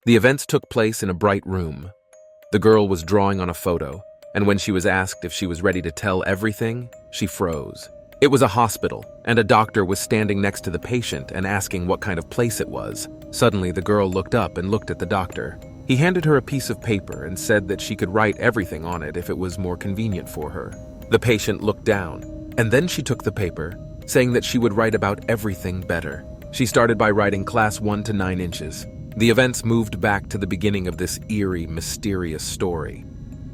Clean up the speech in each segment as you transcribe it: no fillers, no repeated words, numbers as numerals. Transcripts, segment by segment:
The events took place in a bright room. The girl was drawing on a photo, and when she was asked if she was ready to tell everything, she froze. It was a hospital, and a doctor was standing next to the patient and asking what kind of place it was. Suddenly, the girl looked up and looked at the doctor. He handed her a piece of paper and said that she could write everything on it if it was more convenient for her. The patient looked down, and then she took the paper, saying that she would write about everything better. She started by writing class 1 to 9 inches. The events moved back to the beginning of this eerie, mysterious story.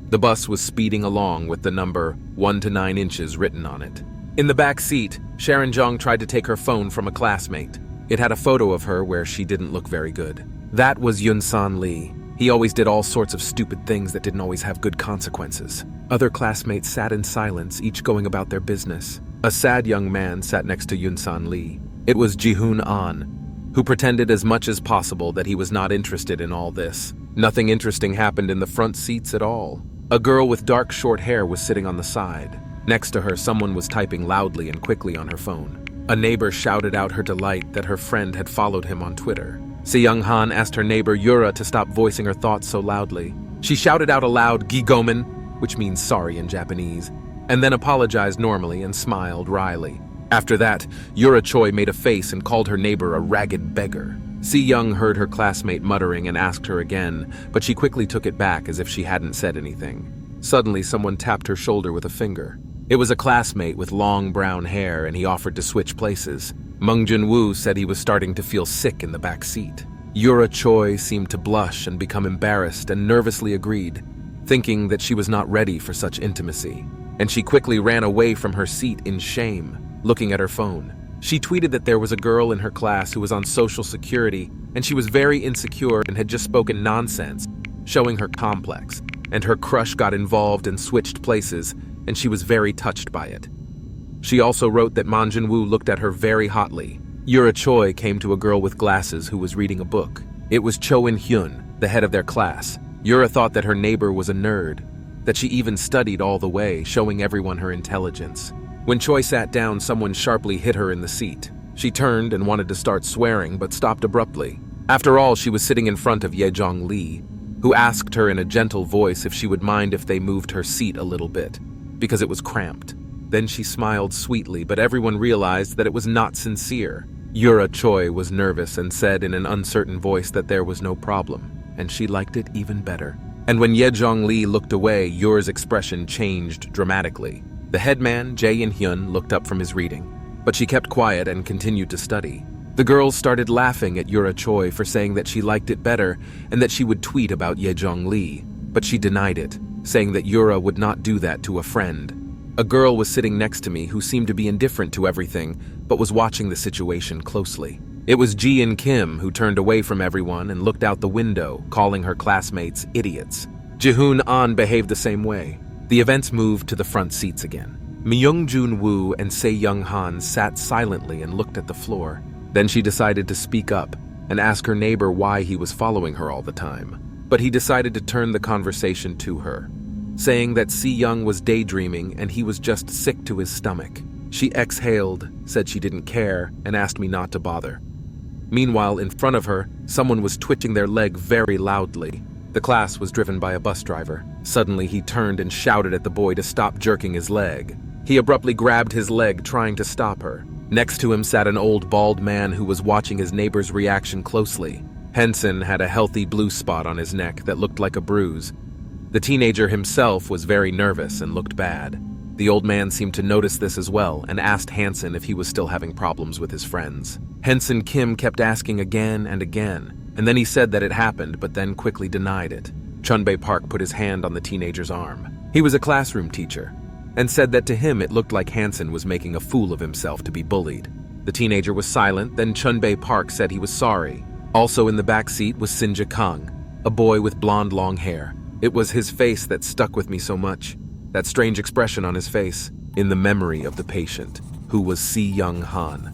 The bus was speeding along with the number 1 to 9 inches written on it. In the back seat, Sharon Jong tried to take her phone from a classmate. It had a photo of her where she didn't look very good. That was Yun-san Lee. He always did all sorts of stupid things that didn't always have good consequences. Other classmates sat in silence, each going about their business. A sad young man sat next to Yun-san Lee. It was Ji-hoon An, who pretended as much as possible that he was not interested in all this. Nothing interesting happened in the front seats at all. A girl with dark short hair was sitting on the side. Next to her, someone was typing loudly and quickly on her phone. A neighbor shouted out her delight that her friend had followed him on Twitter. Se-yeon Han asked her neighbor Yura to stop voicing her thoughts so loudly. She shouted out aloud, "Gigomen," which means sorry in Japanese, and then apologized normally and smiled wryly. After that, Yura Choi made a face and called her neighbor a ragged beggar. Se-young heard her classmate muttering and asked her again, but she quickly took it back as if she hadn't said anything. Suddenly, someone tapped her shoulder with a finger. It was a classmate with long brown hair, and he offered to switch places. Mung Jin-woo said he was starting to feel sick in the back seat. Yura Choi seemed to blush and become embarrassed and nervously agreed, thinking that she was not ready for such intimacy. And she quickly ran away from her seat in shame, looking at her phone. She tweeted that there was a girl in her class who was on Social Security, and she was very insecure and had just spoken nonsense, showing her complex, and her crush got involved and switched places, and she was very touched by it. She also wrote that Man Jin-woo looked at her very hotly. Yura Choi came to a girl with glasses who was reading a book. It was Cho In-hyun, the head of their class. Yura thought that her neighbor was a nerd, that she even studied all the way, showing everyone her intelligence. When Choi sat down, someone sharply hit her in the seat. She turned and wanted to start swearing, but stopped abruptly. After all, she was sitting in front of Ye-jong Lee, who asked her in a gentle voice if she would mind if they moved her seat a little bit, because it was cramped. Then she smiled sweetly, but everyone realized that it was not sincere. Yura Choi was nervous and said in an uncertain voice that there was no problem, and she liked it even better. And when Ye-jong Lee looked away, Yura's expression changed dramatically. The headman, Jae In-hyun, looked up from his reading, but she kept quiet and continued to study. The girls started laughing at Yura Choi for saying that she liked it better and that she would tweet about Ye-jong Lee, but she denied it, saying that Yura would not do that to a friend. A girl was sitting next to me who seemed to be indifferent to everything, but was watching the situation closely. It was Ji and Kim, who turned away from everyone and looked out the window, calling her classmates idiots. Ji-hoon An behaved the same way. The events moved to the front seats again. Myung Jun-woo and Se-yeon Han sat silently and looked at the floor. Then she decided to speak up and ask her neighbor why he was following her all the time. But he decided to turn the conversation to her, saying that Se-young was daydreaming and he was just sick to his stomach. She exhaled, said she didn't care, and asked me not to bother. Meanwhile, in front of her, someone was twitching their leg very loudly. The class was driven by a bus driver. Suddenly, he turned and shouted at the boy to stop jerking his leg. He abruptly grabbed his leg, trying to stop her. Next to him sat an old bald man who was watching his neighbor's reaction closely. Henson had a healthy blue spot on his neck that looked like a bruise. The teenager himself was very nervous and looked bad. The old man seemed to notice this as well and asked Hanson if he was still having problems with his friends. Henson Kim kept asking again and again, and then he said that it happened, but then quickly denied it. Chunbae Park put his hand on the teenager's arm. He was a classroom teacher, and said that to him it looked like Hanson was making a fool of himself to be bullied. The teenager was silent, then Chunbae Park said he was sorry. Also in the back seat was Sinja Kang, a boy with blonde long hair. It was his face that stuck with me so much, that strange expression on his face, in the memory of the patient, who was Se-yeon Han.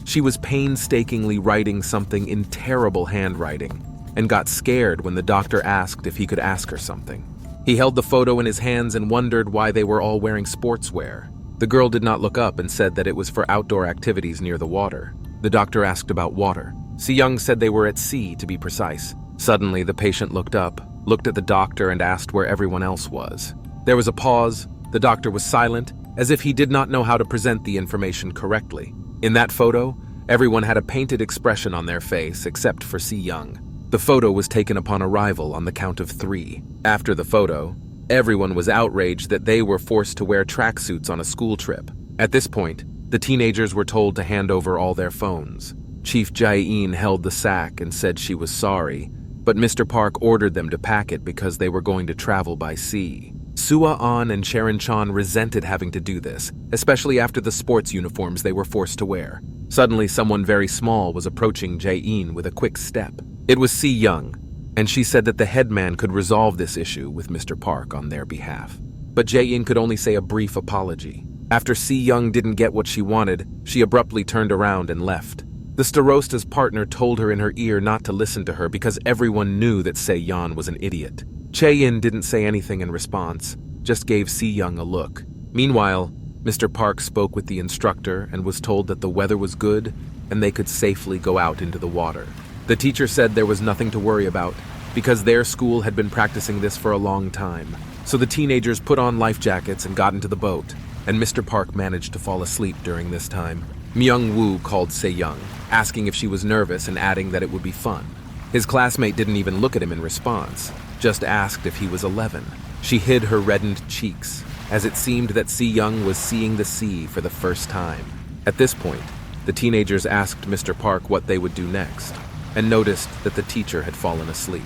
She was painstakingly writing something in terrible handwriting, and got scared when the doctor asked if he could ask her something. He held the photo in his hands and wondered why they were all wearing sportswear. The girl did not look up and said that it was for outdoor activities near the water. The doctor asked about water. Se-young said they were at sea, to be precise. Suddenly, the patient looked up, looked at the doctor, and asked where everyone else was. There was a pause. The doctor was silent, as if he did not know how to present the information correctly. In that photo, everyone had a painted expression on their face except for Se-yeon. The photo was taken upon arrival on the count of 3. After the photo, everyone was outraged that they were forced to wear tracksuits on a school trip. At this point, the teenagers were told to hand over all their phones. Chief Se-yeon held the sack and said she was sorry, but Mr. Park ordered them to pack it because they were going to travel by sea. Se-yeon and Sharon-chan resented having to do this, especially after the sports uniforms they were forced to wear. Suddenly, someone very small was approaching Se-yeon with a quick step. It was Se-yeon, and she said that the headman could resolve this issue with Mr. Park on their behalf. But Se-yeon could only say a brief apology. After Se-yeon didn't get what she wanted, she abruptly turned around and left. The Starosta's partner told her in her ear not to listen to her because everyone knew that Se-yeon was an idiot. Se-yeon didn't say anything in response, just gave Se-yeon a look. Meanwhile, Mr. Park spoke with the instructor and was told that the weather was good and they could safely go out into the water. The teacher said there was nothing to worry about because their school had been practicing this for a long time. So the teenagers put on life jackets and got into the boat, and Mr. Park managed to fall asleep during this time. Myung-woo called Se-yeon, asking if she was nervous and adding that it would be fun. His classmate didn't even look at him in response, just asked if he was 11. She hid her reddened cheeks, as it seemed that Se-yeon was seeing the sea for the first time. At this point, the teenagers asked Mr. Park what they would do next, and noticed that the teacher had fallen asleep.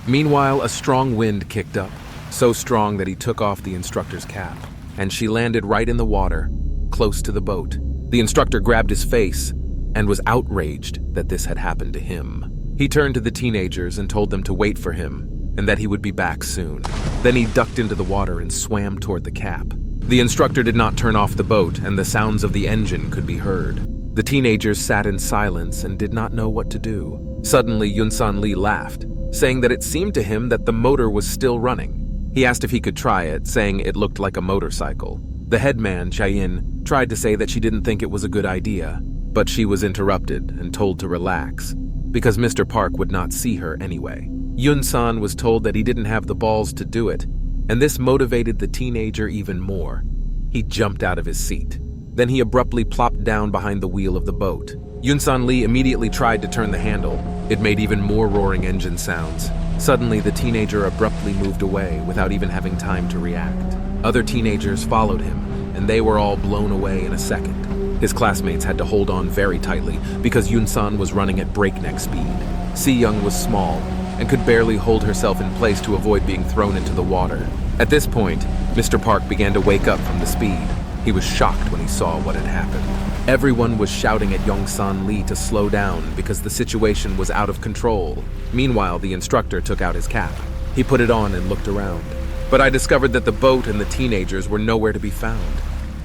Meanwhile, a strong wind kicked up, so strong that he took off the instructor's cap, and she landed right in the water, close to the boat. The instructor grabbed his face and was outraged that this had happened to him. He turned to the teenagers and told them to wait for him and that he would be back soon. Then he ducked into the water and swam toward the cap. The instructor did not turn off the boat, and the sounds of the engine could be heard. The teenagers sat in silence and did not know what to do. Suddenly, Yun-san Lee laughed, saying that it seemed to him that the motor was still running. He asked if he could try it, saying it looked like a motorcycle. The headman, Se-yeon, tried to say that she didn't think it was a good idea, but she was interrupted and told to relax, because Mr. Park would not see her anyway. Yun-san was told that he didn't have the balls to do it, and this motivated the teenager even more. He jumped out of his seat. Then he abruptly plopped down behind the wheel of the boat. Yun-san Lee immediately tried to turn the handle. It made even more roaring engine sounds. Suddenly, the teenager abruptly moved away without even having time to react. Other teenagers followed him, and they were all blown away in a second. His classmates had to hold on very tightly because Yun-san was running at breakneck speed. Se-yeon was small and could barely hold herself in place to avoid being thrown into the water. At this point, Mr. Park began to wake up from the speed. He was shocked when he saw what had happened. Everyone was shouting at Yong-san Lee to slow down because the situation was out of control. Meanwhile, the instructor took out his cap. He put it on and looked around. But I discovered that the boat and the teenagers were nowhere to be found,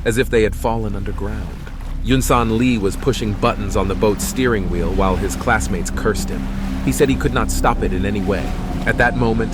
as if they had fallen underground. Yun-san Lee was pushing buttons on the boat's steering wheel while his classmates cursed him. He said he could not stop it in any way. At that moment,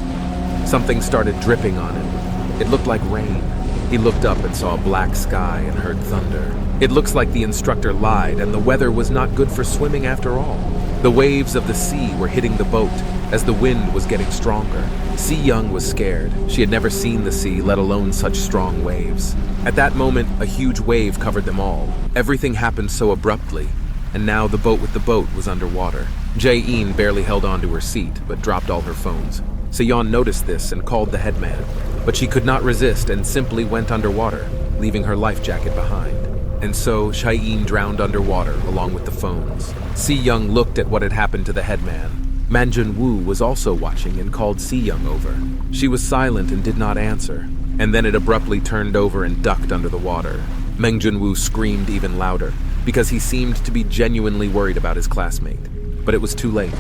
something started dripping on him. It looked like rain. He looked up and saw a black sky and heard thunder. It looks like the instructor lied and the weather was not good for swimming after all. The waves of the sea were hitting the boat as the wind was getting stronger. Se-yeon was scared. She had never seen the sea, let alone such strong waves. At that moment, a huge wave covered them all. Everything happened so abruptly, and now the boat with the boat was underwater. Se-yeon barely held on to her seat, but dropped all her phones. Se-yeon noticed this and called the headman, but she could not resist and simply went underwater, leaving her life jacket behind. And so, Se-yeon drowned underwater along with the phones. Se-yeon looked at what had happened to the headman. Manjun-woo was also watching and called Se-yeon over. She was silent and did not answer, and then it abruptly turned over and ducked under the water. Manjun-woo screamed even louder, because he seemed to be genuinely worried about his classmate. But it was too late.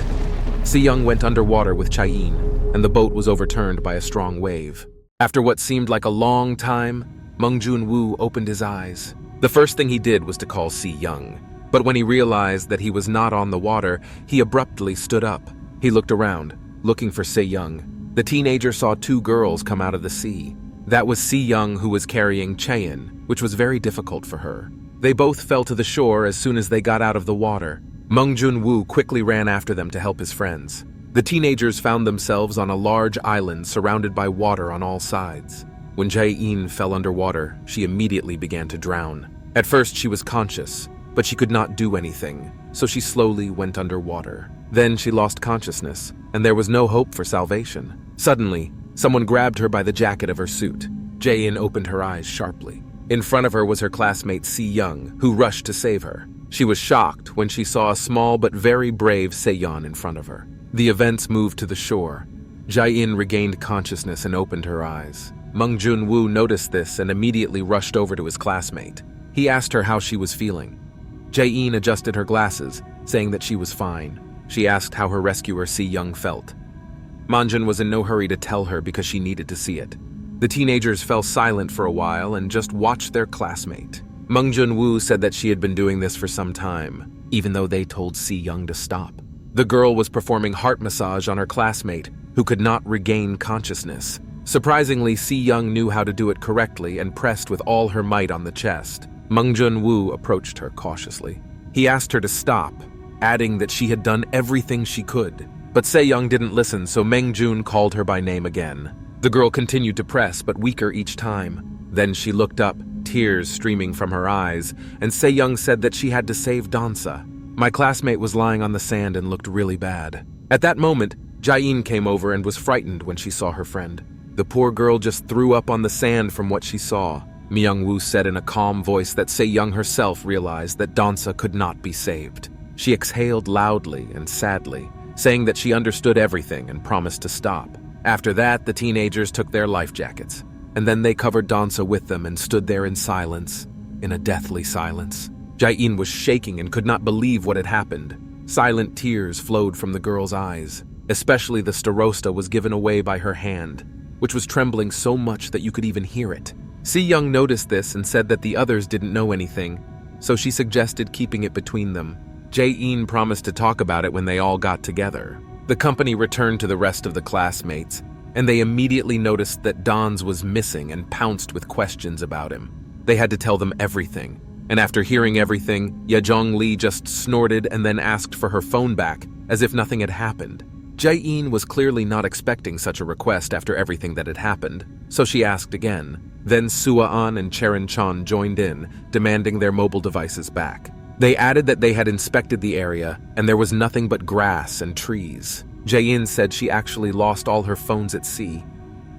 Se-yeon went underwater with Se-yeon, and the boat was overturned by a strong wave. After what seemed like a long time, Manjun-woo opened his eyes. The first thing he did was to call Se-yeon, but when he realized that he was not on the water, he abruptly stood up. He looked around, looking for Se-yeon. The teenager saw two girls come out of the sea. That was Se-yeon, who was carrying Se-yeon, which was very difficult for her. They both fell to the shore as soon as they got out of the water. Manjun-woo quickly ran after them to help his friends. The teenagers found themselves on a large island surrounded by water on all sides. When Se-yeon fell underwater, she immediately began to drown. At first, she was conscious, but she could not do anything, so she slowly went underwater. Then she lost consciousness, and there was no hope for salvation. Suddenly, someone grabbed her by the jacket of her suit. Se-yeon opened her eyes sharply. In front of her was her classmate Se-yeon, who rushed to save her. She was shocked when she saw a small but very brave Se-yeon in front of her. The events moved to the shore. Se-yeon regained consciousness and opened her eyes. Mung Jun-woo noticed this and immediately rushed over to his classmate. He asked her how she was feeling. Se-yeon adjusted her glasses, saying that she was fine. She asked how her rescuer Se-yeon felt. Manjun was in no hurry to tell her because she needed to see it. The teenagers fell silent for a while and just watched their classmate. Mung Jun-woo said that she had been doing this for some time, even though they told Se-yeon to stop. The girl was performing heart massage on her classmate, who could not regain consciousness. Surprisingly, Se-yeon knew how to do it correctly and pressed with all her might on the chest. Mung Jun-woo approached her cautiously. He asked her to stop, adding that she had done everything she could. But Se-yeon didn't listen, so Meng Jun called her by name again. The girl continued to press, but weaker each time. Then she looked up, tears streaming from her eyes, and Se-yeon said that she had to save Dansa. My classmate was lying on the sand and looked really bad. At that moment, Se-yeon came over and was frightened when she saw her friend. The poor girl just threw up on the sand from what she saw. Myung-woo said in a calm voice that Se-yeon herself realized that Dansa could not be saved. She exhaled loudly and sadly, saying that she understood everything and promised to stop. After that, the teenagers took their life jackets, and then they covered Dansa with them and stood there in silence, in a deathly silence. Se-yeon was shaking and could not believe what had happened. Silent tears flowed from the girl's eyes. Especially the starosta was given away by her hand, which was trembling so much that you could even hear it. Se-yeon noticed this and said that the others didn't know anything, so she suggested keeping it between them. Se-yeon promised to talk about it when they all got together. The company returned to the rest of the classmates, and they immediately noticed that Dans was missing and pounced with questions about him. They had to tell them everything. And after hearing everything, Yejong-lee just snorted and then asked for her phone back, as if nothing had happened. Se-yeon was clearly not expecting such a request after everything that had happened, so she asked again. Then Sua-an and Cherin-chan joined in, demanding their mobile devices back. They added that they had inspected the area, and there was nothing but grass and trees. Jae-in said she actually lost all her phones at sea.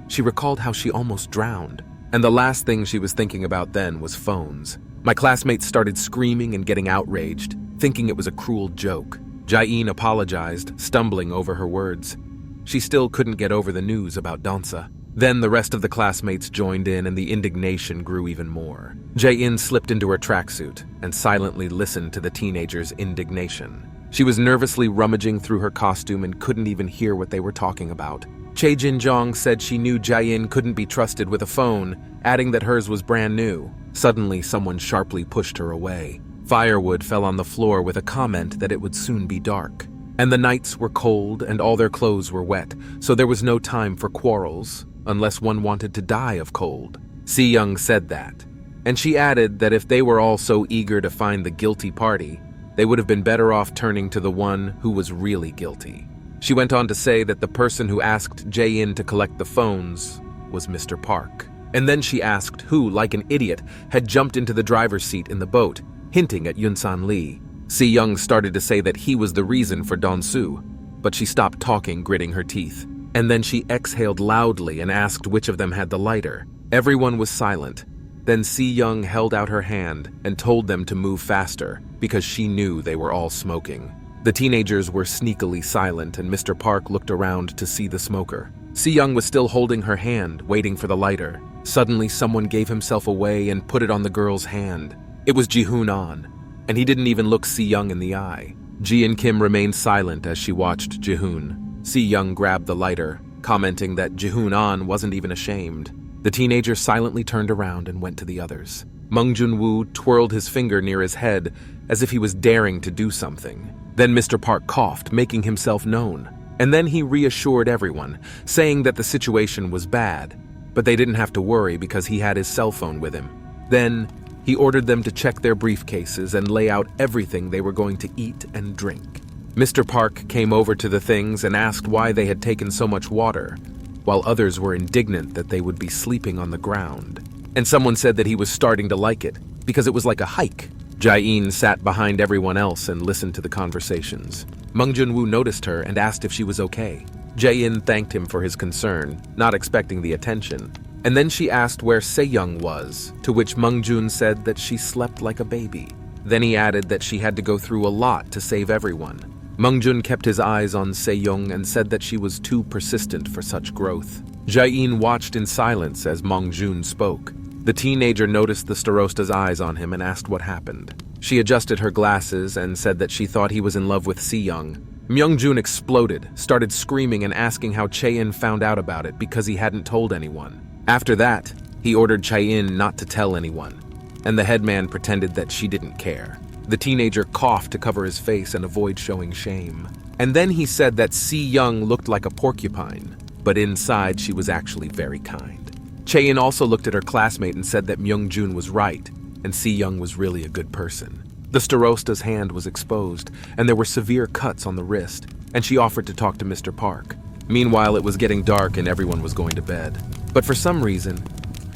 She recalled how she almost drowned, and the last thing she was thinking about then was phones. My classmates started screaming and getting outraged, thinking it was a cruel joke. Jae-in apologized, stumbling over her words. She still couldn't get over the news about Dansa. Then the rest of the classmates joined in and the indignation grew even more. Jae-in slipped into her tracksuit and silently listened to the teenagers' indignation. She was nervously rummaging through her costume and couldn't even hear what they were talking about. Chae Jin-jong said she knew Jae-in couldn't be trusted with a phone, adding that hers was brand new. Suddenly, someone sharply pushed her away. Firewood fell on the floor with a comment that it would soon be dark. And the nights were cold and all their clothes were wet, so there was no time for quarrels, unless one wanted to die of cold. Se-yeon said that. And she added that if they were all so eager to find the guilty party, they would have been better off turning to the one who was really guilty. She went on to say that the person who asked Jae-in to collect the phones was Mr. Park. And then she asked who, like an idiot, had jumped into the driver's seat in the boat, hinting at Yunsan Lee. Se-yeon started to say that he was the reason for Don-soo, but she stopped talking, gritting her teeth. And then she exhaled loudly and asked which of them had the lighter. Everyone was silent. Then Se-yeon held out her hand and told them to move faster, because she knew they were all smoking. The teenagers were sneakily silent, and Mr. Park looked around to see the smoker. Se-yeon was still holding her hand, waiting for the lighter. Suddenly, someone gave himself away and put it on the girl's hand. It was Ji-hoon-an, and he didn't even look Se-yeon in the eye. Ji and Kim remained silent as she watched Ji-hoon. Se-yeon grabbed the lighter, commenting that Ji-hoon-an wasn't even ashamed. The teenager silently turned around and went to the others. Mung Jun-woo twirled his finger near his head as if he was daring to do something. Then Mr. Park coughed, making himself known. And then he reassured everyone, saying that the situation was bad, but they didn't have to worry because he had his cell phone with him. Then he ordered them to check their briefcases and lay out everything they were going to eat and drink. Mr. Park came over to the things and asked why they had taken so much water, while others were indignant that they would be sleeping on the ground. And someone said that he was starting to like it, because it was like a hike. Jae-in sat behind everyone else and listened to the conversations. Mung Jun-woo noticed her and asked if she was okay. Jae-in thanked him for his concern, not expecting the attention. And then she asked where Se-yeon was, to which Mung Jun said that she slept like a baby. Then he added that she had to go through a lot to save everyone. Mung Jun kept his eyes on Se-yeon and said that she was too persistent for such growth. Jae-in watched in silence as Mung Jun spoke. The teenager noticed the Starosta's eyes on him and asked what happened. She adjusted her glasses and said that she thought he was in love with Se-yeon. Myung-jun exploded, started screaming and asking how Chae-in found out about it because he hadn't told anyone. After that, he ordered Chae-in not to tell anyone, and the headman pretended that she didn't care. The teenager coughed to cover his face and avoid showing shame. And then he said that Se-yeon looked like a porcupine, but inside she was actually very kind. Chae-in also looked at her classmate and said that Myung-jun was right, and Se-yeon was really a good person. The Starosta's hand was exposed, and there were severe cuts on the wrist, and she offered to talk to Mr. Park. Meanwhile, it was getting dark and everyone was going to bed. But for some reason,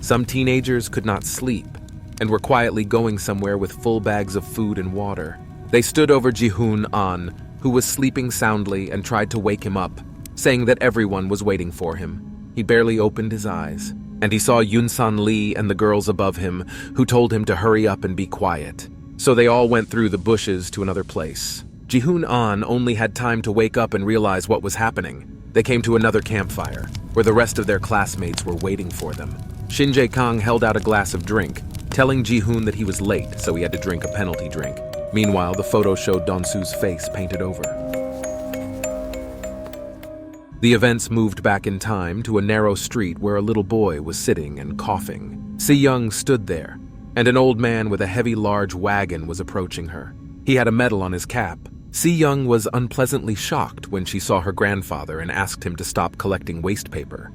some teenagers could not sleep, and were quietly going somewhere with full bags of food and water. They stood over Ji-hoon An, who was sleeping soundly, and tried to wake him up, saying that everyone was waiting for him. He barely opened his eyes, and he saw Yoon-san Lee and the girls above him, who told him to hurry up and be quiet. So they all went through the bushes to another place. Ji-hoon An only had time to wake up and realize what was happening. They came to another campfire, where the rest of their classmates were waiting for them. Shin Jae-kang held out a glass of drink, telling Ji-hoon that he was late, so he had to drink a penalty drink. Meanwhile, the photo showed Don-su's face painted over. The events moved back in time to a narrow street where a little boy was sitting and coughing. Se-yeon stood there, and an old man with a heavy, large wagon was approaching her. He had a medal on his cap. Se-yeon was unpleasantly shocked when she saw her grandfather and asked him to stop collecting waste paper.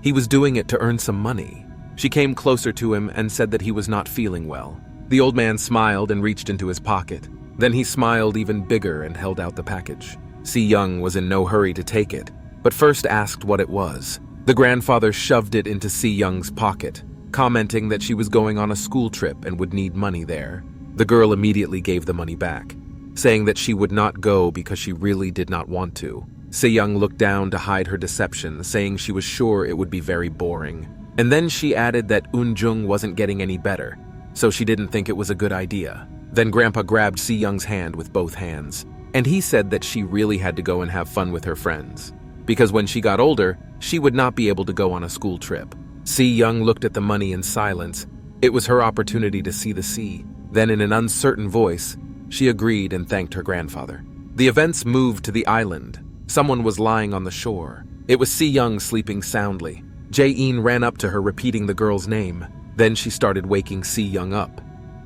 He was doing it to earn some money. She came closer to him and said that he was not feeling well. The old man smiled and reached into his pocket. Then he smiled even bigger and held out the package. Se-yeon was in no hurry to take it, but first asked what it was. The grandfather shoved it into Se-yeon's pocket, commenting that she was going on a school trip and would need money there. The girl immediately gave the money back, saying that she would not go because she really did not want to. Se-yeon looked down to hide her deception, saying she was sure it would be very boring. And then she added that Eun-jung wasn't getting any better, so she didn't think it was a good idea. Then Grandpa grabbed Se-yeon's hand with both hands, and he said that she really had to go and have fun with her friends, because when she got older, she would not be able to go on a school trip. Se-yeon looked at the money in silence. It was her opportunity to see the sea. Then in an uncertain voice, she agreed and thanked her grandfather. The events moved to the island. Someone was lying on the shore. It was Se-yeon sleeping soundly. Jae-in ran up to her repeating the girl's name. Then she started waking Se-yeon up.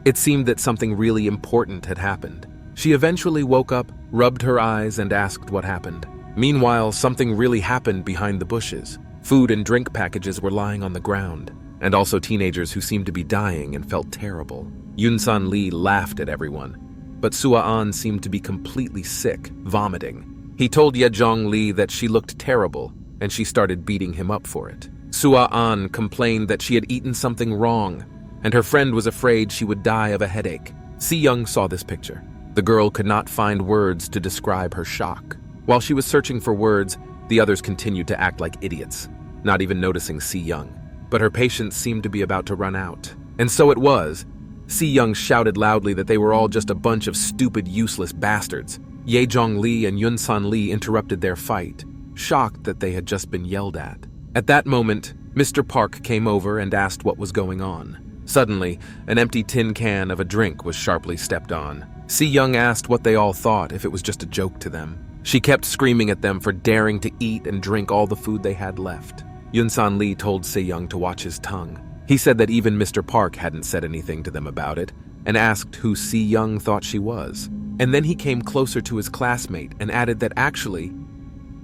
It seemed that something really important had happened. She eventually woke up, rubbed her eyes, and asked what happened. Meanwhile, something really happened behind the bushes. Food and drink packages were lying on the ground, and also teenagers who seemed to be dying and felt terrible. Yoon-san Lee laughed at everyone, but Sua-an seemed to be completely sick, vomiting. He told Ye-jong Lee that she looked terrible, and she started beating him up for it. Sua-an complained that she had eaten something wrong, and her friend was afraid she would die of a headache. Se-yeon saw this picture. The girl could not find words to describe her shock. While she was searching for words, the others continued to act like idiots, not even noticing Se-yeon. But her patience seemed to be about to run out. And so it was. Se-yeon shouted loudly that they were all just a bunch of stupid, useless bastards. Ye-jong Lee and Yoon-san Lee interrupted their fight, shocked that they had just been yelled at. At that moment, Mr. Park came over and asked what was going on. Suddenly, an empty tin can of a drink was sharply stepped on. Se-yeon asked what they all thought, if it was just a joke to them. She kept screaming at them for daring to eat and drink all the food they had left. Yoon-san Lee told Se-yeon to watch his tongue. He said that even Mr. Park hadn't said anything to them about it, and asked who Se-yeon thought she was. And then he came closer to his classmate and added that actually,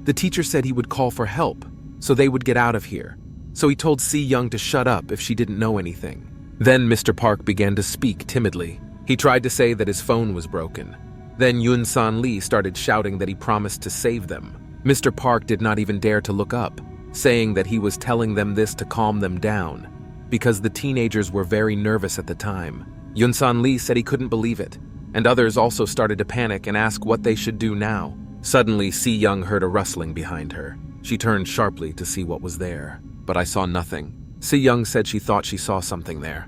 the teacher said he would call for help, so they would get out of here. So he told Se-yeon to shut up if she didn't know anything. Then Mr. Park began to speak timidly. He tried to say that his phone was broken, Then Yun-san Lee started shouting that he promised to save them. Mr. Park did not even dare to look up, saying that he was telling them this to calm them down, because the teenagers were very nervous at the time. Yun-san Lee said he couldn't believe it, and others also started to panic and ask what they should do now. Suddenly, Se-yeon heard a rustling behind her. She turned sharply to see what was there, but I saw nothing. Se-yeon said she thought she saw something there.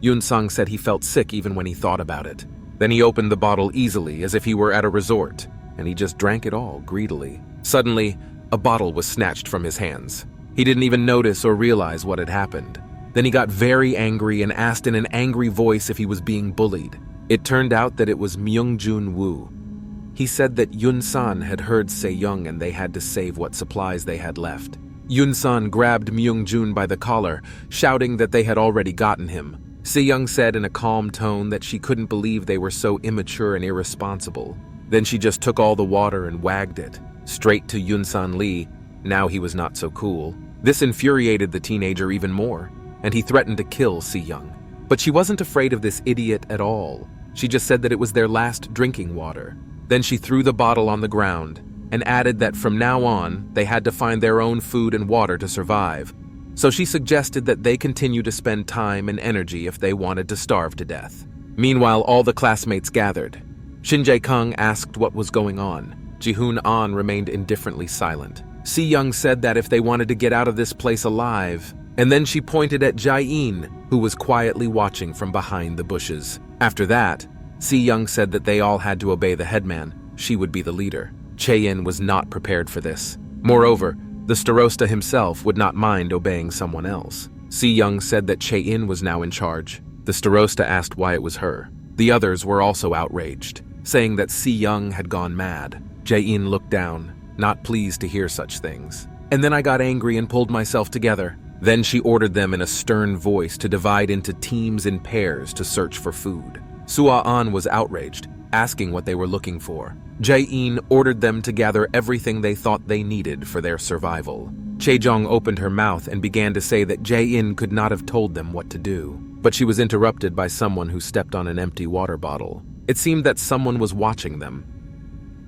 Yun-sang said he felt sick even when he thought about it. Then he opened the bottle easily, as if he were at a resort, and he just drank it all greedily. Suddenly, a bottle was snatched from his hands. He didn't even notice or realize what had happened. Then he got very angry and asked in an angry voice if he was being bullied. It turned out that it was Myung-jun Woo. He said that Yun-san had heard Se-yeon and they had to save what supplies they had left. Yun-san grabbed Myung-jun by the collar, shouting that they had already gotten him. Se-yeon said in a calm tone that she couldn't believe they were so immature and irresponsible. Then she just took all the water and wagged it, straight to Yun-san Lee. Now he was not so cool. This infuriated the teenager even more, and he threatened to kill Se-yeon. But she wasn't afraid of this idiot at all. She just said that it was their last drinking water. Then she threw the bottle on the ground and added that from now on, they had to find their own food and water to survive. So she suggested that they continue to spend time and energy if they wanted to starve to death. Meanwhile, all the classmates gathered. Shin Jae-kung asked what was going on. Ji-hoon An remained indifferently silent. Se-yeon said that if they wanted to get out of this place alive, and then she pointed at Jae-in, who was quietly watching from behind the bushes. After that, Se-yeon said that they all had to obey the headman. She would be the leader. Chae-in was not prepared for this. Moreover, the starosta himself would not mind obeying someone else. Se-yeon said that Chae-in was now in charge. The starosta asked why it was her. The others were also outraged, saying that Se-yeon had gone mad. Jae-in looked down, not pleased to hear such things. And then I got angry and pulled myself together. Then she ordered them in a stern voice to divide into teams in pairs to search for food. Sua-an was outraged, asking what they were looking for. Jae-in ordered them to gather everything they thought they needed for their survival. Chae-jong opened her mouth and began to say that Jae-in could not have told them what to do. But she was interrupted by someone who stepped on an empty water bottle. It seemed that someone was watching them.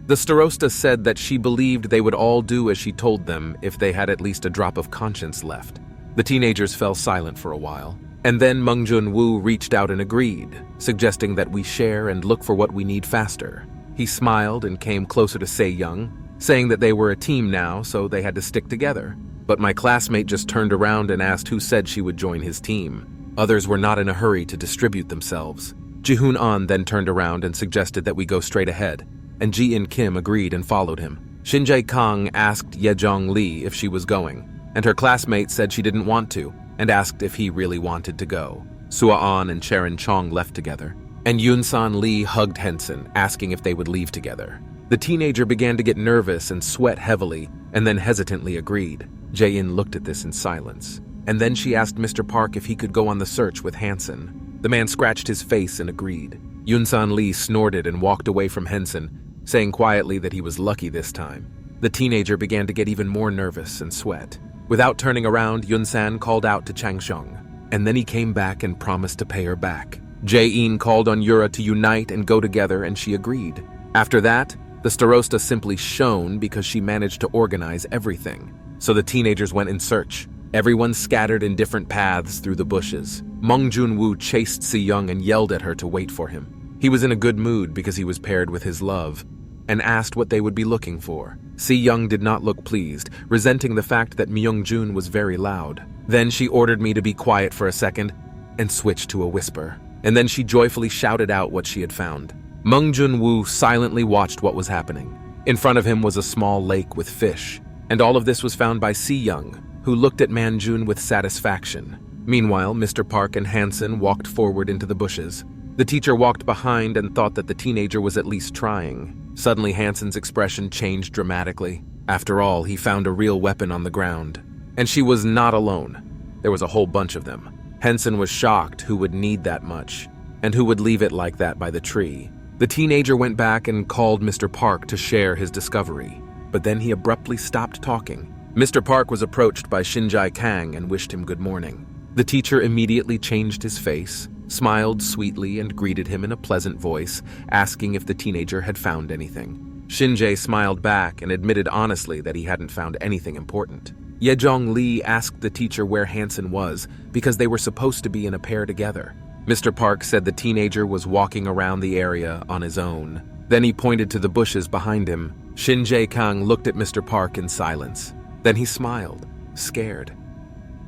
The starosta said that she believed they would all do as she told them if they had at least a drop of conscience left. The teenagers fell silent for a while. And then Myung-jun Woo reached out and agreed, suggesting that we share and look for what we need faster. He smiled and came closer to Se-yeon, saying that they were a team now, so they had to stick together. But my classmate just turned around and asked who said she would join his team. Others were not in a hurry to distribute themselves. Ji-hoon An then turned around and suggested that we go straight ahead, and Ji-in Kim agreed and followed him. Shin Jae-kang asked Ye-jong Lee if she was going, and her classmate said she didn't want to, and asked if he really wanted to go. Sua-an and Sharon Chong left together, and Yun-san Lee hugged Henson, asking if they would leave together. The teenager began to get nervous and sweat heavily, and then hesitantly agreed. Jae-in looked at this in silence, and then she asked Mr. Park if he could go on the search with Hansen. The man scratched his face and agreed. Yun-san Lee snorted and walked away from Henson, saying quietly that he was lucky this time. The teenager began to get even more nervous and sweat. Without turning around, Yun-san called out to Chang-shung, and then he came back and promised to pay her back. Jae-in called on Yura to unite and go together, and she agreed. After that, the starosta simply shone because she managed to organize everything. So the teenagers went in search. Everyone scattered in different paths through the bushes. Myung-jun Woo chased Se-yeon and yelled at her to wait for him. He was in a good mood because he was paired with his love, and asked what they would be looking for. Se-yeon did not look pleased, resenting the fact that Myung-jun was very loud. Then she ordered me to be quiet for a second and switched to a whisper. And then she joyfully shouted out what she had found. Myung-jun Woo silently watched what was happening. In front of him was a small lake with fish, and all of this was found by Se-yeon, who looked at Man-jun with satisfaction. Meanwhile, Mr. Park and Hansen walked forward into the bushes. The teacher walked behind and thought that the teenager was at least trying. Suddenly, Hansen's expression changed dramatically. After all, he found a real weapon on the ground. And she was not alone. There was a whole bunch of them. Hansen was shocked who would need that much, and who would leave it like that by the tree. The teenager went back and called Mr. Park to share his discovery, but then he abruptly stopped talking. Mr. Park was approached by Shin Jae-kang and wished him good morning. The teacher immediately changed his face smiled sweetly and greeted him in a pleasant voice, asking if the teenager had found anything. Shin-jae smiled back and admitted honestly that he hadn't found anything important. Ye-jong-lee asked the teacher where Hansen was because they were supposed to be in a pair together. Mr. Park said the teenager was walking around the area on his own. Then he pointed to the bushes behind him. Shin Jae-kang looked at Mr. Park in silence. Then he smiled, scared.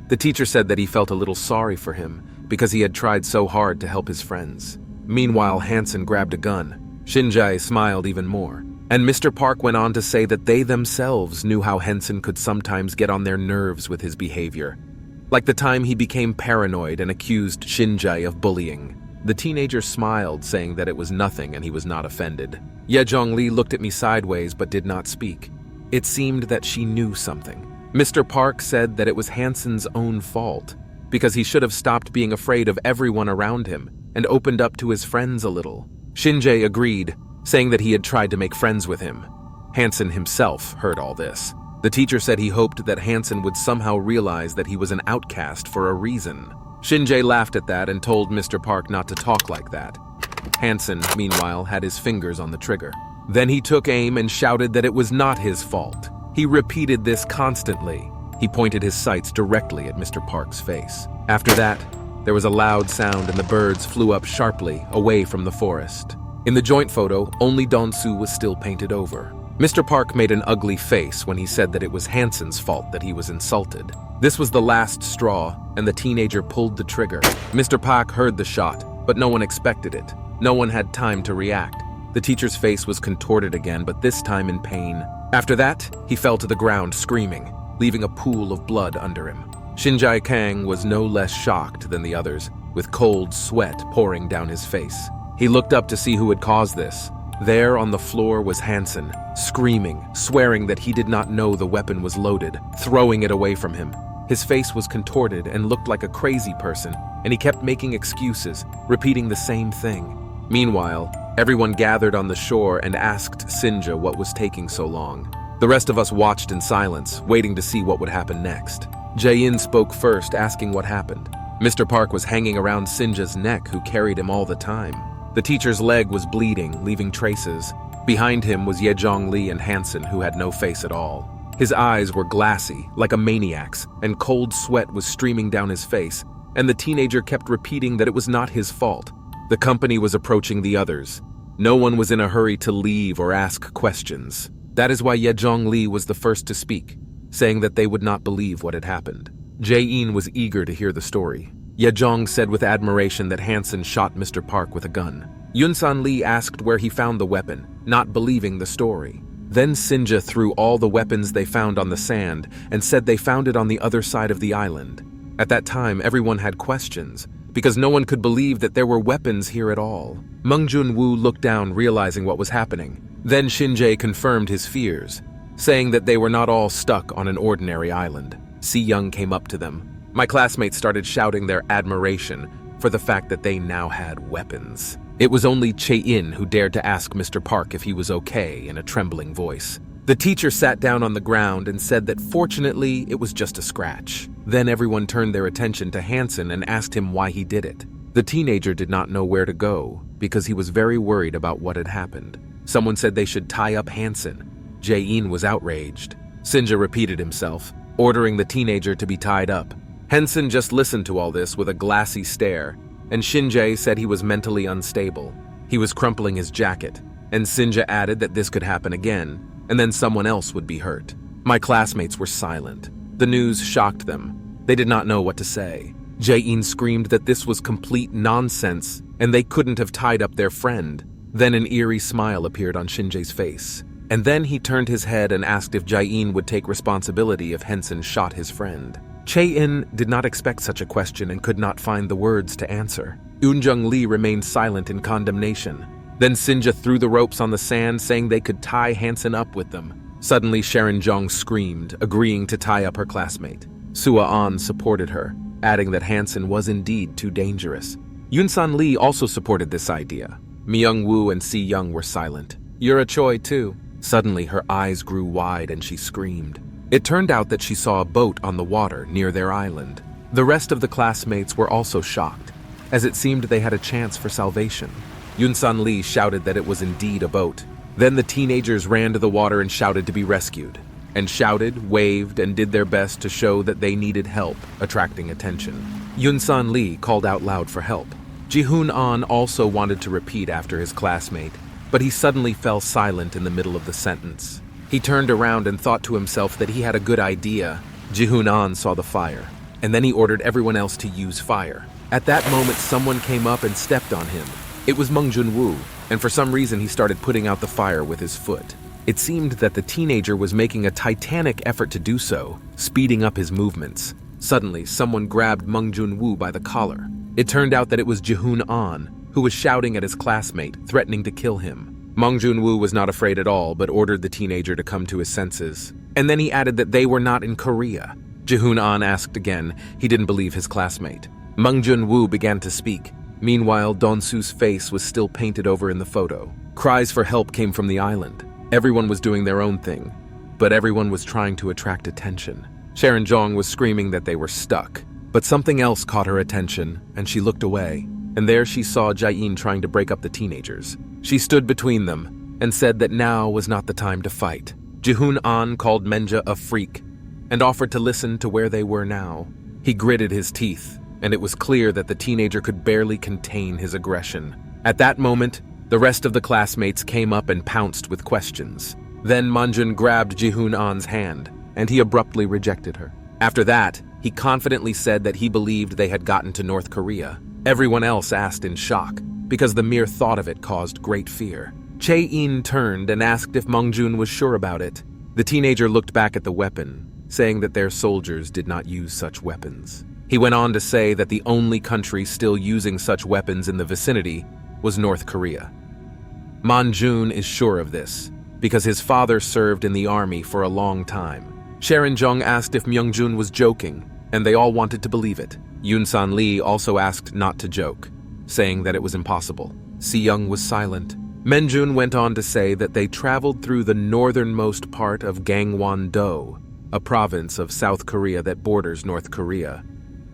The teacher said that he felt a little sorry for him because he had tried so hard to help his friends. Meanwhile, Hansen grabbed a gun. Shin-jae smiled even more. And Mr. Park went on to say that they themselves knew how Hansen could sometimes get on their nerves with his behavior. Like the time he became paranoid and accused Shin-jae of bullying. The teenager smiled, saying that it was nothing and he was not offended. Ye-jong-lee looked at me sideways but did not speak. It seemed that she knew something. Mr. Park said that it was Hansen's own fault, because he should have stopped being afraid of everyone around him and opened up to his friends a little. Shin-jae agreed, saying that he had tried to make friends with him. Hansen himself heard all this. The teacher said he hoped that Hansen would somehow realize that he was an outcast for a reason. Shin-jae laughed at that and told Mr. Park not to talk like that. Hansen, meanwhile, had his fingers on the trigger. Then he took aim and shouted that it was not his fault. He repeated this constantly. He pointed his sights directly at Mr. Park's face. After that, there was a loud sound and the birds flew up sharply away from the forest. In the joint photo, only Don-soo was still painted over. Mr. Park made an ugly face when he said that it was Hansen's fault that he was insulted. This was the last straw, and the teenager pulled the trigger. Mr. Park heard the shot, but no one expected it. No one had time to react. The teacher's face was contorted again, but this time in pain. After that, he fell to the ground screaming, leaving a pool of blood under him. Shin Jae-kang was no less shocked than the others, with cold sweat pouring down his face. He looked up to see who had caused this. There on the floor was Hansen, screaming, swearing that he did not know the weapon was loaded, throwing it away from him. His face was contorted and looked like a crazy person, and he kept making excuses, repeating the same thing. Meanwhile, everyone gathered on the shore and asked Sinja what was taking so long. The rest of us watched in silence, waiting to see what would happen next. Jae-in spoke first, asking what happened. Mr. Park was hanging around Sinja's neck, who carried him all the time. The teacher's leg was bleeding, leaving traces. Behind him was Ye-jong-lee and Hansen, who had no face at all. His eyes were glassy, like a maniac's, and cold sweat was streaming down his face, and the teenager kept repeating that it was not his fault. The company was approaching the others. No one was in a hurry to leave or ask questions. That is why Ye-jong-lee was the first to speak, saying that they would not believe what had happened. Jae-in was eager to hear the story. Ye-jong said with admiration that Hansen shot Mr. Park with a gun. Yun-san Lee asked where he found the weapon, not believing the story. Then Sinja threw all the weapons they found on the sand and said they found it on the other side of the island. At that time, everyone had questions, because no one could believe that there were weapons here at all. Mung Jun-woo looked down, realizing what was happening. Then Shin-jae confirmed his fears, saying that they were not all stuck on an ordinary island. Se-yeon came up to them. My classmates started shouting their admiration for the fact that they now had weapons. It was only Chae-in who dared to ask Mr. Park if he was okay in a trembling voice. The teacher sat down on the ground and said that fortunately it was just a scratch. Then everyone turned their attention to Hansen and asked him why he did it. The teenager did not know where to go because he was very worried about what had happened. Someone said they should tie up Hansen. Jae-in was outraged. Sinja repeated himself, ordering the teenager to be tied up. Hansen just listened to all this with a glassy stare, and Shin-jae said he was mentally unstable. He was crumpling his jacket, and Sinja added that this could happen again, and then someone else would be hurt. My classmates were silent. The news shocked them. They did not know what to say. Jae-in screamed that this was complete nonsense, and they couldn't have tied up their friend. Then an eerie smile appeared on Shin-jae's face. And then he turned his head and asked if Jae-in would take responsibility if Hansen shot his friend. Chae-in did not expect such a question and could not find the words to answer. Eun-jung Lee remained silent in condemnation. Then Sinja threw the ropes on the sand, saying they could tie Hansen up with them. Suddenly, Sharon Jong screamed, agreeing to tie up her classmate. Sua-an supported her, adding that Hansen was indeed too dangerous. Yun-san Lee also supported this idea. Myung-woo and Se-yeon were silent. Yura Choi, too. Suddenly, her eyes grew wide and she screamed. It turned out that she saw a boat on the water near their island. The rest of the classmates were also shocked. as it seemed they had a chance for salvation. Yunsan Lee shouted that it was indeed a boat. Then the teenagers ran to the water and shouted to be rescued, and shouted, waved, and did their best to show that they needed help, attracting attention. Yunsan Lee called out loud for help. Ji-hoon An also wanted to repeat after his classmate, but he suddenly fell silent in the middle of the sentence. He turned around and thought to himself that he had a good idea. Ji-hoon An saw the fire, and then he ordered everyone else to use fire. At that moment, someone came up and stepped on him. It was Meng Junwoo, and for some reason he started putting out the fire with his foot. It seemed that the teenager was making a titanic effort to do so, speeding up his movements. Suddenly, someone grabbed Meng Junwoo by the collar. It turned out that it was Ji-hoon An, who was shouting at his classmate, threatening to kill him. Meng Junwoo was not afraid at all, but ordered the teenager to come to his senses. And then he added that they were not in Korea. Ji-hoon An asked again. He didn't believe his classmate. Meng Junwoo began to speak. Meanwhile, Don-su's face was still painted over in the photo. Cries for help came from the island. Everyone was doing their own thing, but everyone was trying to attract attention. Sharon Jong was screaming that they were stuck, but something else caught her attention, and she looked away. And there she saw Jae-in trying to break up the teenagers. She stood between them and said that now was not the time to fight. Ji-hoon An called Menja a freak and offered to listen to where they were now. He gritted his teeth, and it was clear that the teenager could barely contain his aggression. At that moment, the rest of the classmates came up and pounced with questions. Then Manjun grabbed Ji-hoon An's hand, and he abruptly rejected her. After that, he confidently said that he believed they had gotten to North Korea. Everyone else asked in shock, because the mere thought of it caused great fear. Chae-in turned and asked if Mangjun was sure about it. The teenager looked back at the weapon, saying that their soldiers did not use such weapons. He went on to say that the only country still using such weapons in the vicinity was North Korea. Manjun is sure of this, because his father served in the army for a long time. Sharon Jong asked if Myungjun was joking, and they all wanted to believe it. Yunsan Lee also asked not to joke, saying that it was impossible. Se-yeon was silent. Menjun went on to say that they traveled through the northernmost part of Gangwon-do, a province of South Korea that borders North Korea,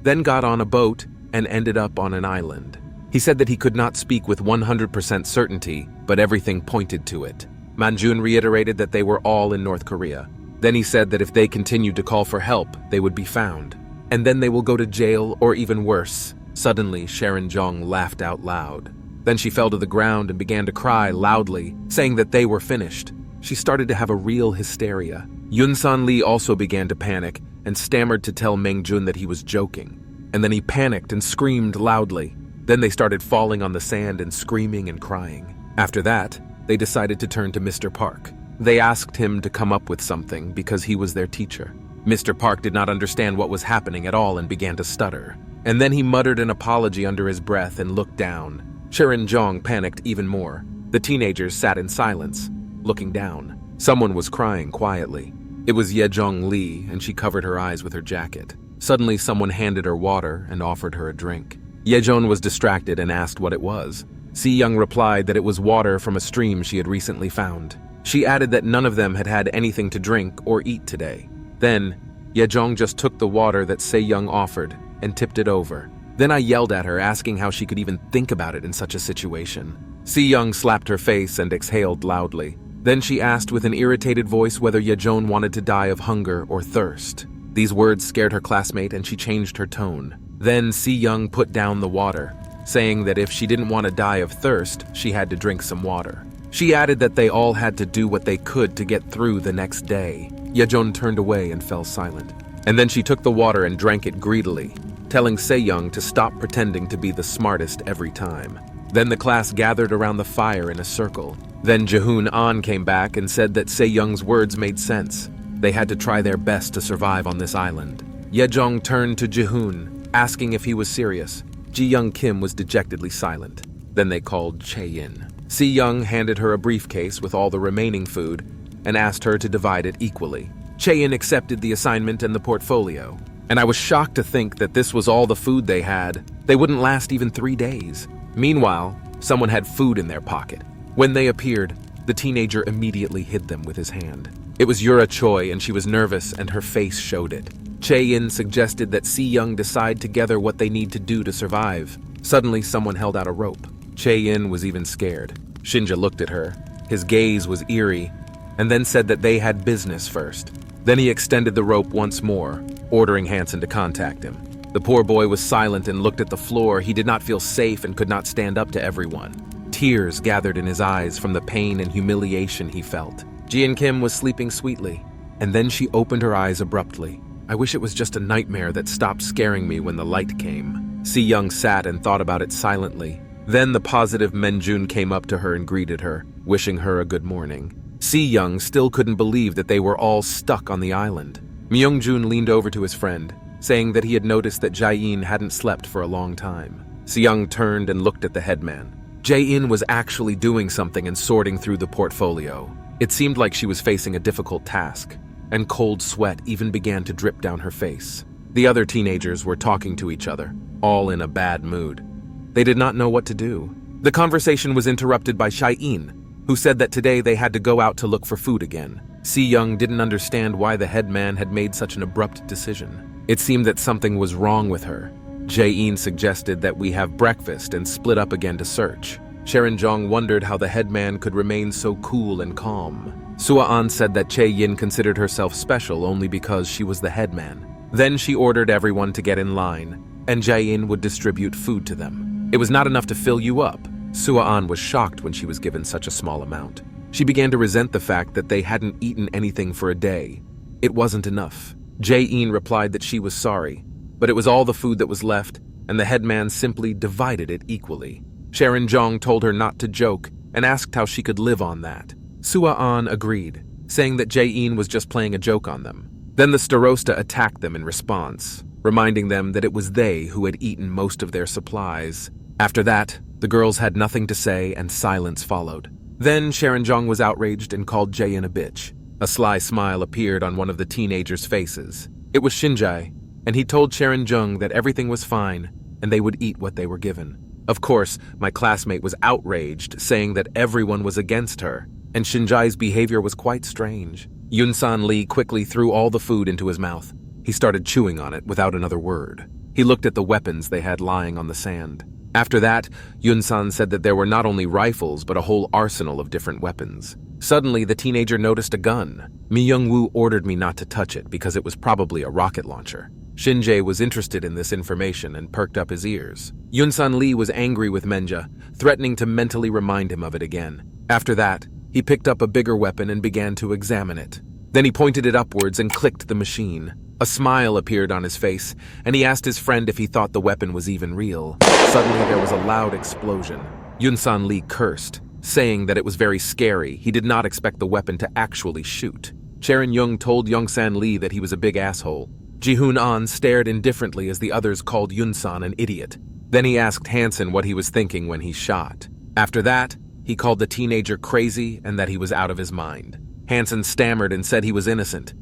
then got on a boat and ended up on an island. He said that he could not speak with 100% certainty, but everything pointed to it. Manjun reiterated that they were all in North Korea. Then he said that if they continued to call for help, they would be found. And then they will go to jail or even worse. Suddenly, Sharon Jong laughed out loud. Then she fell to the ground and began to cry loudly, saying that they were finished. She started to have a real hysteria. Yunsan Lee also began to panic and stammered to tell Mengjun that he was joking. And then he panicked and screamed loudly. Then they started falling on the sand and screaming and crying. After that, they decided to turn to Mr. Park. They asked him to come up with something because he was their teacher. Mr. Park did not understand what was happening at all and began to stutter. And then he muttered an apology under his breath and looked down. Sharon Jong panicked even more. The teenagers sat in silence, looking down. Someone was crying quietly. It was Yejong Lee, and she covered her eyes with her jacket. Suddenly, someone handed her water and offered her a drink. Yejong was distracted and asked what it was. Se-yeon replied that it was water from a stream she had recently found. She added that none of them had had anything to drink or eat today. Then, Yejong just took the water that Se-yeon offered and tipped it over. Then I yelled at her, asking how she could even think about it in such a situation. Se-yeon slapped her face and exhaled loudly. Then she asked with an irritated voice whether Yejong wanted to die of hunger or thirst. These words scared her classmate and she changed her tone. Then Se-yeon put down the water, saying that if she didn't want to die of thirst, she had to drink some water. She added that they all had to do what they could to get through the next day. Yejong turned away and fell silent. And then she took the water and drank it greedily, telling Se-yeon to stop pretending to be the smartest every time. Then the class gathered around the fire in a circle. Then Ji-hoon An came back and said that Se-yeon's words made sense. They had to try their best to survive on this island. Yejong turned to Ji-hoon, asking if he was serious. Ji-young Kim was dejectedly silent. Then they called Chae-in. Se-yeon handed her a briefcase with all the remaining food and asked her to divide it equally. Chae-in accepted the assignment and the portfolio. And I was shocked to think that this was all the food they had. They wouldn't last even 3 days. Meanwhile, someone had food in their pocket. When they appeared, the teenager immediately hid them with his hand. It was Yura Choi, and she was nervous and her face showed it. Chae-in suggested that Se-yeon decide together what they need to do to survive. Suddenly, someone held out a rope. Se-yeon was even scared. Shinja looked at her. His gaze was eerie, and then said that they had business first. Then he extended the rope once more, ordering Hansen to contact him. The poor boy was silent and looked at the floor. He did not feel safe and could not stand up to everyone. Tears gathered in his eyes from the pain and humiliation he felt. Jian Kim was sleeping sweetly, and then she opened her eyes abruptly. I wish it was just a nightmare that stopped scaring me when the light came. Se-yeon sat and thought about it silently. Then the positive Menjun came up to her and greeted her, wishing her a good morning. Se-yeon still couldn't believe that they were all stuck on the island. Myungjun leaned over to his friend, saying that he had noticed that Jae-in hadn't slept for a long time. Se-yeon turned and looked at the headman. Jae-in was actually doing something and sorting through the portfolio. It seemed like she was facing a difficult task, and cold sweat even began to drip down her face. The other teenagers were talking to each other, all in a bad mood. They did not know what to do. The conversation was interrupted by Jae-in, who said that today they had to go out to look for food again. Se-yeon didn't understand why the headman had made such an abrupt decision. It seemed that something was wrong with her. Jae-in suggested that we have breakfast and split up again to search. Sharon-jong wondered how the headman could remain so cool and calm. Sua-an said that Chae-yin considered herself special only because she was the headman. Then she ordered everyone to get in line, and Jae-in would distribute food to them. It was not enough to fill you up. Sua-an was shocked when she was given such a small amount. She began to resent the fact that they hadn't eaten anything for a day. It wasn't enough. Jae-in replied that she was sorry, but it was all the food that was left, and the headman simply divided it equally. Sharon-jong told her not to joke and asked how she could live on that. Sua-an agreed, saying that Jae-in was just playing a joke on them. Then the starosta attacked them in response, reminding them that it was they who had eaten most of their supplies. After that, the girls had nothing to say and silence followed. Then Sharon-jong was outraged and called Jae-in a bitch. A sly smile appeared on one of the teenagers' faces. It was Shinjae, and he told Sharon-jong that everything was fine and they would eat what they were given. Of course, my classmate was outraged, saying that everyone was against her, and Shinjae's behavior was quite strange. Yunsan Lee quickly threw all the food into his mouth. He started chewing on it without another word. He looked at the weapons they had lying on the sand. After that, Yunsan said that there were not only rifles but a whole arsenal of different weapons. Suddenly, the teenager noticed a gun. Mi Young-woo ordered me not to touch it because it was probably a rocket launcher. Shinjae was interested in this information and perked up his ears. Yunsan Lee was angry with Menja, threatening to mentally remind him of it again. After that, he picked up a bigger weapon and began to examine it. Then he pointed it upwards and clicked the machine. A smile appeared on his face, and he asked his friend if he thought the weapon was even real. Suddenly, there was a loud explosion. Yunsan Lee cursed, saying that it was very scary. He did not expect the weapon to actually shoot. Sharon Young told Yongsan Lee that he was a big asshole. Ji-hoon An stared indifferently as the others called Yunsan an idiot. Then he asked Hansen what he was thinking when he shot. After that, he called the teenager crazy and that he was out of his mind. Hansen stammered and said he was innocent.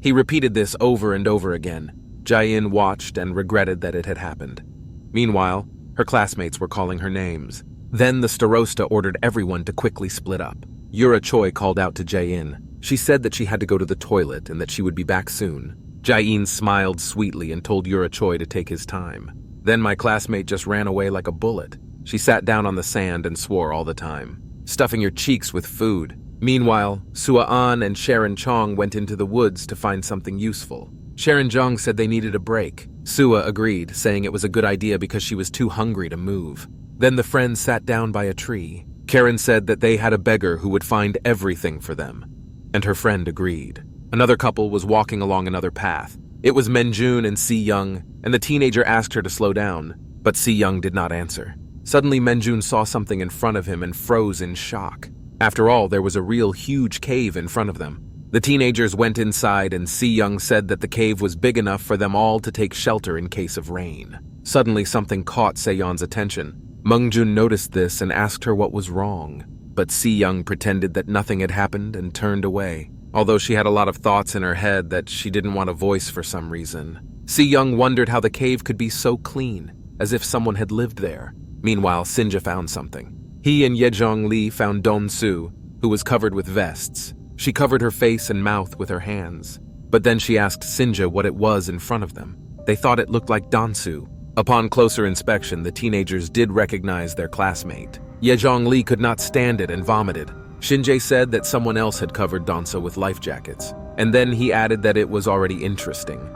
He repeated this over and over again. Jae-in watched and regretted that it had happened. Meanwhile, her classmates were calling her names. Then the starosta ordered everyone to quickly split up. Yura Choi called out to Jae-in. She said that she had to go to the toilet and that she would be back soon. Jae-in smiled sweetly and told Yura Choi to take his time. Then my classmate just ran away like a bullet. She sat down on the sand and swore all the time, stuffing your cheeks with food. Meanwhile, Sua-an and Sharon Chong went into the woods to find something useful. Sharon Jong said they needed a break. Sua agreed, saying it was a good idea because she was too hungry to move. Then the friends sat down by a tree. Karen said that they had a beggar who would find everything for them, and her friend agreed. Another couple was walking along another path. It was Menjun and Se-yeon, and the teenager asked her to slow down, but Se-yeon did not answer. Suddenly, Menjun saw something in front of him and froze in shock. After all, there was a real huge cave in front of them. The teenagers went inside, and Se-yeon said that the cave was big enough for them all to take shelter in case of rain. Suddenly, something caught Se-yeon's attention. Mengjun noticed this and asked her what was wrong, but Se-yeon pretended that nothing had happened and turned away, although she had a lot of thoughts in her head that she didn't want to voice for some reason. Se-yeon wondered how the cave could be so clean, as if someone had lived there. Meanwhile, Sinja found something. He and Yejong Lee found Don-soo, who was covered with vests. She covered her face and mouth with her hands. But then she asked Sinja what it was in front of them. They thought it looked like Don-soo, Upon closer inspection, the teenagers did recognize their classmate. Ye Zhongli could not stand it and vomited. Shinjae said that someone else had covered Danso with life jackets, and then he added that it was already interesting,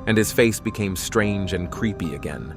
and his face became strange and creepy again.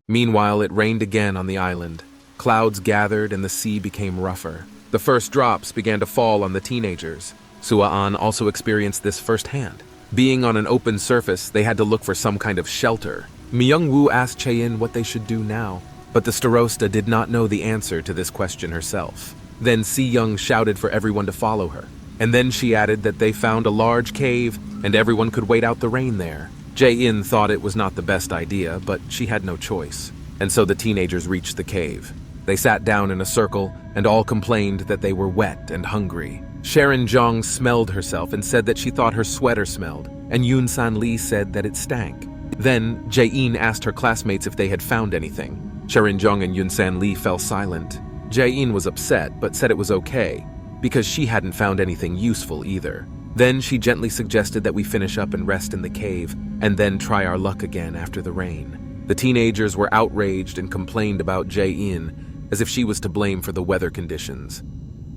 Meanwhile, it rained again on the island. Clouds gathered and the sea became rougher. The first drops began to fall on the teenagers. Sua-an also experienced this firsthand. Being on an open surface, they had to look for some kind of shelter. Myung-woo asked Chae-in what they should do now, but the starosta did not know the answer to this question herself. Then Se-yeon shouted for everyone to follow her, and then she added that they found a large cave and everyone could wait out the rain there. Jae-in thought it was not the best idea, but she had no choice, and so the teenagers reached the cave. They sat down in a circle and all complained that they were wet and hungry. Sharon Jong smelled herself and said that she thought her sweater smelled, and Yoon San Lee said that it stank. Then Jae-in asked her classmates if they had found anything. Sharon Jong and Yoon San Lee fell silent. Jae-in was upset but said it was okay, because she hadn't found anything useful either. Then she gently suggested that we finish up and rest in the cave, and then try our luck again after the rain. The teenagers were outraged and complained about Jae-in as if she was to blame for the weather conditions.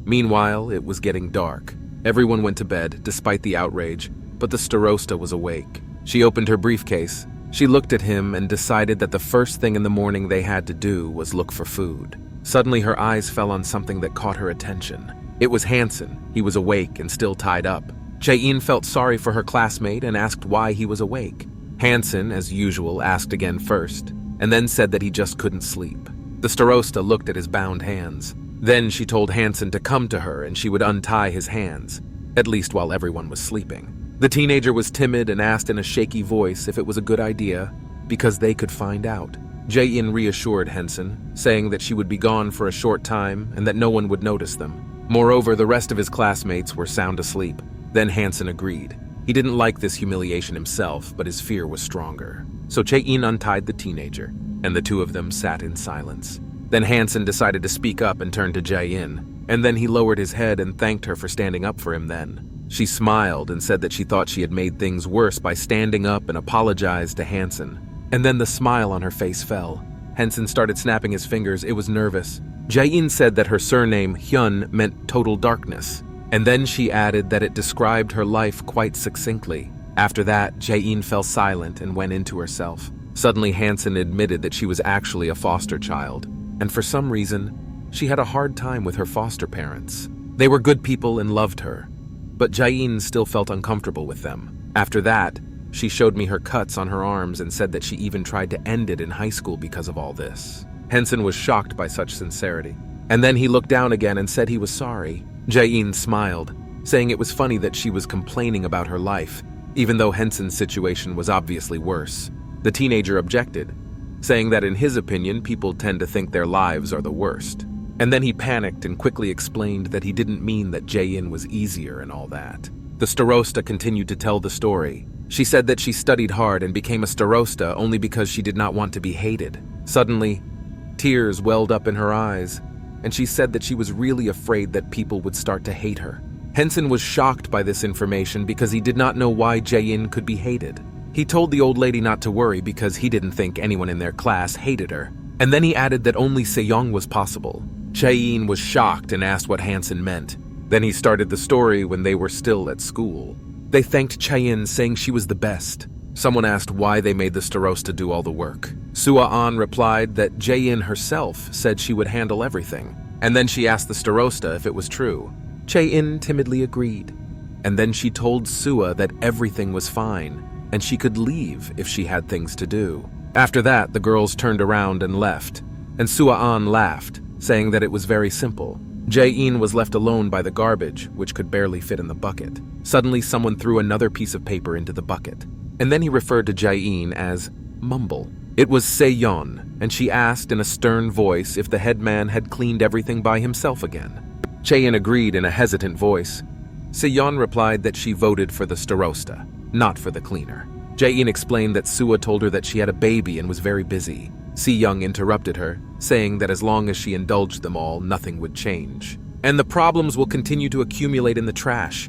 Meanwhile, it was getting dark. Everyone went to bed, despite the outrage, but the starosta was awake. She opened her briefcase. She looked at him and decided that the first thing in the morning they had to do was look for food. Suddenly, her eyes fell on something that caught her attention. It was Hansen. He was awake and still tied up. Jae-in felt sorry for her classmate and asked why he was awake. Hansen, as usual, asked again first, and then said that he just couldn't sleep. The starosta looked at his bound hands. Then she told Hansen to come to her and she would untie his hands, at least while everyone was sleeping. The teenager was timid and asked in a shaky voice if it was a good idea, because they could find out. Jae-in reassured Hansen, saying that she would be gone for a short time and that no one would notice them. Moreover, the rest of his classmates were sound asleep. Then Hansen agreed. He didn't like this humiliation himself, but his fear was stronger. So Jae-in untied the teenager, and the two of them sat in silence. Then Hansen decided to speak up and turn to Jae-in, and then he lowered his head and thanked her for standing up for him then. She smiled and said that she thought she had made things worse by standing up and apologized to Hansen. And then the smile on her face fell. Hansen started snapping his fingers. It was nervous. Jae-in said that her surname, Hyun, meant total darkness. And then she added that it described her life quite succinctly. After that, Jae-in fell silent and went into herself. Suddenly, Hansen admitted that she was actually a foster child. And for some reason, she had a hard time with her foster parents. They were good people and loved her, but Jae-in still felt uncomfortable with them. After that, she showed me her cuts on her arms and said that she even tried to end it in high school because of all this. Hansen was shocked by such sincerity. And then he looked down again and said he was sorry. Jae-in smiled, saying it was funny that she was complaining about her life, even though Hansen's situation was obviously worse. The teenager objected, saying that in his opinion, people tend to think their lives are the worst. And then he panicked and quickly explained that he didn't mean that Jae-in was easier and all that. The starosta continued to tell the story. She said that she studied hard and became a starosta only because she did not want to be hated. Suddenly, tears welled up in her eyes, and she said that she was really afraid that people would start to hate her. Hansen was shocked by this information because he did not know why Jae-in could be hated. He told the old lady not to worry because he didn't think anyone in their class hated her. And then he added that only Se-yeon was possible. Jae-in was shocked and asked what Hansen meant. Then he started the story when they were still at school. They thanked Jae-in, saying she was the best. Someone asked why they made the starosta do all the work. Sua-an replied that Jae-in herself said she would handle everything. And then she asked the starosta if it was true. Jae-in timidly agreed. And then she told Sua that everything was fine, and she could leave if she had things to do. After that, the girls turned around and left, and Sua-an laughed, saying that it was very simple. Jae-in was left alone by the garbage, which could barely fit in the bucket. Suddenly, someone threw another piece of paper into the bucket, and then he referred to Jae-in as Mumble. It was Se-yeon, and she asked in a stern voice if the headman had cleaned everything by himself again. Jae-in agreed in a hesitant voice. Se-yeon replied that she voted for the starosta, not for the cleaner. Jae-in explained that Sua told her that she had a baby and was very busy. Se-yeon interrupted her, saying that as long as she indulged them all, nothing would change. And the problems will continue to accumulate in the trash.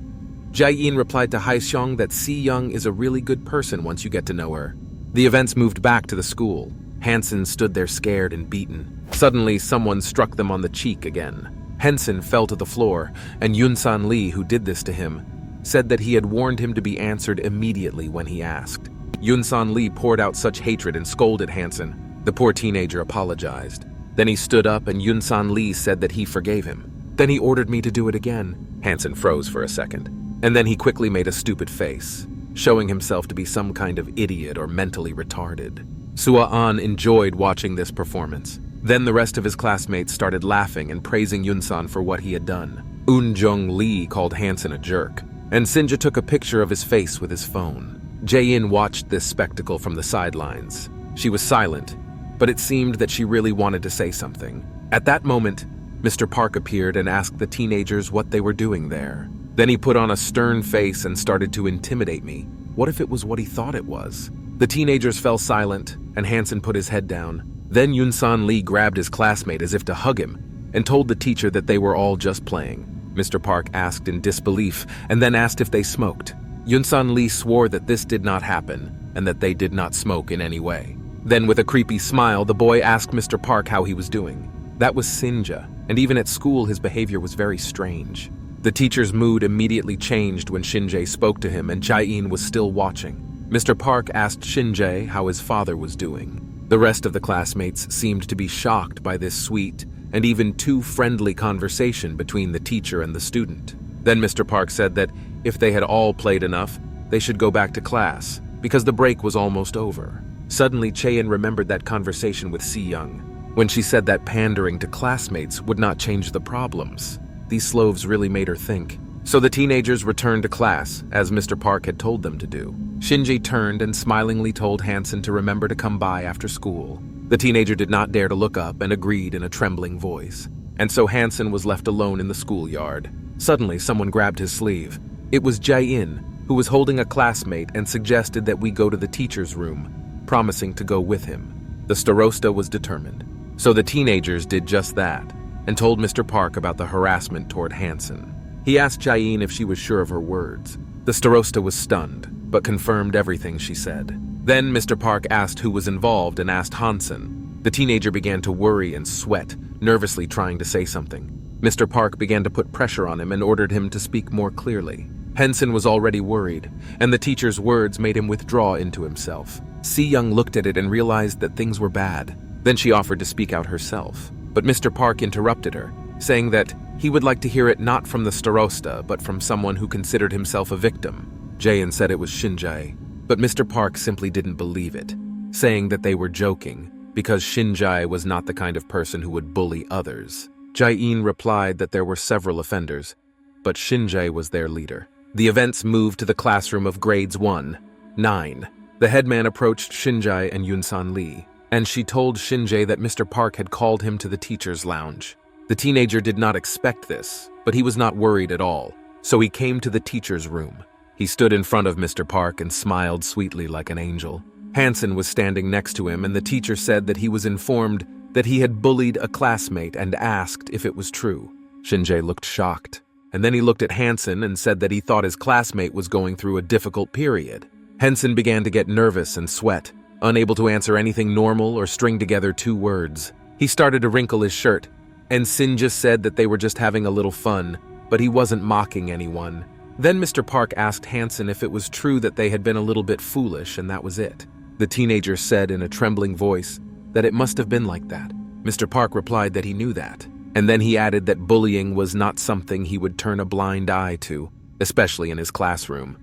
Jae-in replied to Se-yeon that Se-yeon is a really good person once you get to know her. The events moved back to the school. Hansen stood there scared and beaten. Suddenly, someone struck them on the cheek again. Hansen fell to the floor, and Yun-san Lee, who did this to him, said that he had warned him to be answered immediately when he asked. Yun-san Lee poured out such hatred and scolded Hansen. The poor teenager apologized. Then he stood up and Yun-san Lee said that he forgave him. Then he ordered me to do it again. Hansen froze for a second. And then he quickly made a stupid face, showing himself to be some kind of idiot or mentally retarded. Sua-an enjoyed watching this performance. Then the rest of his classmates started laughing and praising Yun-san for what he had done. Eun-jung Lee called Hansen a jerk, and Sinja took a picture of his face with his phone. Jae-in watched this spectacle from the sidelines. She was silent, but it seemed that she really wanted to say something. At that moment, Mr. Park appeared and asked the teenagers what they were doing there. Then he put on a stern face and started to intimidate me. What if it was what he thought it was? The teenagers fell silent, and Hansen put his head down. Then Yun-san Lee grabbed his classmate as if to hug him, and told the teacher that they were all just playing. Mr. Park asked in disbelief, and then asked if they smoked. Yun-san Lee swore that this did not happen, and that they did not smoke in any way. Then with a creepy smile, the boy asked Mr. Park how he was doing. That was Sinja, and even at school his behavior was very strange. The teacher's mood immediately changed when Shinjae spoke to him and Jae-in was still watching. Mr. Park asked Shinjae how his father was doing. The rest of the classmates seemed to be shocked by this sweet and even too friendly conversation between the teacher and the student. Then Mr. Park said that if they had all played enough, they should go back to class, because the break was almost over. Suddenly, Chaeyeon remembered that conversation with Se-yeon, when she said that pandering to classmates would not change the problems. These sloves really made her think. So the teenagers returned to class, as Mr. Park had told them to do. Shinji turned and smilingly told Hansen to remember to come by after school. The teenager did not dare to look up and agreed in a trembling voice. And so Hansen was left alone in the schoolyard. Suddenly, someone grabbed his sleeve. It was Jae-in, who was holding a classmate and suggested that we go to the teacher's room, promising to go with him. The starosta was determined. So the teenagers did just that, and told Mr. Park about the harassment toward Hansen. He asked Jae-in if she was sure of her words. The starosta was stunned, but confirmed everything she said. Then Mr. Park asked who was involved and asked Hansen. The teenager began to worry and sweat, nervously trying to say something. Mr. Park began to put pressure on him and ordered him to speak more clearly. Hansen was already worried, and the teacher's words made him withdraw into himself. Se-yeon looked at it and realized that things were bad. Then she offered to speak out herself, but Mr. Park interrupted her, saying that he would like to hear it not from the starosta, but from someone who considered himself a victim. Jae-in said it was Shinjae, but Mr. Park simply didn't believe it, saying that they were joking, because Shinjae was not the kind of person who would bully others. Jae-in replied that there were several offenders, but Shinjae was their leader. The events moved to the classroom of grades 1-9. The headman approached Shinjae and Yun-san Lee, and she told Shinjae that Mr. Park had called him to the teacher's lounge. The teenager did not expect this, but he was not worried at all, so he came to the teacher's room. He stood in front of Mr. Park and smiled sweetly like an angel. Hansen was standing next to him, and the teacher said that he was informed that he had bullied a classmate and asked if it was true. Shinjae looked shocked, and then he looked at Hansen and said that he thought his classmate was going through a difficult period. Hansen began to get nervous and sweat, unable to answer anything normal or string together two words. He started to wrinkle his shirt, and Sinja said that they were just having a little fun, but he wasn't mocking anyone. Then Mr. Park asked Hansen if it was true that they had been a little bit foolish, and that was it. The teenager said in a trembling voice that it must have been like that. Mr. Park replied that he knew that, and then he added that bullying was not something he would turn a blind eye to, especially in his classroom.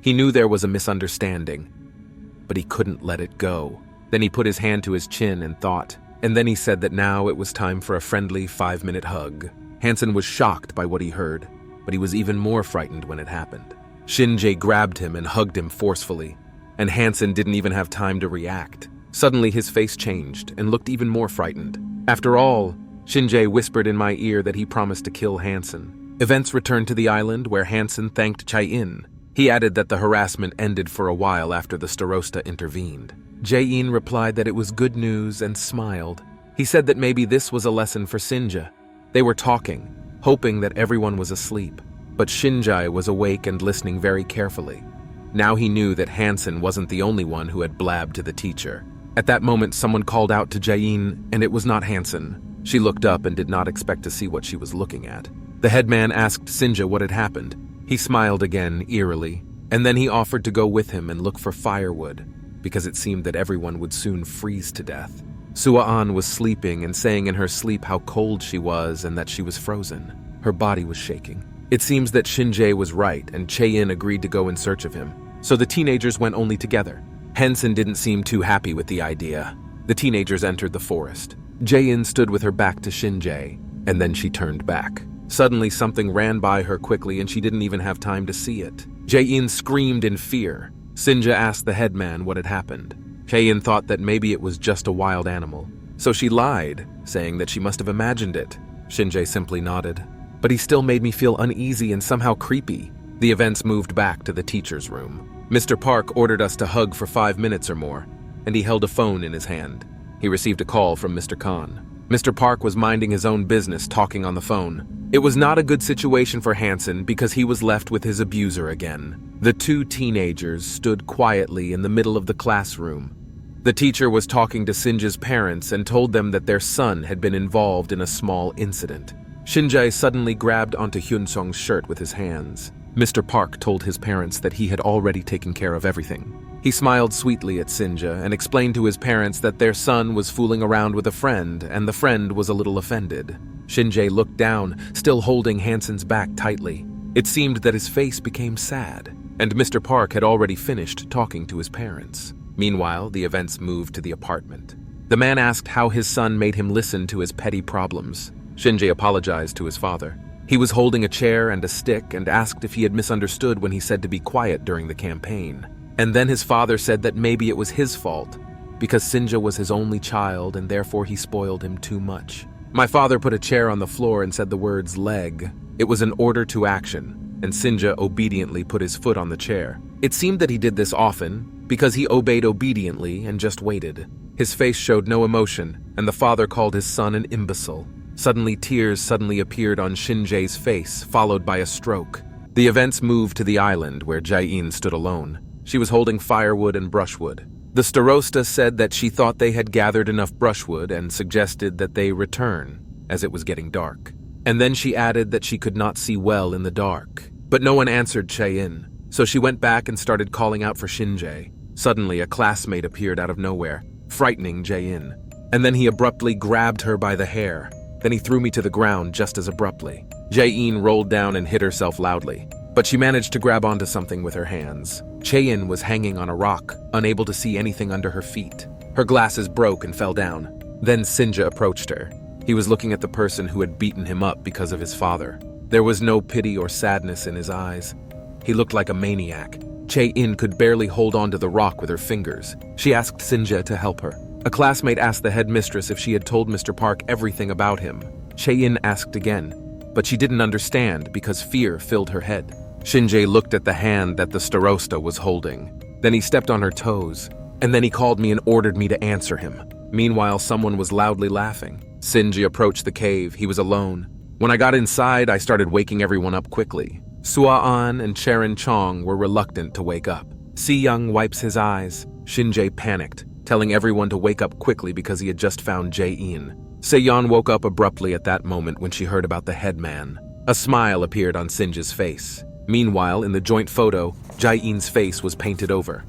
He knew there was a misunderstanding, but he couldn't let it go. Then he put his hand to his chin and thought, and then he said that now it was time for a friendly 5-minute hug. Hansen was shocked by what he heard, but he was even more frightened when it happened. Shinjae grabbed him and hugged him forcefully, and Hansen didn't even have time to react. Suddenly his face changed and looked even more frightened. After all, Shinjae whispered in my ear that he promised to kill Hansen. Events returned to the island where Hansen thanked Chae-in. He added that the harassment ended for a while after the starosta intervened. Jae-in replied that it was good news and smiled. He said that maybe this was a lesson for Sinja. They were talking, hoping that everyone was asleep. but Shinjae was awake and listening very carefully. Now he knew that Hansen wasn't the only one who had blabbed to the teacher. At that moment, someone called out to Jae-in, and it was not Hansen. She looked up and did not expect to see what she was looking at. The headman asked Sinja what had happened. He smiled again, eerily, and then he offered to go with him and look for firewood, because it seemed that everyone would soon freeze to death. Sua-an was sleeping and saying in her sleep how cold she was and that she was frozen. Her body was shaking. It seems that Shinjae was right, and Chae-in agreed to go in search of him. So the teenagers went only together. Hansen didn't seem too happy with the idea. The teenagers entered the forest. Jae-in stood with her back to Shinjae, and then she turned back. Suddenly, something ran by her quickly, and she didn't even have time to see it. Jae-in screamed in fear. Sinja asked the headman what had happened. Chae-in thought that maybe it was just a wild animal. So she lied, saying that she must have imagined it. Shinjae simply nodded. But he still made me feel uneasy and somehow creepy. The events moved back to the teacher's room. Mr. Park ordered us to hug for 5 minutes or more, and he held a phone in his hand. He received a call from Mr. Khan. Mr. Park was minding his own business, talking on the phone. It was not a good situation for Hansen because he was left with his abuser again. The two teenagers stood quietly in the middle of the classroom. The teacher was talking to Sinja's parents and told them that their son had been involved in a small incident. Shinjae suddenly grabbed onto Hyunsung's shirt with his hands. Mr. Park told his parents that he had already taken care of everything. He smiled sweetly at Sinja and explained to his parents that their son was fooling around with a friend, and the friend was a little offended. Shinjae looked down, still holding Hansen's back tightly. It seemed that his face became sad, and Mr. Park had already finished talking to his parents. Meanwhile, the events moved to the apartment. The man asked how his son made him listen to his petty problems. Shinjae apologized to his father. He was holding a chair and a stick and asked if he had misunderstood when he said to be quiet during the campaign. And then his father said that maybe it was his fault, because Sinja was his only child and therefore he spoiled him too much. My father put a chair on the floor and said the words leg. It was an order to action, and Sinja obediently put his foot on the chair. It seemed that he did this often, because he obeyed obediently and just waited. His face showed no emotion, and the father called his son an imbecile. Suddenly, tears appeared on Shinjae's face, followed by a stroke. The events moved to the island where Jae-in stood alone. She was holding firewood and brushwood. The starosta said that she thought they had gathered enough brushwood and suggested that they return, as it was getting dark. And then she added that she could not see well in the dark. But no one answered Chae-in, so she went back and started calling out for Shinjae. Suddenly, a classmate appeared out of nowhere, frightening Jae-in. And then he abruptly grabbed her by the hair. Then he threw me to the ground just as abruptly. Jae-in rolled down and hit herself loudly, but she managed to grab onto something with her hands. Chae-in was hanging on a rock, unable to see anything under her feet. Her glasses broke and fell down. Then Sinja approached her. He was looking at the person who had beaten him up because of his father. There was no pity or sadness in his eyes. He looked like a maniac. Chae-in could barely hold onto the rock with her fingers. She asked Sinja to help her. A classmate asked the headmistress if she had told Mr. Park everything about him. Chae-in asked again, but she didn't understand because fear filled her head. Shinjae looked at the hand that the starosta was holding. Then he stepped on her toes, and then he called me and ordered me to answer him. Meanwhile, someone was loudly laughing. Shinji approached the cave. He was alone. When I got inside, I started waking everyone up quickly. Sua-an and Charon Chong were reluctant to wake up. Se-yeon wipes his eyes. Shinjae panicked, telling everyone to wake up quickly because he had just found Jae-in. Se-yeon woke up abruptly at that moment when she heard about the headman. A smile appeared on Sinja's face. Meanwhile, in the joint photo, Jae-in's face was painted over.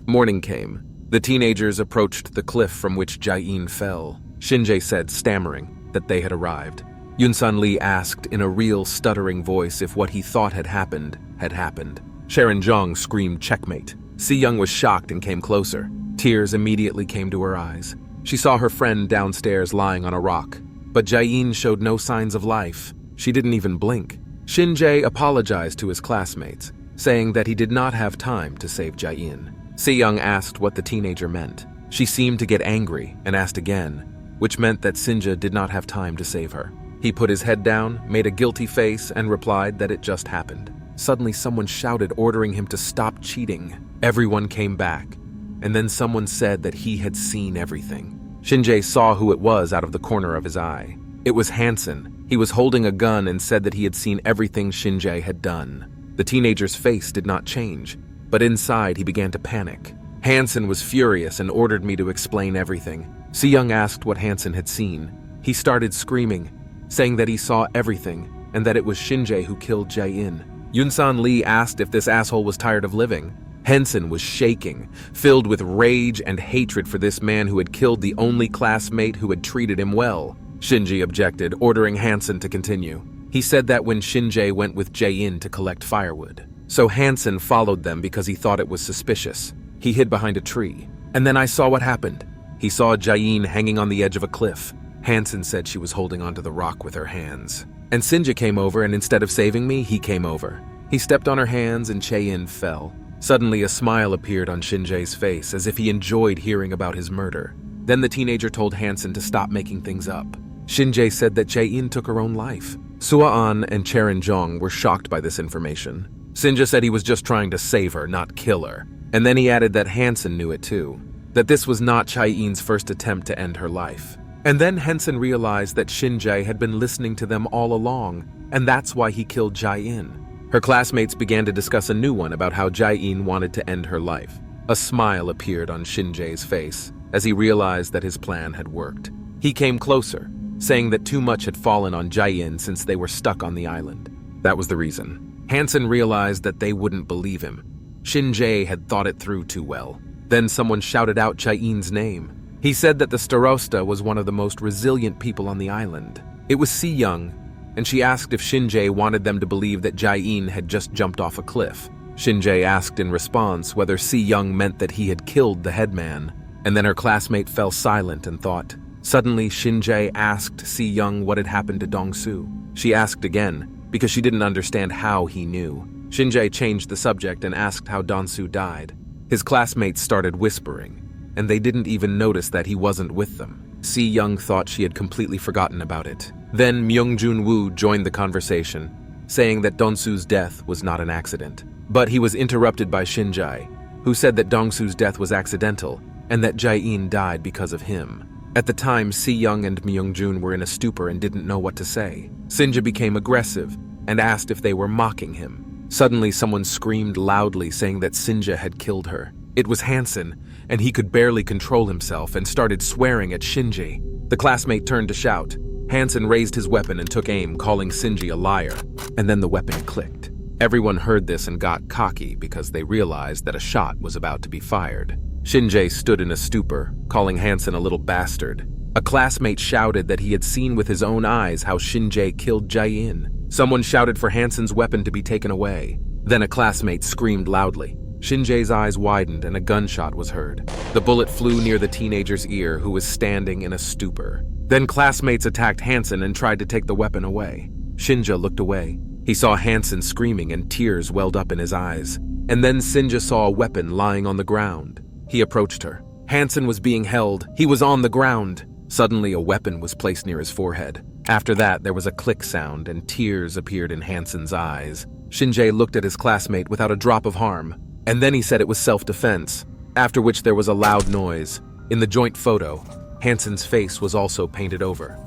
Morning came. The teenagers approached the cliff from which Jae-in fell. Shinjae said, stammering, that they had arrived. Yunsun Lee asked in a real stuttering voice if what he thought had happened had happened. Sharon Zhang screamed checkmate. Se-yeon was shocked and came closer. Tears immediately came to her eyes. She saw her friend downstairs lying on a rock, but Jae-in showed no signs of life. She didn't even blink. Shinjae apologized to his classmates, saying that he did not have time to save Jae-in. Se-yeon asked what the teenager meant. She seemed to get angry and asked again, which meant that Sinja did not have time to save her. He put his head down, made a guilty face, and replied that it just happened. Suddenly someone shouted, ordering him to stop cheating. Everyone came back, and then someone said that he had seen everything. Shinjae saw who it was out of the corner of his eye. It was Hansen. He was holding a gun and said that he had seen everything Shin-jae had done. The teenager's face did not change, but inside he began to panic. Hansen was furious and ordered me to explain everything. Se-yeon asked what Hansen had seen. He started screaming, saying that he saw everything and that it was Shin-jae who killed Jae-in. Yunsan Lee asked if this asshole was tired of living. Hansen was shaking, filled with rage and hatred for this man who had killed the only classmate who had treated him well. Shinji objected, ordering Hansen to continue. He said that when Shin-jae went with Jae-in to collect firewood, so Hansen followed them because he thought it was suspicious. He hid behind a tree. And then I saw what happened. He saw Jae-in hanging on the edge of a cliff. Hansen said she was holding onto the rock with her hands. And Sinja came over, and instead of saving me, he came over. He stepped on her hands and Jae-in fell. Suddenly a smile appeared on Shin-jae's face, as if he enjoyed hearing about his murder. Then the teenager told Hansen to stop making things up. Shin-jae said that Jae-in took her own life. Sua-an and Cherin-jong were shocked by this information. Sinja said he was just trying to save her, not kill her. And then he added that Hansen knew it too, that this was not Jae-in's first attempt to end her life. And then Hansen realized that Shin-jae had been listening to them all along, and that's why he killed Jae-in. Her classmates began to discuss a new one about how Jae-in wanted to end her life. A smile appeared on Shin-jae's face as he realized that his plan had worked. He came closer, saying that too much had fallen on Jae-in since they were stuck on the island. That was the reason. Hansen realized that they wouldn't believe him. Shin-jae had thought it through too well. Then someone shouted out Jae-in's name. He said that the Starosta was one of the most resilient people on the island. It was Se-yeon, and she asked if Shin-jae wanted them to believe that Jae-in had just jumped off a cliff. Shin-jae asked in response whether Se-yeon meant that he had killed the headman, and then her classmate fell silent and thought. Suddenly, Shin-jae asked Se-yeon what had happened to Dong-soo. She asked again, because she didn't understand how he knew. Shin-jae changed the subject and asked how Dong-soo died. His classmates started whispering, and they didn't even notice that he wasn't with them. Se-yeon thought she had completely forgotten about it. Then Myung-jun-woo joined the conversation, saying that Dong-soo's death was not an accident. But he was interrupted by Shin-jae, who said that Dong-soo's death was accidental, and that Jae-in died because of him. At the time, Se-yeon and Myung-jun were in a stupor and didn't know what to say. Sinja became aggressive and asked if they were mocking him. Suddenly, someone screamed loudly, saying that Sinja had killed her. It was Hansen, and he could barely control himself and started swearing at Shinji. The classmate turned to shout. Hansen raised his weapon and took aim, calling Sinji a liar, and then the weapon clicked. Everyone heard this and got cocky because they realized that a shot was about to be fired. Shinji stood in a stupor, calling Hansen a little bastard. A classmate shouted that he had seen with his own eyes how Shinji killed Jae-in. Someone shouted for Hansen's weapon to be taken away. Then a classmate screamed loudly. Shinjae's eyes widened and a gunshot was heard. The bullet flew near the teenager's ear, who was standing in a stupor. Then classmates attacked Hansen and tried to take the weapon away. Shinja looked away. He saw Hansen screaming and tears welled up in his eyes. And then Sinja saw a weapon lying on the ground. He approached her. Hansen was being held. He was on the ground. Suddenly, a weapon was placed near his forehead. After that, there was a click sound and tears appeared in Hansen's eyes. Shinjae looked at his classmate without a drop of harm. And then he said it was self-defense, after which there was a loud noise. In the joint photo, Hansen's face was also painted over.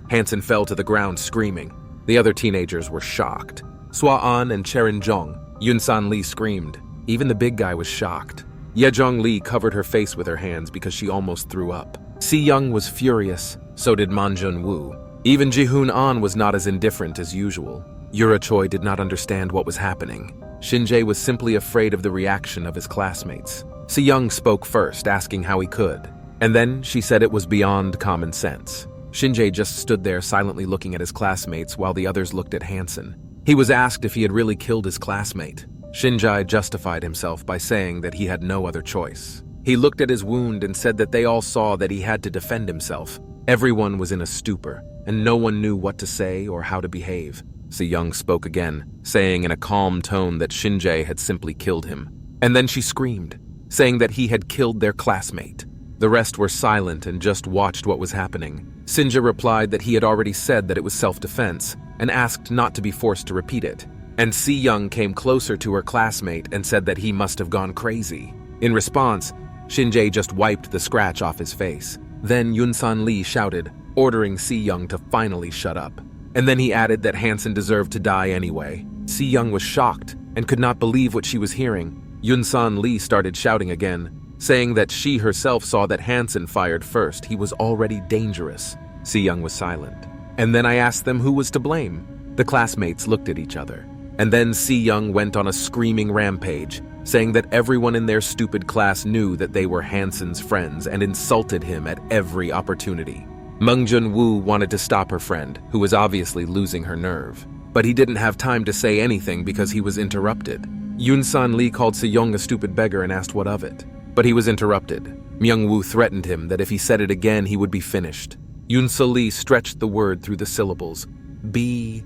Hansen fell to the ground screaming. The other teenagers were shocked. Sua-an and Cherin-jong, Yunsan Lee screamed. Even the big guy was shocked. Yejong Lee covered her face with her hands because she almost threw up. Se-yeon was furious, so did Man-jun-woo. Even Ji-hoon-an was not as indifferent as usual. Yura Choi did not understand what was happening. Shinjae was simply afraid of the reaction of his classmates. Se-yeon spoke first, asking how he could. And then she said it was beyond common sense. Shinjae just stood there silently looking at his classmates while the others looked at Hansen. He was asked if he had really killed his classmate. Shinjae justified himself by saying that he had no other choice. He looked at his wound and said that they all saw that he had to defend himself. Everyone was in a stupor, and no one knew what to say or how to behave. Se-yeon spoke again, saying in a calm tone that Shinjae had simply killed him. And then she screamed, saying that he had killed their classmate. The rest were silent and just watched what was happening. Sinja replied that he had already said that it was self-defense, and asked not to be forced to repeat it. And Se-yeon came closer to her classmate and said that he must have gone crazy. In response, Shinjae just wiped the scratch off his face. Then Yunsan Lee shouted, ordering Se-yeon to finally shut up. And then he added that Hansen deserved to die anyway. Se-yeon was shocked and could not believe what she was hearing. Yun-san Lee started shouting again, saying that she herself saw that Hansen fired first. He was already dangerous. Se-yeon was silent. And then I asked them who was to blame. The classmates looked at each other. And then Se-yeon went on a screaming rampage, saying that everyone in their stupid class knew that they were Hansen's friends and insulted him at every opportunity. Mung Jun-woo wanted to stop her friend, who was obviously losing her nerve. But he didn't have time to say anything because he was interrupted. Yun-san Lee called Se-yeon a stupid beggar and asked what of it. But he was interrupted. Myung-woo threatened him that if he said it again, he would be finished. Yun-so Lee stretched the word through the syllables. Be...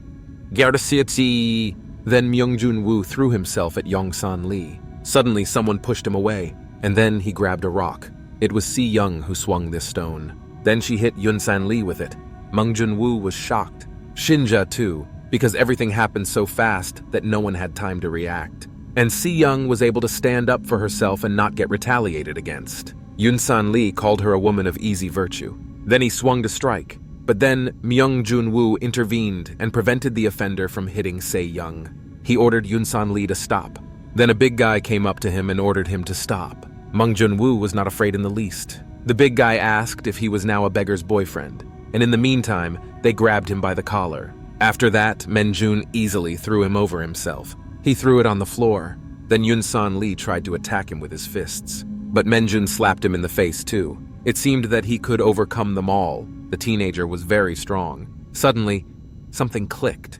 Gardaciati. Then Myung-jun-woo threw himself at Yong-san Lee. Suddenly, someone pushed him away, and then he grabbed a rock. It was Se-yeon who swung this stone. Then she hit Yun-san Lee with it. Mung Jun-woo was shocked. Shinja, too, because everything happened so fast that no one had time to react. And Se-yeon was able to stand up for herself and not get retaliated against. Yun-san Lee called her a woman of easy virtue. Then he swung to strike. But then Myung Jun-woo intervened and prevented the offender from hitting Se-yeon. He ordered Yun-san Lee to stop. Then a big guy came up to him and ordered him to stop. Mung Jun-woo was not afraid in the least. The big guy asked if he was now a beggar's boyfriend, and in the meantime, they grabbed him by the collar. After that, Menjun easily threw him over himself. He threw it on the floor. Then Yun-san Lee tried to attack him with his fists. But Menjun slapped him in the face too. It seemed that he could overcome them all. The teenager was very strong. Suddenly, something clicked.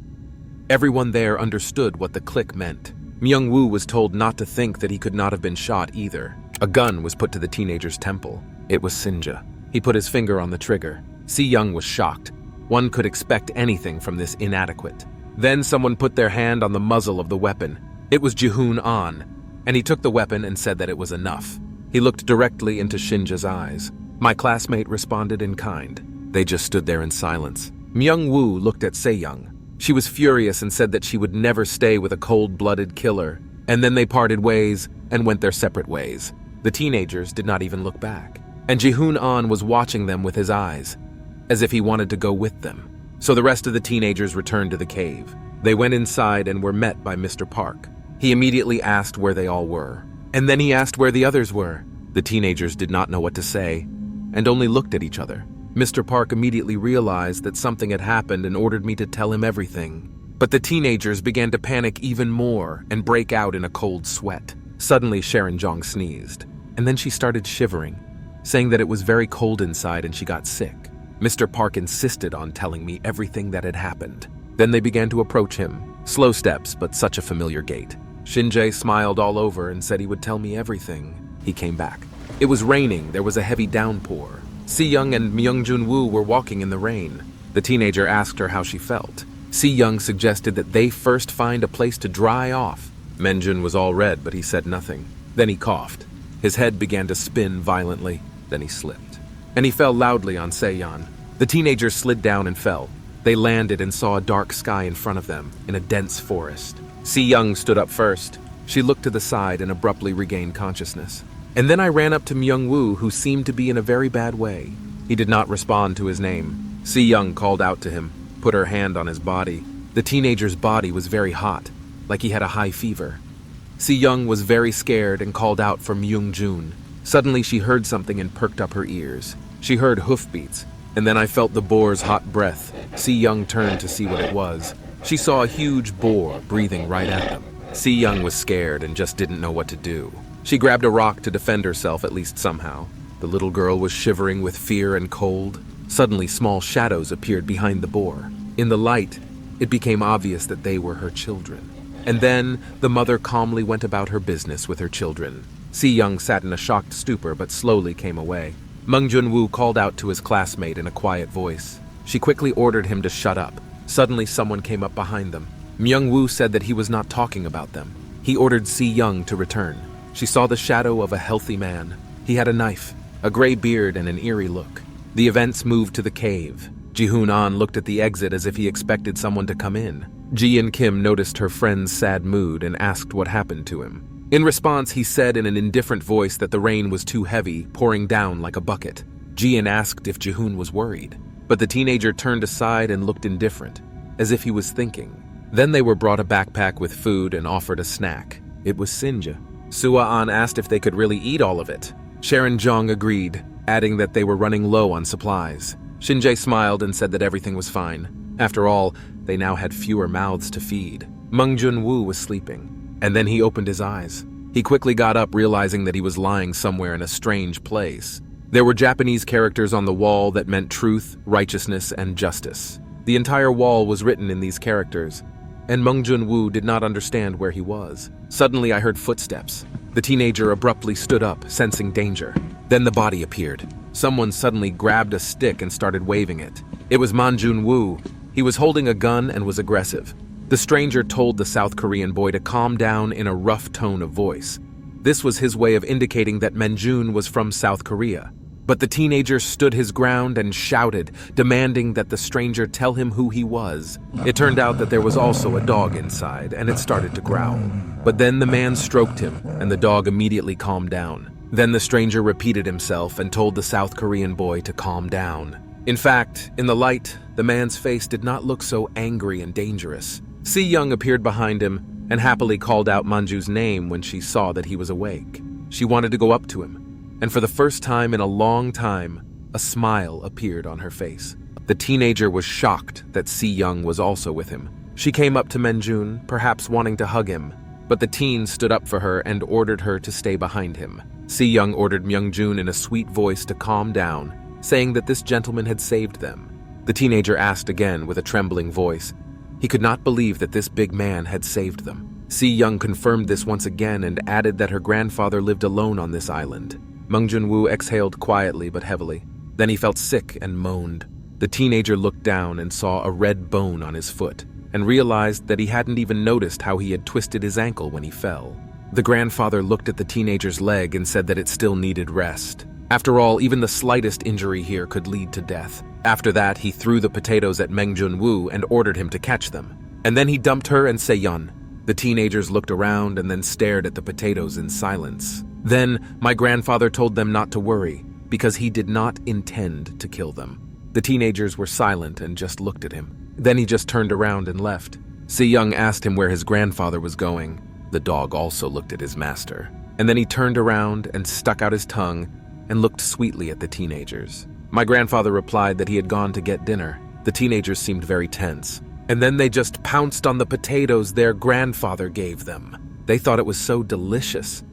Everyone there understood what the click meant. Myung-woo was told not to think that he could not have been shot either. A gun was put to the teenager's temple. It was Sinja. He put his finger on the trigger. Se-yeon was shocked. One could expect anything from this inadequate. Then someone put their hand on the muzzle of the weapon. It was Ji-hoon An, and he took the weapon and said that it was enough. He looked directly into Shinja's eyes. My classmate responded in kind. They just stood there in silence. Myung-woo looked at Se-yeon. She was furious and said that she would never stay with a cold-blooded killer. And then they parted ways and went their separate ways. The teenagers did not even look back. And Ji-hoon An was watching them with his eyes, as if he wanted to go with them. So the rest of the teenagers returned to the cave. They went inside and were met by Mr. Park. He immediately asked where they all were. And then he asked where the others were. The teenagers did not know what to say, and only looked at each other. Mr. Park immediately realized that something had happened and ordered me to tell him everything. But the teenagers began to panic even more and break out in a cold sweat. Suddenly, Sharon Jong sneezed, and then she started shivering, saying that it was very cold inside and she got sick. Mr. Park insisted on telling me everything that had happened. Then they began to approach him, slow steps but such a familiar gait. Shinjae smiled all over and said he would tell me everything. He came back. It was raining, there was a heavy downpour. Se-yeon and Myung Jun-woo were walking in the rain. The teenager asked her how she felt. Se-yeon suggested that they first find a place to dry off. Menjun was all red, but he said nothing. Then he coughed. His head began to spin violently. Then he slipped. And he fell loudly on Se-yeon. The teenagers slid down and fell. They landed and saw a dark sky in front of them, in a dense forest. Se-yeon stood up first. She looked to the side and abruptly regained consciousness. And then I ran up to Myung-woo, who seemed to be in a very bad way. He did not respond to his name. Se-yeon called out to him, put her hand on his body. The teenager's body was very hot, like he had a high fever. Se-yeon was very scared and called out for Myung-jun. Suddenly she heard something and perked up her ears. She heard hoofbeats, and then I felt the boar's hot breath. Se-yeon turned to see what it was. She saw a huge boar breathing right at them. Se-yeon was scared and just didn't know what to do. She grabbed a rock to defend herself, at least somehow. The little girl was shivering with fear and cold. Suddenly, small shadows appeared behind the boar. In the light, it became obvious that they were her children. And then, the mother calmly went about her business with her children. Se-yeon sat in a shocked stupor but slowly came away. Mung Jun-woo called out to his classmate in a quiet voice. She quickly ordered him to shut up. Suddenly, someone came up behind them. Myung-woo said that he was not talking about them. He ordered Se-yeon to return. She saw the shadow of a healthy man. He had a knife, a gray beard, and an eerie look. The events moved to the cave. Ji-hoon An looked at the exit as if he expected someone to come in. Ji and Kim noticed her friend's sad mood and asked what happened to him. In response, he said in an indifferent voice that the rain was too heavy, pouring down like a bucket. Ji-in asked if Ji-hoon was worried. but the teenager turned aside and looked indifferent, as if he was thinking. Then they were brought a backpack with food and offered a snack. It was Sinja. Sua-an asked if they could really eat all of it. Sharon Jong agreed, adding that they were running low on supplies. Shinjae smiled and said that everything was fine. After all, they now had fewer mouths to feed. Mung Jun-woo was sleeping, and then he opened his eyes. He quickly got up, realizing that he was lying somewhere in a strange place. There were Japanese characters on the wall that meant truth, righteousness, and justice. The entire wall was written in these characters, and Mung Jun-woo did not understand where he was. Suddenly, I heard footsteps. The teenager abruptly stood up, sensing danger. Then the body appeared. Someone suddenly grabbed a stick and started waving it. It was Man Jun-woo. He was holding a gun and was aggressive. The stranger told the South Korean boy to calm down in a rough tone of voice. This was his way of indicating that Menjun was from South Korea. But the teenager stood his ground and shouted, demanding that the stranger tell him who he was. It turned out that there was also a dog inside, and it started to growl. But then the man stroked him, and the dog immediately calmed down. Then the stranger repeated himself and told the South Korean boy to calm down. In fact, in the light, the man's face did not look so angry and dangerous. Se-yeon appeared behind him and happily called out Manju's name when she saw that he was awake. She wanted to go up to him. And for the first time in a long time, a smile appeared on her face. The teenager was shocked that Se-yeon was also with him. She came up to Menjun, perhaps wanting to hug him, but the teen stood up for her and ordered her to stay behind him. Se-yeon ordered Myungjun in a sweet voice to calm down, saying that this gentleman had saved them. The teenager asked again with a trembling voice. He could not believe that this big man had saved them. Se-yeon confirmed this once again and added that her grandfather lived alone on this island. Mung Jun-woo exhaled quietly but heavily. Then he felt sick and moaned. The teenager looked down and saw a red bone on his foot, and realized that he hadn't even noticed how he had twisted his ankle when he fell. The grandfather looked at the teenager's leg and said that it still needed rest. After all, even the slightest injury here could lead to death. After that, he threw the potatoes at Meng Jun-woo and ordered him to catch them. And then he dumped her and Se-yeon. The teenagers looked around and then stared at the potatoes in silence. Then, my grandfather told them not to worry, because he did not intend to kill them. The teenagers were silent and just looked at him. Then he just turned around and left. Se-yeon asked him where his grandfather was going. The dog also looked at his master. And then he turned around and stuck out his tongue and looked sweetly at the teenagers. My grandfather replied that he had gone to get dinner. The teenagers seemed very tense. And then they just pounced on the potatoes their grandfather gave them. They thought it was so delicious.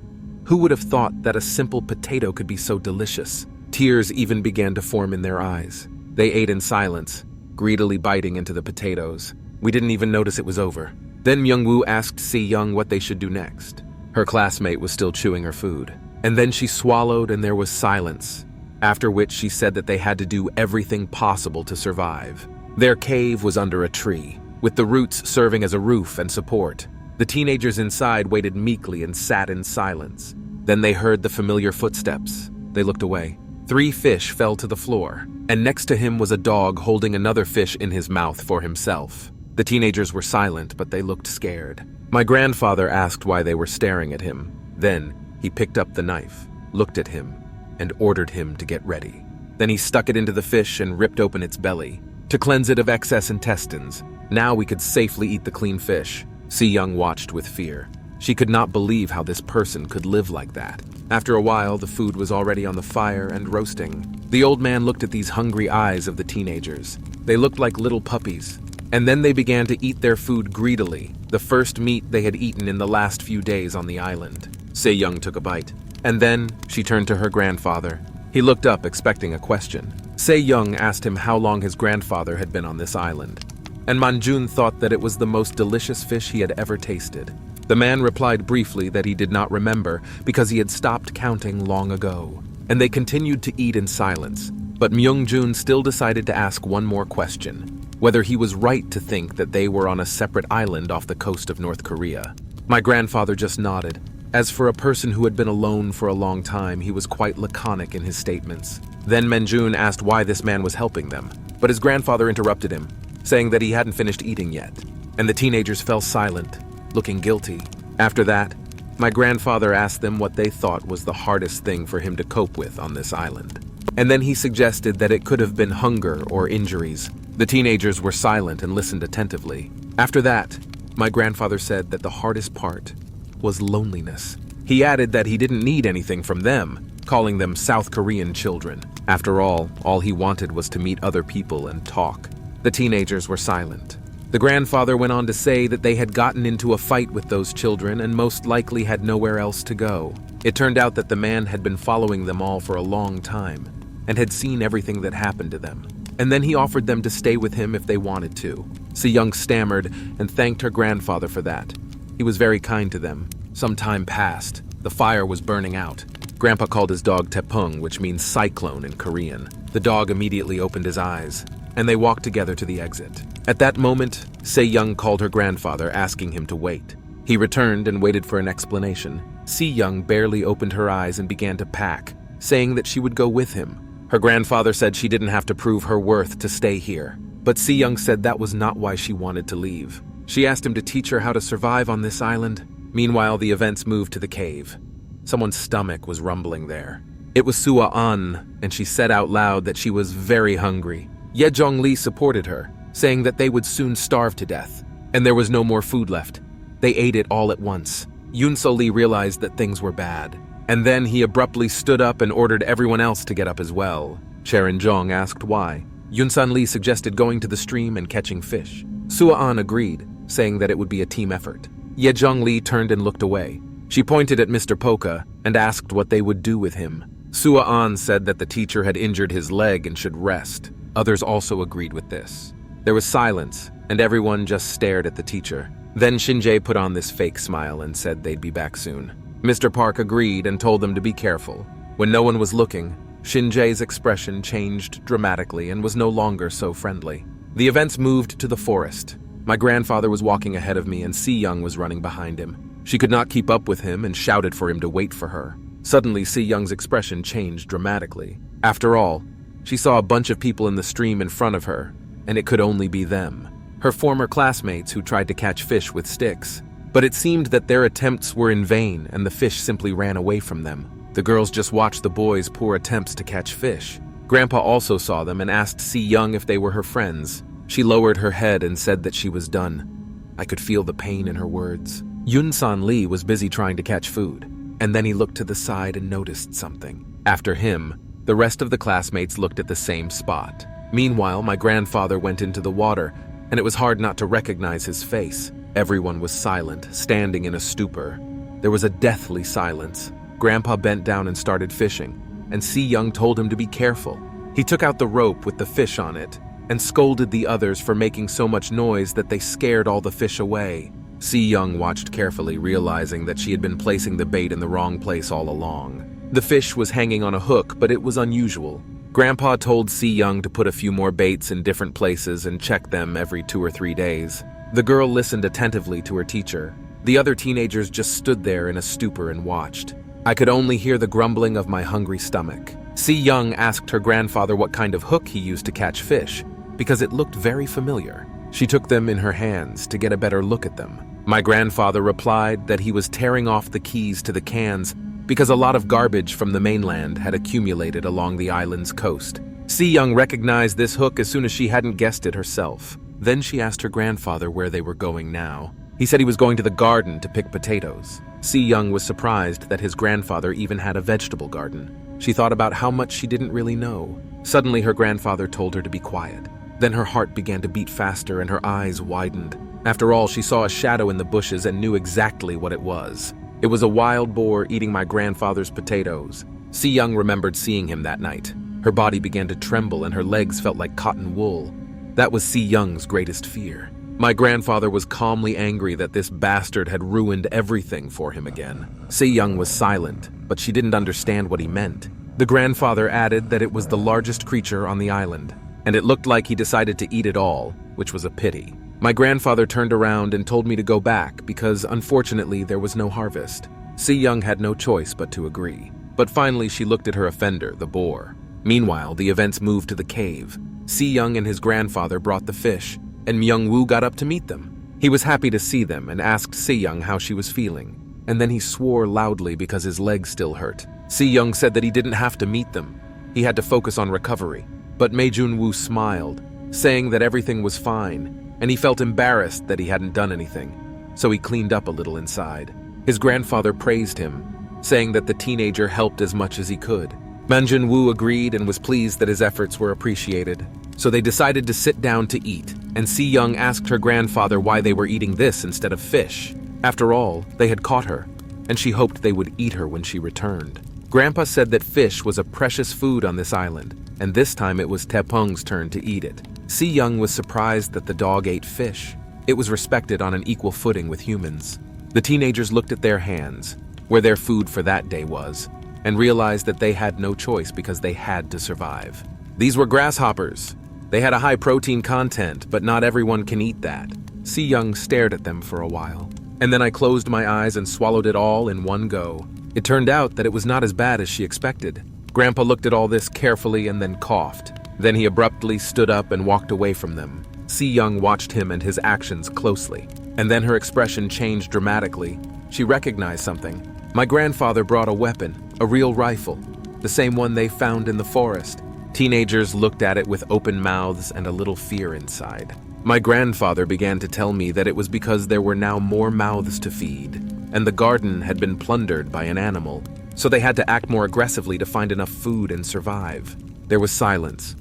Who would have thought that a simple potato could be so delicious? Tears even began to form in their eyes. They ate in silence, greedily biting into the potatoes. We didn't even notice it was over. Then Myung-woo asked Se-yeon what they should do next. Her classmate was still chewing her food. And then she swallowed and there was silence, after which she said that they had to do everything possible to survive. Their cave was under a tree, with the roots serving as a roof and support. The teenagers inside waited meekly and sat in silence. Then they heard the familiar footsteps. They looked away. 3 fish fell to the floor, and next to him was a dog holding another fish in his mouth for himself. The teenagers were silent, but they looked scared. My grandfather asked why they were staring at him. Then he picked up the knife, looked at him, and ordered him to get ready. Then he stuck it into the fish and ripped open its belly, to cleanse it of excess intestines. Now we could safely eat the clean fish. Se-yeon watched with fear. She could not believe how this person could live like that. After a while, the food was already on the fire and roasting. The old man looked at these hungry eyes of the teenagers. They looked like little puppies. And then they began to eat their food greedily, the first meat they had eaten in the last few days on the island. Se-yeon took a bite. And then she turned to her grandfather. He looked up, expecting a question. Se-yeon asked him how long his grandfather had been on this island. And Manjun thought that it was the most delicious fish he had ever tasted. The man replied briefly that he did not remember because he had stopped counting long ago. And they continued to eat in silence. But Myungjun still decided to ask one more question, whether he was right to think that they were on a separate island off the coast of North Korea. My grandfather just nodded. As for a person who had been alone for a long time, he was quite laconic in his statements. Then Menjun asked why this man was helping them, but his grandfather interrupted him, saying that he hadn't finished eating yet, and the teenagers fell silent, looking guilty. After that, my grandfather asked them what they thought was the hardest thing for him to cope with on this island. And then he suggested that it could have been hunger or injuries. The teenagers were silent and listened attentively. After that, my grandfather said that the hardest part was loneliness. He added that he didn't need anything from them, calling them South Korean children. After all he wanted was to meet other people and talk. The teenagers were silent. The grandfather went on to say that they had gotten into a fight with those children and most likely had nowhere else to go. It turned out that the man had been following them all for a long time and had seen everything that happened to them. And then he offered them to stay with him if they wanted to. Se-yeon stammered and thanked her grandfather for that. He was very kind to them. Some time passed. The fire was burning out. Grandpa called his dog Taepung, which means cyclone in Korean. The dog immediately opened his eyes, and they walked together to the exit. At that moment, Se-yeon called her grandfather, asking him to wait. He returned and waited for an explanation. Se-yeon barely opened her eyes and began to pack, saying that she would go with him. Her grandfather said she didn't have to prove her worth to stay here, but Se-yeon said that was not why she wanted to leave. She asked him to teach her how to survive on this island. Meanwhile, the events moved to the cave. Someone's stomach was rumbling there. It was Se-yeon, and she said out loud that she was very hungry. Ye Zhongli supported her, saying that they would soon starve to death, and there was no more food left. They ate it all at once. Yoon So-lee realized that things were bad, and then he abruptly stood up and ordered everyone else to get up as well. Sharon Jong asked why. Yoon San-lee suggested going to the stream and catching fish. Se-yeon agreed, saying that it would be a team effort. Ye Zhongli turned and looked away. She pointed at Mr. Polka and asked what they would do with him. Se-yeon said that the teacher had injured his leg and should rest. Others also agreed with this. There was silence, and everyone just stared at the teacher. Then Shin-jae put on this fake smile and said they'd be back soon. Mr. Park agreed and told them to be careful. When no one was looking, Shin-jae's expression changed dramatically and was no longer so friendly. The events moved to the forest. My grandfather was walking ahead of me and Se-yeon was running behind him. She could not keep up with him and shouted for him to wait for her. Suddenly, Se-yeon's expression changed dramatically. After all, she saw a bunch of people in the stream in front of her, and it could only be them. Her former classmates who tried to catch fish with sticks. But it seemed that their attempts were in vain and the fish simply ran away from them. The girls just watched the boys' poor attempts to catch fish. Grandpa also saw them and asked Se-yeon if they were her friends. She lowered her head and said that she was done. I could feel the pain in her words. Yoon San-lee was busy trying to catch food, and then he looked to the side and noticed something. After him, the rest of the classmates looked at the same spot. Meanwhile, my grandfather went into the water, and it was hard not to recognize his face. Everyone was silent, standing in a stupor. There was a deathly silence. Grandpa bent down and started fishing, and Se-yeon told him to be careful. He took out the rope with the fish on it and scolded the others for making so much noise that they scared all the fish away. Se-yeon watched carefully, realizing that she had been placing the bait in the wrong place all along. The fish was hanging on a hook, but it was unusual. Grandpa told Se-yeon to put a few more baits in different places and check them every 2 or 3 days. The girl listened attentively to her teacher. The other teenagers just stood there in a stupor and watched. I could only hear the grumbling of my hungry stomach. Se-yeon asked her grandfather what kind of hook he used to catch fish, because it looked very familiar. She took them in her hands to get a better look at them. My grandfather replied that he was tearing off the keys to the cans because a lot of garbage from the mainland had accumulated along the island's coast. Se-yeon recognized this hook as soon as she hadn't guessed it herself. Then she asked her grandfather where they were going now. He said he was going to the garden to pick potatoes. Se-yeon was surprised that his grandfather even had a vegetable garden. She thought about how much she didn't really know. Suddenly, her grandfather told her to be quiet. Then her heart began to beat faster and her eyes widened. After all, she saw a shadow in the bushes and knew exactly what it was. It was a wild boar eating my grandfather's potatoes. Se-yeon remembered seeing him that night. Her body began to tremble and her legs felt like cotton wool. That was Se-yeon's greatest fear. My grandfather was calmly angry that this bastard had ruined everything for him again. Se-yeon was silent, but she didn't understand what he meant. The grandfather added that it was the largest creature on the island, and it looked like he decided to eat it all, which was a pity. My grandfather turned around and told me to go back because, unfortunately, there was no harvest. Se-yeon had no choice but to agree. But finally, she looked at her offender, the boar. Meanwhile, the events moved to the cave. Se-yeon and his grandfather brought the fish, and Myung-woo got up to meet them. He was happy to see them and asked Se-yeon how she was feeling. And then he swore loudly because his leg still hurt. Se-yeon said that he didn't have to meet them. He had to focus on recovery. But Mei Junwoo smiled, saying that everything was fine, and he felt embarrassed that he hadn't done anything, so he cleaned up a little inside. His grandfather praised him, saying that the teenager helped as much as he could. Man Junwoo agreed and was pleased that his efforts were appreciated, so they decided to sit down to eat, and Se-yeon asked her grandfather why they were eating this instead of fish. After all, they had caught her, and she hoped they would eat her when she returned. Grandpa said that fish was a precious food on this island, and this time it was Taepong's turn to eat it. Se-yeon was surprised that the dog ate fish. It was respected on an equal footing with humans. The teenagers looked at their hands, where their food for that day was, and realized that they had no choice because they had to survive. These were grasshoppers. They had a high protein content, but not everyone can eat that. Se-yeon stared at them for a while, and then I closed my eyes and swallowed it all in one go. It turned out that it was not as bad as she expected. Grandpa looked at all this carefully and then coughed. Then he abruptly stood up and walked away from them. Se-yeon watched him and his actions closely, and then her expression changed dramatically. She recognized something. My grandfather brought a weapon, a real rifle, the same one they found in the forest. Teenagers looked at it with open mouths and a little fear inside. My grandfather began to tell me that it was because there were now more mouths to feed, and the garden had been plundered by an animal, so they had to act more aggressively to find enough food and survive. There was silence.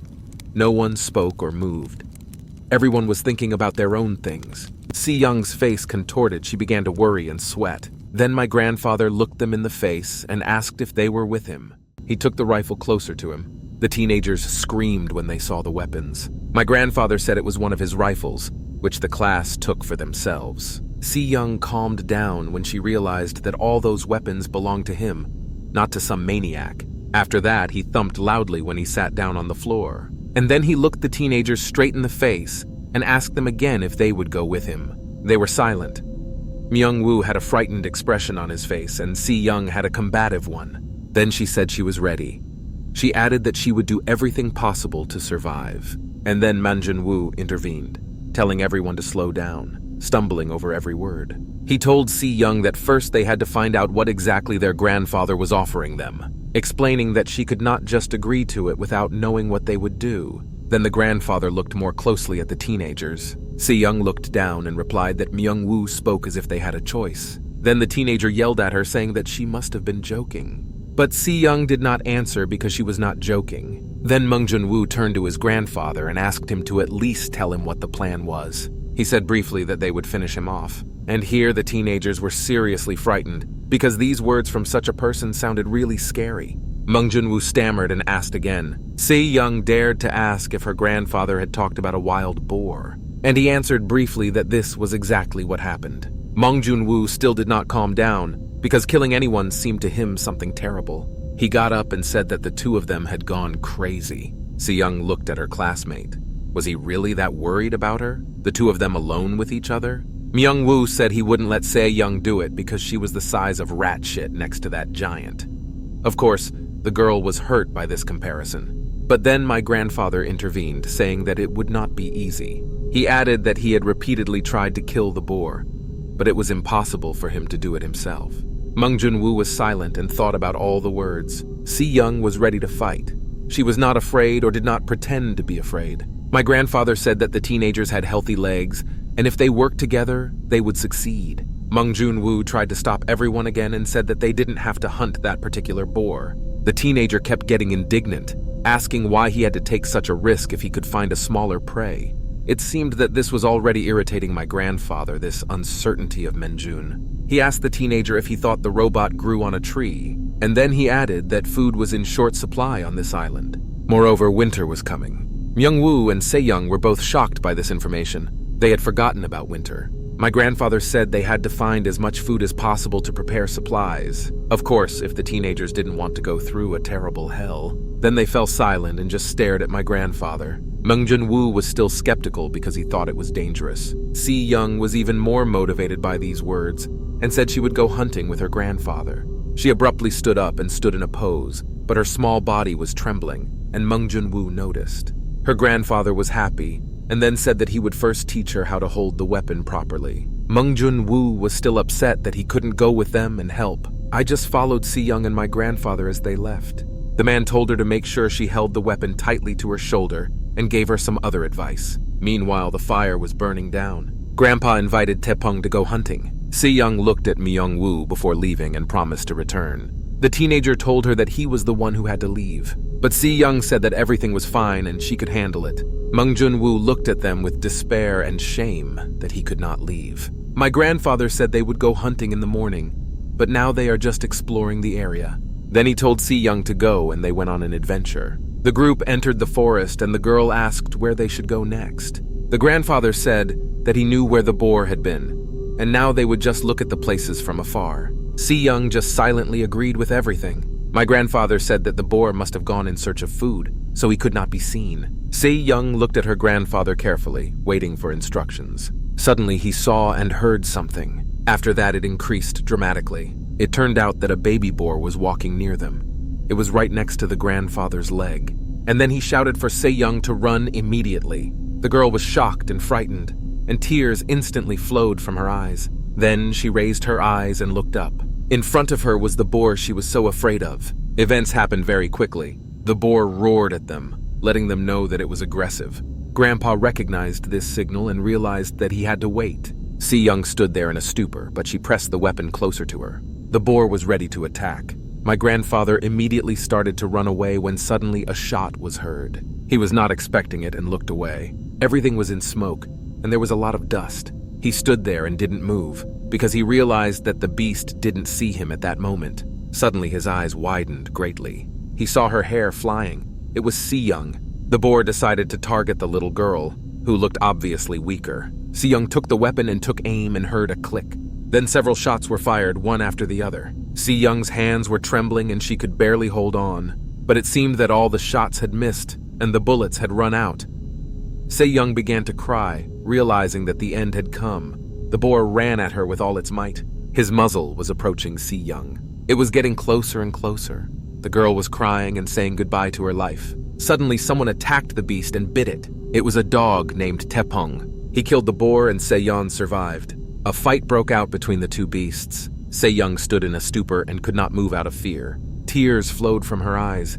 No one spoke or moved. Everyone was thinking about their own things. Se-yeon's face contorted. She began to worry and sweat. Then my grandfather looked them in the face and asked if they were with him. He took the rifle closer to him. The teenagers screamed when they saw the weapons. My grandfather said it was one of his rifles, which the class took for themselves. Se-yeon calmed down when she realized that all those weapons belonged to him, not to some maniac. After that, he thumped loudly when he sat down on the floor. And then he looked the teenagers straight in the face and asked them again if they would go with him. They were silent. Myung-woo had a frightened expression on his face, and Se-yeon had a combative one. Then she said she was ready. She added that she would do everything possible to survive. And then Man Junwoo intervened, telling everyone to slow down, stumbling over every word. He told Se-yeon that first they had to find out what exactly their grandfather was offering them, explaining that she could not just agree to it without knowing what they would do. Then the grandfather looked more closely at the teenagers. Se-yeon looked down and replied that Myung-woo spoke as if they had a choice. Then the teenager yelled at her, saying that she must have been joking. But Se-yeon did not answer because she was not joking. Then Mang Junwoo turned to his grandfather and asked him to at least tell him what the plan was. He said briefly that they would finish him off. And here the teenagers were seriously frightened, because these words from such a person sounded really scary. Mang Junwoo stammered and asked again. Se-yeon dared to ask if her grandfather had talked about a wild boar, and he answered briefly that this was exactly what happened. Mang Junwoo still did not calm down, because killing anyone seemed to him something terrible. He got up and said that the two of them had gone crazy. Se-yeon looked at her classmate. Was he really that worried about her? The two of them alone with each other? Myung-woo said he wouldn't let Se-yeon do it because she was the size of rat shit next to that giant. Of course, the girl was hurt by this comparison. But then my grandfather intervened, saying that it would not be easy. He added that he had repeatedly tried to kill the boar, but it was impossible for him to do it himself. Mang Junwoo was silent and thought about all the words. Se-yeon was ready to fight. She was not afraid or did not pretend to be afraid. My grandfather said that the teenagers had healthy legs, and if they worked together, they would succeed. Mang Junwoo tried to stop everyone again and said that they didn't have to hunt that particular boar. The teenager kept getting indignant, asking why he had to take such a risk if he could find a smaller prey. It seemed that this was already irritating my grandfather, this uncertainty of Menjun. He asked the teenager if he thought the robot grew on a tree, and then he added that food was in short supply on this island. Moreover, winter was coming. Myung-woo and Se-yeon were both shocked by this information. They had forgotten about winter. My grandfather said they had to find as much food as possible to prepare supplies. Of course, if the teenagers didn't want to go through a terrible hell. Then they fell silent and just stared at my grandfather. Mang Junwoo was still skeptical because he thought it was dangerous. Se-yeon was even more motivated by these words and said she would go hunting with her grandfather. She abruptly stood up and stood in a pose, but her small body was trembling, and Mang Junwoo noticed. Her grandfather was happy, and then said that he would first teach her how to hold the weapon properly. Mang Junwoo was still upset that he couldn't go with them and help. I just followed Se-yeon and my grandfather as they left. The man told her to make sure she held the weapon tightly to her shoulder and gave her some other advice. Meanwhile, the fire was burning down. Grandpa invited Taepong to go hunting. Se-yeon looked at Myung-woo before leaving and promised to return. The teenager told her that he was the one who had to leave, but Se-yeon said that everything was fine and she could handle it. Mung-jun-woo looked at them with despair and shame that he could not leave. My grandfather said they would go hunting in the morning, but now they are just exploring the area. Then he told Se-yeon to go and they went on an adventure. The group entered the forest and the girl asked where they should go next. The grandfather said that he knew where the boar had been, and now they would just look at the places from afar. Se-yeon just silently agreed with everything. My grandfather said that the boar must have gone in search of food, so he could not be seen. Se-yeon looked at her grandfather carefully, waiting for instructions. Suddenly he saw and heard something. After that it increased dramatically. It turned out that a baby boar was walking near them. It was right next to the grandfather's leg. And then he shouted for Se-yeon to run immediately. The girl was shocked and frightened, and tears instantly flowed from her eyes. Then she raised her eyes and looked up. In front of her was the boar she was so afraid of. Events happened very quickly. The boar roared at them, letting them know that it was aggressive. Grandpa recognized this signal and realized that he had to wait. Se-yeon stood there in a stupor, but she pressed the weapon closer to her. The boar was ready to attack. My grandfather immediately started to run away when suddenly a shot was heard. He was not expecting it and looked away. Everything was in smoke, and there was a lot of dust. He stood there and didn't move, because he realized that the beast didn't see him at that moment. Suddenly his eyes widened greatly. He saw her hair flying. It was Se-yeon. The boar decided to target the little girl, who looked obviously weaker. Se-yeon took the weapon and took aim and heard a click. Then several shots were fired, one after the other. Se-yeon's hands were trembling and she could barely hold on, but it seemed that all the shots had missed and the bullets had run out. Se-yeon began to cry, realizing that the end had come. The boar ran at her with all its might. His muzzle was approaching Se-yeon. It was getting closer and closer. The girl was crying and saying goodbye to her life. Suddenly someone attacked the beast and bit it. It was a dog named Taepong. He killed the boar and Se-yeon survived. A fight broke out between the two beasts. Se-yeon stood in a stupor and could not move out of fear. Tears flowed from her eyes.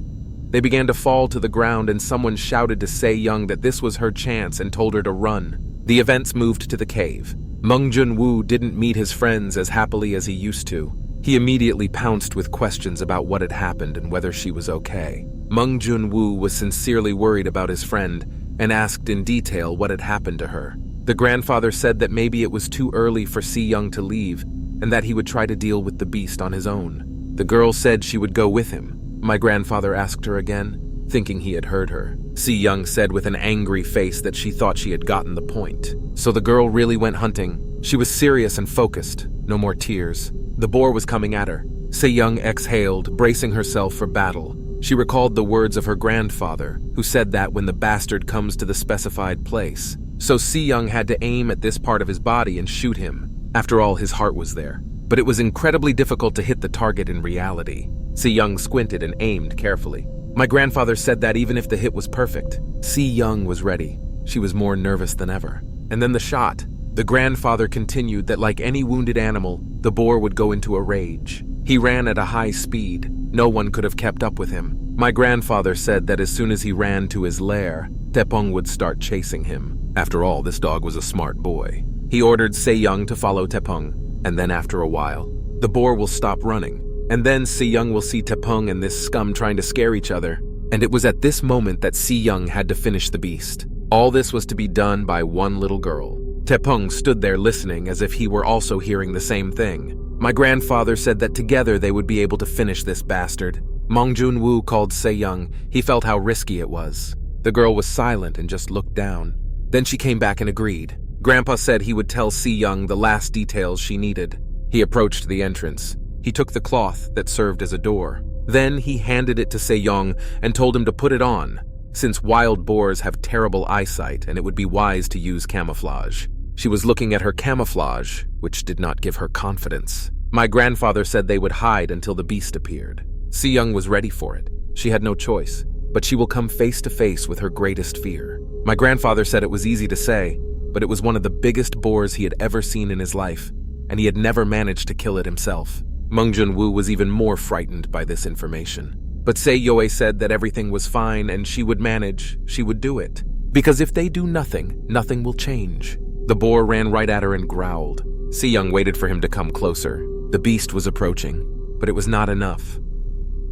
They began to fall to the ground and someone shouted to Se-yeon that this was her chance and told her to run. The events moved to the cave. Mung-jun-woo didn't meet his friends as happily as he used to. He immediately pounced with questions about what had happened and whether she was okay. Mung-jun-woo was sincerely worried about his friend and asked in detail what had happened to her. The grandfather said that maybe it was too early for Se-yeon to leave and that he would try to deal with the beast on his own. The girl said she would go with him. My grandfather asked her again, thinking he had heard her. Se-yeon said with an angry face that she thought she had gotten the point. So the girl really went hunting. She was serious and focused. No more tears. The boar was coming at her. Se-yeon exhaled, bracing herself for battle. She recalled the words of her grandfather, who said that when the bastard comes to the specified place. So Se-yeon had to aim at this part of his body and shoot him. After all, his heart was there. But it was incredibly difficult to hit the target in reality. Se-yeon squinted and aimed carefully. My grandfather said that even if the hit was perfect, Se-yeon was ready. She was more nervous than ever. And then the shot. The grandfather continued that like any wounded animal, the boar would go into a rage. He ran at a high speed. No one could have kept up with him. My grandfather said that as soon as he ran to his lair, Taepong would start chasing him. After all, this dog was a smart boy. He ordered Se-yeon to follow Taepong, and then after a while, the boar will stop running. And then Se-yeon will see Taepong and this scum trying to scare each other. And it was at this moment that Se-yeon had to finish the beast. All this was to be done by one little girl. Taepong stood there listening as if he were also hearing the same thing. My grandfather said that together they would be able to finish this bastard. Mung-jun-woo called Se-yeon. He felt how risky it was. The girl was silent and just looked down. Then she came back and agreed. Grandpa said he would tell Se-yeon the last details she needed. He approached the entrance. He took the cloth that served as a door. Then he handed it to Se-yeon and told him to put it on, since wild boars have terrible eyesight and it would be wise to use camouflage. She was looking at her camouflage, which did not give her confidence. My grandfather said they would hide until the beast appeared. Se-yeon was ready for it. She had no choice, but she will come face to face with her greatest fear. My grandfather said it was easy to say, but it was one of the biggest boars he had ever seen in his life, and he had never managed to kill it himself. Mung-jun-woo was even more frightened by this information. But Se-yeon said that everything was fine and she would manage, she would do it. Because if they do nothing, nothing will change. The boar ran right at her and growled. Se-yeon waited for him to come closer. The beast was approaching, but it was not enough.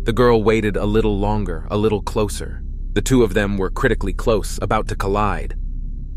The girl waited a little longer, a little closer. The two of them were critically close, about to collide.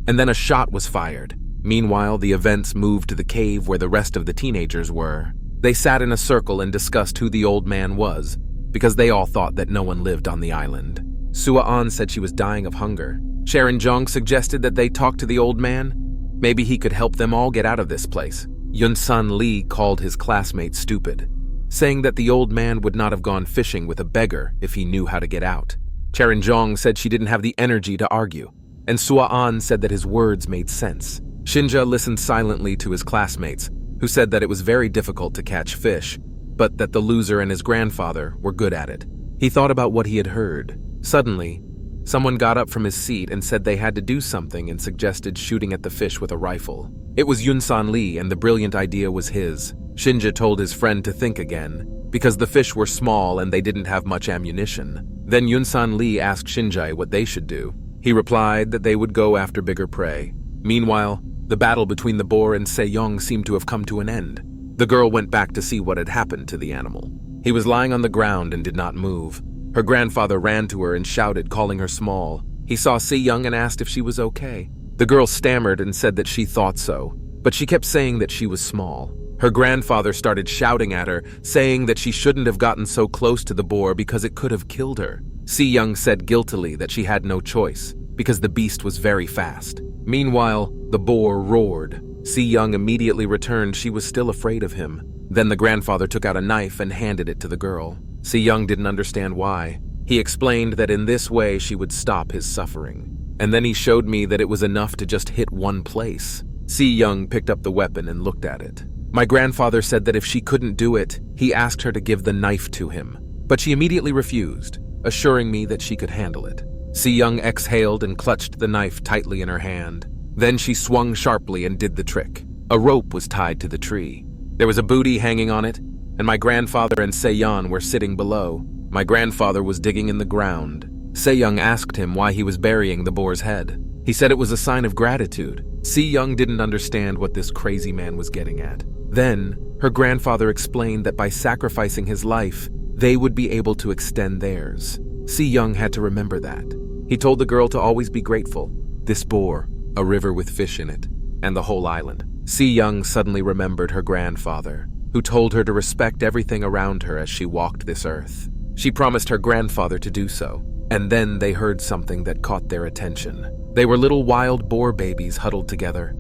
And then a shot was fired. Meanwhile, the events moved to the cave where the rest of the teenagers were. They sat in a circle and discussed who the old man was, because they all thought that no one lived on the island. Se-yeon said she was dying of hunger. Sharon-jong suggested that they talk to the old man. Maybe he could help them all get out of this place. Yun-san Lee called his classmate stupid, saying that the old man would not have gone fishing with a beggar if he knew how to get out. Sharon-jong said she didn't have the energy to argue, and Se-yeon said that his words made sense. Shinja listened silently to his classmates, who said that it was very difficult to catch fish, but that the loser and his grandfather were good at it. He thought about what he had heard. Suddenly, someone got up from his seat and said they had to do something and suggested shooting at the fish with a rifle. It was Yun-san Lee, and the brilliant idea was his. Shinja told his friend to think again, because the fish were small and they didn't have much ammunition. Then Yun-san Lee asked Shinja what they should do. He replied that they would go after bigger prey. Meanwhile, the battle between the boar and Se-yeon seemed to have come to an end. The girl went back to see what had happened to the animal. He was lying on the ground and did not move. Her grandfather ran to her and shouted, calling her small. He saw Se-yeon and asked if she was okay. The girl stammered and said that she thought so, but she kept saying that she was small. Her grandfather started shouting at her, saying that she shouldn't have gotten so close to the boar because it could have killed her. Se-yeon said guiltily that she had no choice, because the beast was very fast. Meanwhile, the boar roared. Se-yeon immediately returned. She was still afraid of him. Then the grandfather took out a knife and handed it to the girl. Se-yeon didn't understand why. He explained that in this way she would stop his suffering. And then he showed me that it was enough to just hit one place. Se-yeon picked up the weapon and looked at it. My grandfather said that if she couldn't do it, he asked her to give the knife to him. But she immediately refused, assuring me that she could handle it. Se-yeon exhaled and clutched the knife tightly in her hand. Then she swung sharply and did the trick. A rope was tied to the tree. There was a booty hanging on it, and my grandfather and Se-yeon were sitting below. My grandfather was digging in the ground. Se-yeon asked him why he was burying the boar's head. He said it was a sign of gratitude. Se-yeon didn't understand what this crazy man was getting at. Then, her grandfather explained that by sacrificing his life, they would be able to extend theirs. Se-yeon had to remember that. He told the girl to always be grateful. This boar, a river with fish in it, and the whole island. Se-yeon suddenly remembered her grandfather, who told her to respect everything around her as she walked this earth. She promised her grandfather to do so, and then they heard something that caught their attention. They were little wild boar babies huddled together.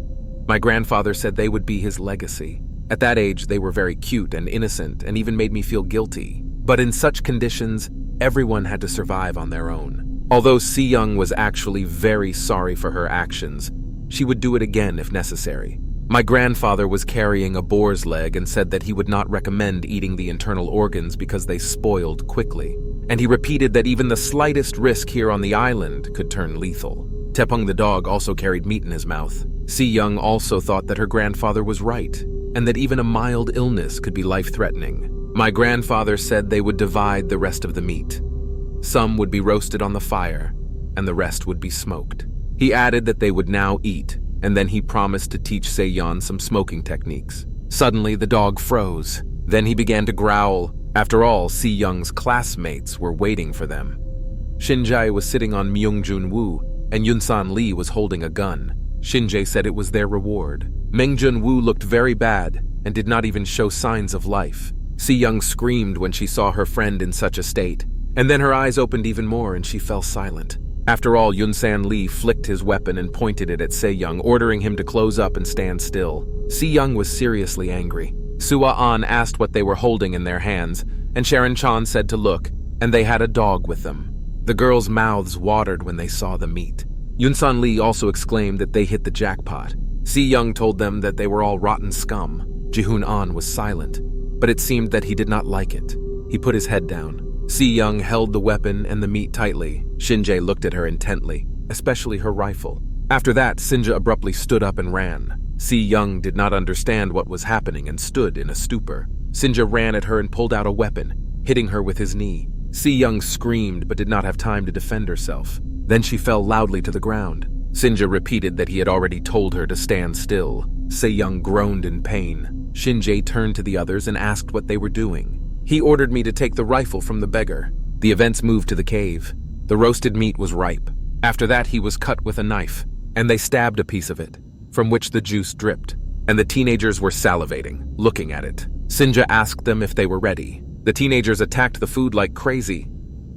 My grandfather said they would be his legacy. At that age, they were very cute and innocent and even made me feel guilty. But in such conditions, everyone had to survive on their own. Although Se-yeon was actually very sorry for her actions, she would do it again if necessary. My grandfather was carrying a boar's leg and said that he would not recommend eating the internal organs because they spoiled quickly. And he repeated that even the slightest risk here on the island could turn lethal. Taepong the dog also carried meat in his mouth. Se-yeon also thought that her grandfather was right, and that even a mild illness could be life-threatening. My grandfather said they would divide the rest of the meat. Some would be roasted on the fire, and the rest would be smoked. He added that they would now eat, and then he promised to teach Se-yeon some smoking techniques. Suddenly, the dog froze. Then he began to growl. After all, Se-yeon's classmates were waiting for them. Shinjae was sitting on Myung-jun Woo, and Yun-san Lee was holding a gun. Shinjae said it was their reward. Meng-jun Woo looked very bad and did not even show signs of life. Se-yeon screamed when she saw her friend in such a state, and then her eyes opened even more and she fell silent. After all, Yun-san Lee flicked his weapon and pointed it at Se-yeon, ordering him to close up and stand still. Se-yeon was seriously angry. Se-yeon asked what they were holding in their hands, and Sharon-chan said to look, and they had a dog with them. The girls' mouths watered when they saw the meat. Yun-san Lee also exclaimed that they hit the jackpot. Se-yeon told them that they were all rotten scum. Ji-hoon-an was silent, but it seemed that he did not like it. He put his head down. Se-yeon held the weapon and the meat tightly. Shinjae looked at her intently, especially her rifle. After that, Shinja abruptly stood up and ran. Se-yeon did not understand what was happening and stood in a stupor. Shinja ran at her and pulled out a weapon, hitting her with his knee. Se-yeon screamed but did not have time to defend herself. Then she fell loudly to the ground. Sinja repeated that he had already told her to stand still. Se-yeon groaned in pain. Shin-jae turned to the others and asked what they were doing. He ordered me to take the rifle from the beggar. The events moved to the cave. The roasted meat was ripe. After that, he was cut with a knife, and they stabbed a piece of it, from which the juice dripped, and the teenagers were salivating, looking at it. Sinja asked them if they were ready. The teenagers attacked the food like crazy.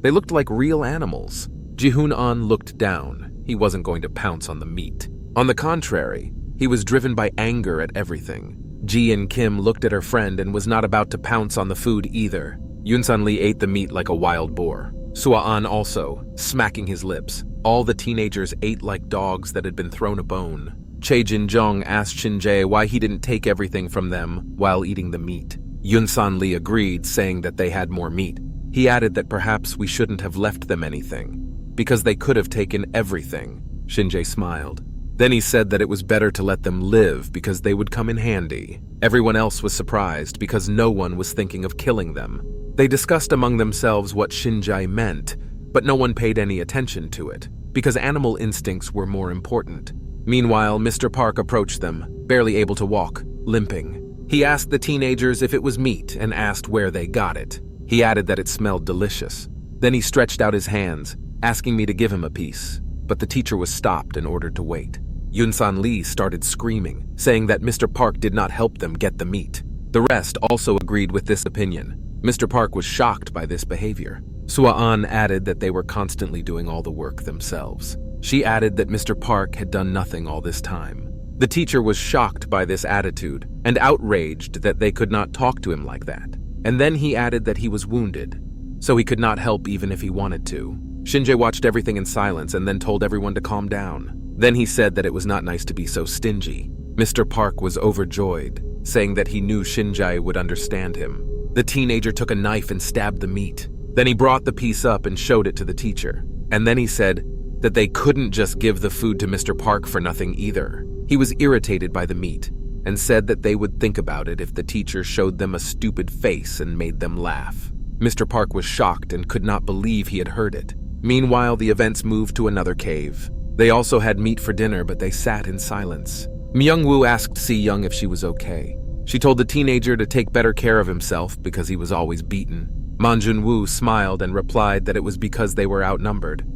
They looked like real animals. Ji-hoon-an looked down. He wasn't going to pounce on the meat. On the contrary, he was driven by anger at everything. Ji-in-kim looked at her friend and was not about to pounce on the food either. Yoon-sun-lee ate the meat like a wild boar. Sua-an also, smacking his lips. All the teenagers ate like dogs that had been thrown a bone. Chae Jin-jong asked Shin-jae why he didn't take everything from them while eating the meat. Yoon-sun-lee agreed, saying that they had more meat. He added that perhaps we shouldn't have left them anything, because they could have taken everything. Shin-jae smiled. Then he said that it was better to let them live because they would come in handy. Everyone else was surprised because no one was thinking of killing them. They discussed among themselves what Shin-jae meant, but no one paid any attention to it, because animal instincts were more important. Meanwhile, Mr. Park approached them, barely able to walk, limping. He asked the teenagers if it was meat and asked where they got it. He added that it smelled delicious. Then he stretched out his hands, asking me to give him a piece, but the teacher was stopped and ordered to wait. Yoon-sun-lee started screaming, saying that Mr. Park did not help them get the meat. The rest also agreed with this opinion. Mr. Park was shocked by this behavior. Sua-an added that they were constantly doing all the work themselves. She added that Mr. Park had done nothing all this time. The teacher was shocked by this attitude and outraged that they could not talk to him like that. And then he added that he was wounded, so he could not help even if he wanted to. Shin-jae watched everything in silence and then told everyone to calm down. Then he said that it was not nice to be so stingy. Mr. Park was overjoyed, saying that he knew Shin-jae would understand him. The teenager took a knife and stabbed the meat. Then he brought the piece up and showed it to the teacher. And then he said that they couldn't just give the food to Mr. Park for nothing either. He was irritated by the meat and said that they would think about it if the teacher showed them a stupid face and made them laugh. Mr. Park was shocked and could not believe he had heard it. Meanwhile, the events moved to another cave. They also had meat for dinner, but they sat in silence. Myung-woo asked Se-yeon if she was okay. She told the teenager to take better care of himself because he was always beaten. Manjun-woo smiled and replied that it was because they were outnumbered.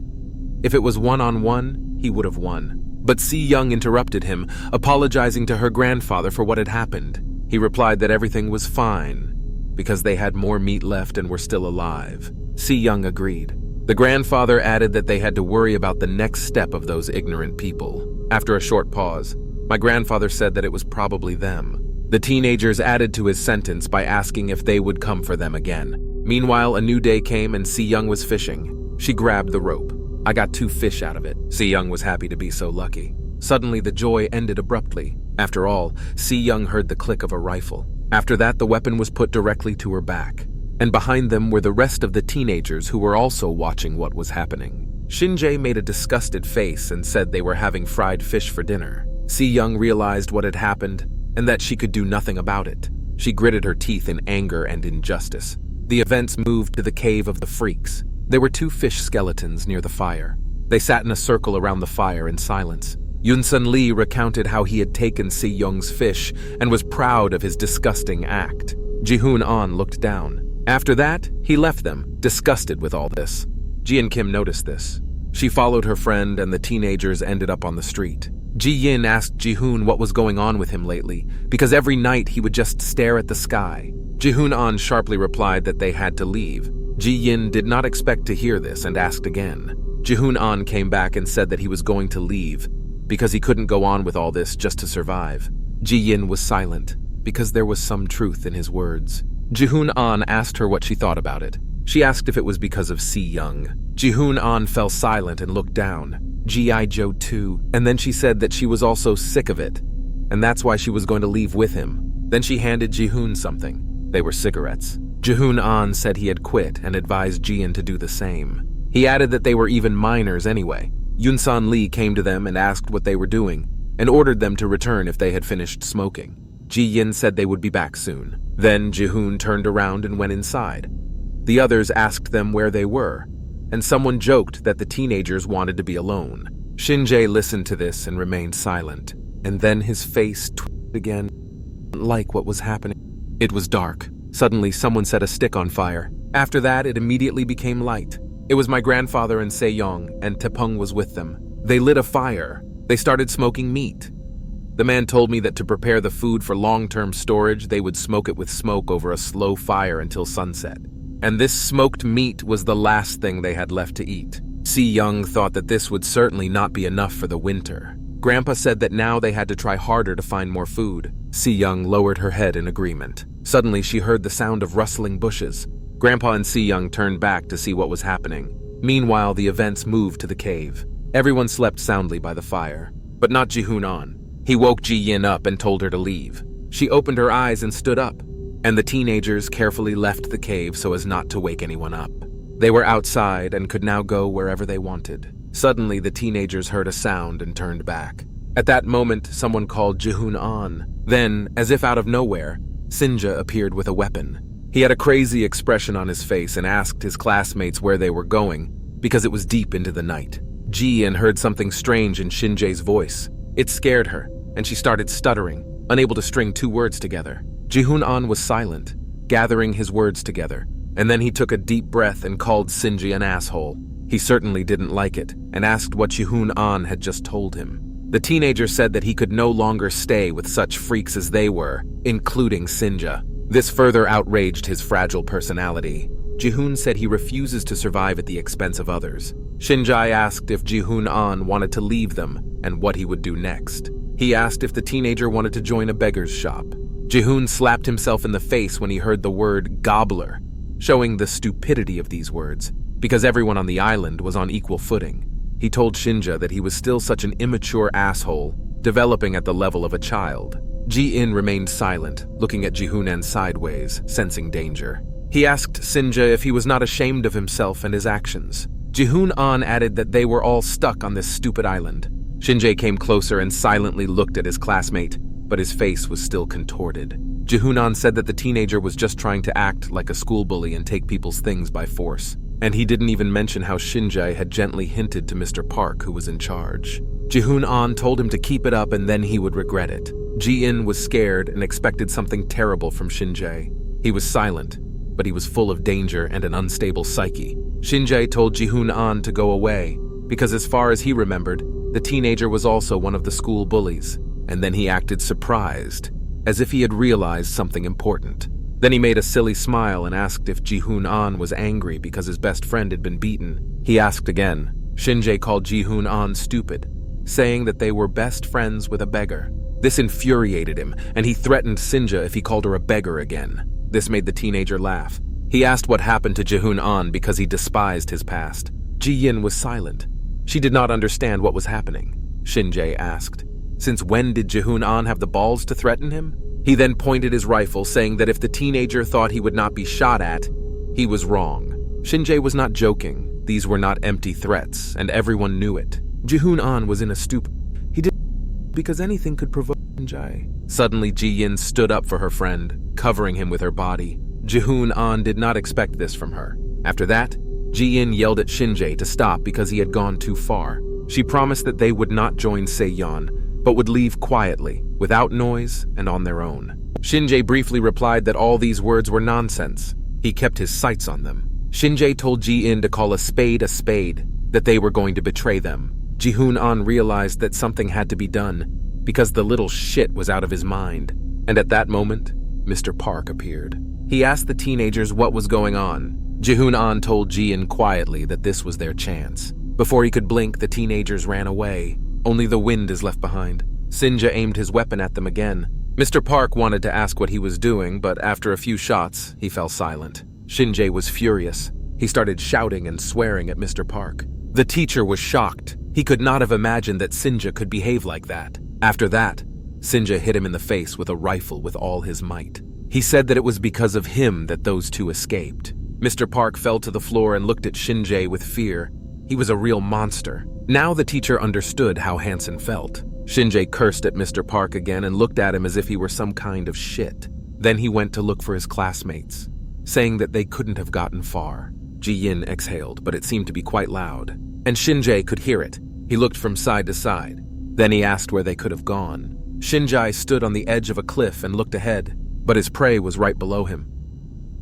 If it was one-on-one, he would have won. But Se-yeon interrupted him, apologizing to her grandfather for what had happened. He replied that everything was fine because they had more meat left and were still alive. Se-yeon agreed. The grandfather added that they had to worry about the next step of those ignorant people. After a short pause, my grandfather said that it was probably them. The teenagers added to his sentence by asking if they would come for them again. Meanwhile, a new day came and Se-yeon was fishing. She grabbed the rope. I got 2 fish out of it. Se-yeon was happy to be so lucky. Suddenly, the joy ended abruptly. After all, Se-yeon heard the click of a rifle. After that, the weapon was put directly to her back. And behind them were the rest of the teenagers who were also watching what was happening. Shin-jae made a disgusted face and said they were having fried fish for dinner. Se-yeon realized what had happened and that she could do nothing about it. She gritted her teeth in anger and injustice. The events moved to the cave of the freaks. There were 2 fish skeletons near the fire. They sat in a circle around the fire in silence. Yoon-sun-lee recounted how he had taken Se-yeon's fish and was proud of his disgusting act. Ji-hoon-an looked down. After that, he left them, disgusted with all this. Ji-in-kim noticed this. She followed her friend and the teenagers ended up on the street. Ji-yin asked Ji-hoon what was going on with him lately, because every night he would just stare at the sky. Ji-hoon-an sharply replied that they had to leave. Ji-yin did not expect to hear this and asked again. Ji-hoon-an came back and said that he was going to leave, because he couldn't go on with all this just to survive. Ji-yin was silent, because there was some truth in his words. Ji-hoon-an asked her what she thought about it. She asked if it was because of Se-yeon. Ji-hoon-an fell silent and looked down. G.I. Joe 2, and then she said that she was also sick of it, and that's why she was going to leave with him. Then she handed Ji-hoon something. They were cigarettes. Ji-hoon-an said he had quit and advised Ji-in to do the same. He added that they were even minors anyway. Yoon-sun-lee came to them and asked what they were doing, and ordered them to return if they had finished smoking. Ji-yin said they would be back soon. Then Ji-hoon turned around and went inside. The others asked them where they were, and someone joked that the teenagers wanted to be alone. Shin-jae listened to this and remained silent, and then his face twitched again, like what was happening. It was dark. Suddenly, someone set a stick on fire. After that, it immediately became light. It was my grandfather and Se-yeon, and Taepong was with them. They lit a fire. They started smoking meat. The man told me that to prepare the food for long-term storage, they would smoke it with smoke over a slow fire until sunset. And this smoked meat was the last thing they had left to eat. Se-yeon thought that this would certainly not be enough for the winter. Grandpa said that now they had to try harder to find more food. Se-yeon lowered her head in agreement. Suddenly, she heard the sound of rustling bushes. Grandpa and Se-yeon turned back to see what was happening. Meanwhile, the events moved to the cave. Everyone slept soundly by the fire, but not Ji-hoon-an. He woke Ji-yin up and told her to leave. She opened her eyes and stood up, and the teenagers carefully left the cave so as not to wake anyone up. They were outside and could now go wherever they wanted. Suddenly, the teenagers heard a sound and turned back. At that moment, someone called Ji-hoon-an. Then, as if out of nowhere, Sinja appeared with a weapon. He had a crazy expression on his face and asked his classmates where they were going, because it was deep into the night. Ji-yin heard something strange in Shin-jae's voice. It scared her, and she started stuttering, unable to string two words together. Ji-hoon-an was silent, gathering his words together, and then he took a deep breath and called Sinji an asshole. He certainly didn't like it, and asked what Ji-hoon-an had just told him. The teenager said that he could no longer stay with such freaks as they were, including Sinja. This further outraged his fragile personality. Ji-hoon said he refuses to survive at the expense of others. Shin-jae asked if Ji-hoon-an wanted to leave them and what he would do next. He asked if the teenager wanted to join a beggar's shop. Ji-hoon slapped himself in the face when he heard the word gobbler, showing the stupidity of these words, because everyone on the island was on equal footing. He told Shinja that he was still such an immature asshole, developing at the level of a child. Ji-in remained silent, looking at Ji-hoon-an sideways, sensing danger. He asked Sinja if he was not ashamed of himself and his actions. Ji-hoon-an added that they were all stuck on this stupid island. Shin-jae came closer and silently looked at his classmate, but his face was still contorted. Ji-hoon-an said that the teenager was just trying to act like a school bully and take people's things by force. And he didn't even mention how Shin-jae had gently hinted to Mr. Park, who was in charge. Ji-hoon-an told him to keep it up and then he would regret it. Ji-in was scared and expected something terrible from Shin-jae. He was silent, but he was full of danger and an unstable psyche. Shin-jae told Ji-hoon-an to go away, because as far as he remembered, the teenager was also one of the school bullies, and then he acted surprised, as if he had realized something important. Then he made a silly smile and asked if Ji-hoon-an was angry because his best friend had been beaten. He asked again. Shin-jae called Ji-hoon-an stupid, saying that they were best friends with a beggar. This infuriated him, and he threatened Sinja if he called her a beggar again. This made the teenager laugh. He asked what happened to Ji-hoon-an because he despised his past. Ji-yin was silent. She did not understand what was happening. Shin-jae asked, "Since when did Ji-hoon-an have the balls to threaten him?" He then pointed his rifle, saying that if the teenager thought he would not be shot at, he was wrong. Shin-jae was not joking. These were not empty threats, and everyone knew it. Ji-hoon-an was in a stupor. He did because anything could provoke Shin-jae. Suddenly, Ji-yin stood up for her friend, covering him with her body. Ji-hoon-an did not expect this from her. After that, Ji-yin yelled at Shin-jae to stop because he had gone too far. She promised that they would not join Se-yeon, but would leave quietly, without noise and on their own. Shin-jae briefly replied that all these words were nonsense. He kept his sights on them. Shin-jae told Ji-in to call a spade, that they were going to betray them. Ji-hoon-an realized that something had to be done, because the little shit was out of his mind. And at that moment, Mr. Park appeared. He asked the teenagers what was going on. Ji-hoon-an told Ji-in quietly that this was their chance. Before he could blink, the teenagers ran away. Only the wind is left behind. Sinja aimed his weapon at them again. Mr. Park wanted to ask what he was doing, but after a few shots, he fell silent. Shin-jae was furious. He started shouting and swearing at Mr. Park. The teacher was shocked. He could not have imagined that Sinja could behave like that. After that, Sinja hit him in the face with a rifle with all his might. He said that it was because of him that those two escaped. Mr. Park fell to the floor and looked at Shin-jae with fear. He was a real monster. Now the teacher understood how Hansen felt. Shin-jae cursed at Mr. Park again and looked at him as if he were some kind of shit. Then he went to look for his classmates. saying that they couldn't have gotten far. Ji-yin exhaled, but it seemed to be quite loud, and Shin-jae could hear it. He looked from side to side. Then he asked where they could have gone. Shin-jae stood on the edge of a cliff and looked ahead, but his prey was right below him.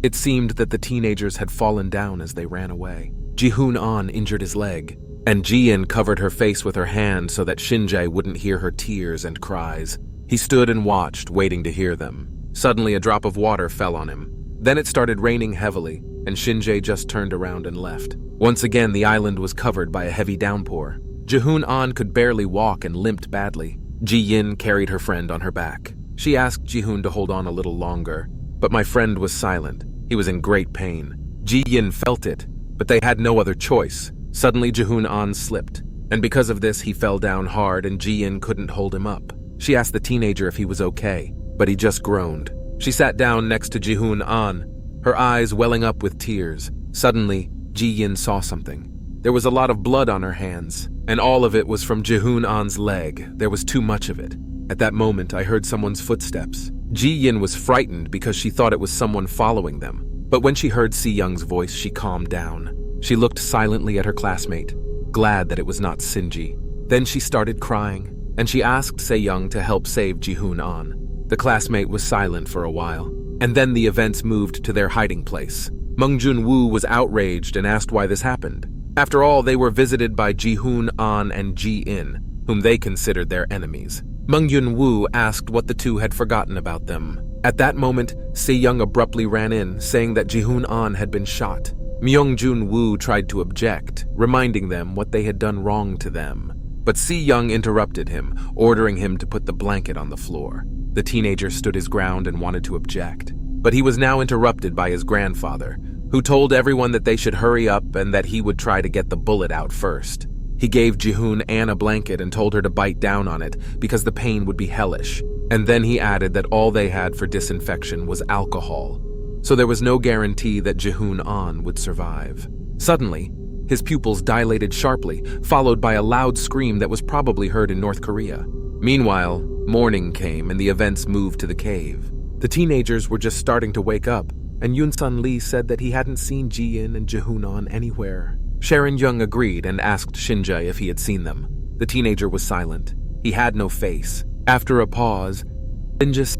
It seemed that the teenagers had fallen down as they ran away. Ji-hoon-an injured his leg, and Ji-yin covered her face with her hand so that Shin-jae wouldn't hear her tears and cries. He stood and watched, waiting to hear them. Suddenly, a drop of water fell on him. Then it started raining heavily, and Shin-jae just turned around and left. Once again, the island was covered by a heavy downpour. Ji-hoon-an could barely walk and limped badly. Ji-yin carried her friend on her back. She asked Ji-hoon to hold on a little longer, but my friend was silent. He was in great pain. Ji-yin felt it, but they had no other choice. Suddenly, Ji-hoon-an slipped, and because of this, he fell down hard and Ji-yin couldn't hold him up. She asked the teenager if he was okay, but he just groaned. She sat down next to Ji-hoon-an, her eyes welling up with tears. Suddenly, Ji-yin saw something. There was a lot of blood on her hands, and all of it was from Ji-hoon-an's leg. There was too much of it. At that moment, I heard someone's footsteps. Ji-yin was frightened because she thought it was someone following them. But when she heard Se-yeon's voice, she calmed down. She looked silently at her classmate, glad that it was not Sinji. Then she started crying, and she asked Se-yeon to help save Ji-hoon-an. The classmate was silent for a while, and then the events moved to their hiding place. Mung Jun-woo was outraged and asked why this happened. After all, they were visited by Ji-hoon-an and Ji-in, whom they considered their enemies. Mung Jun-woo asked what the two had forgotten about them. At that moment, Se-yeon abruptly ran in, saying that Ji-hoon-an had been shot. Myung Jun-woo tried to object, reminding them what they had done wrong to them. But Se-yeon interrupted him, ordering him to put the blanket on the floor. The teenager stood his ground and wanted to object, but he was now interrupted by his grandfather, who told everyone that they should hurry up and that he would try to get the bullet out first. He gave Ji-hoon-an a blanket and told her to bite down on it because the pain would be hellish. And then he added that all they had for disinfection was alcohol, so there was no guarantee that Ji-hoon-an would survive. Suddenly, his pupils dilated sharply, followed by a loud scream that was probably heard in North Korea. Meanwhile, morning came and the events moved to the cave. The teenagers were just starting to wake up, and Yoon-sun Lee said that he hadn't seen Ji-in and Ji-hoon-an anywhere. Sharon Young agreed and asked Shin-jae if he had seen them. The teenager was silent. He had no face. After a pause, Shin-jae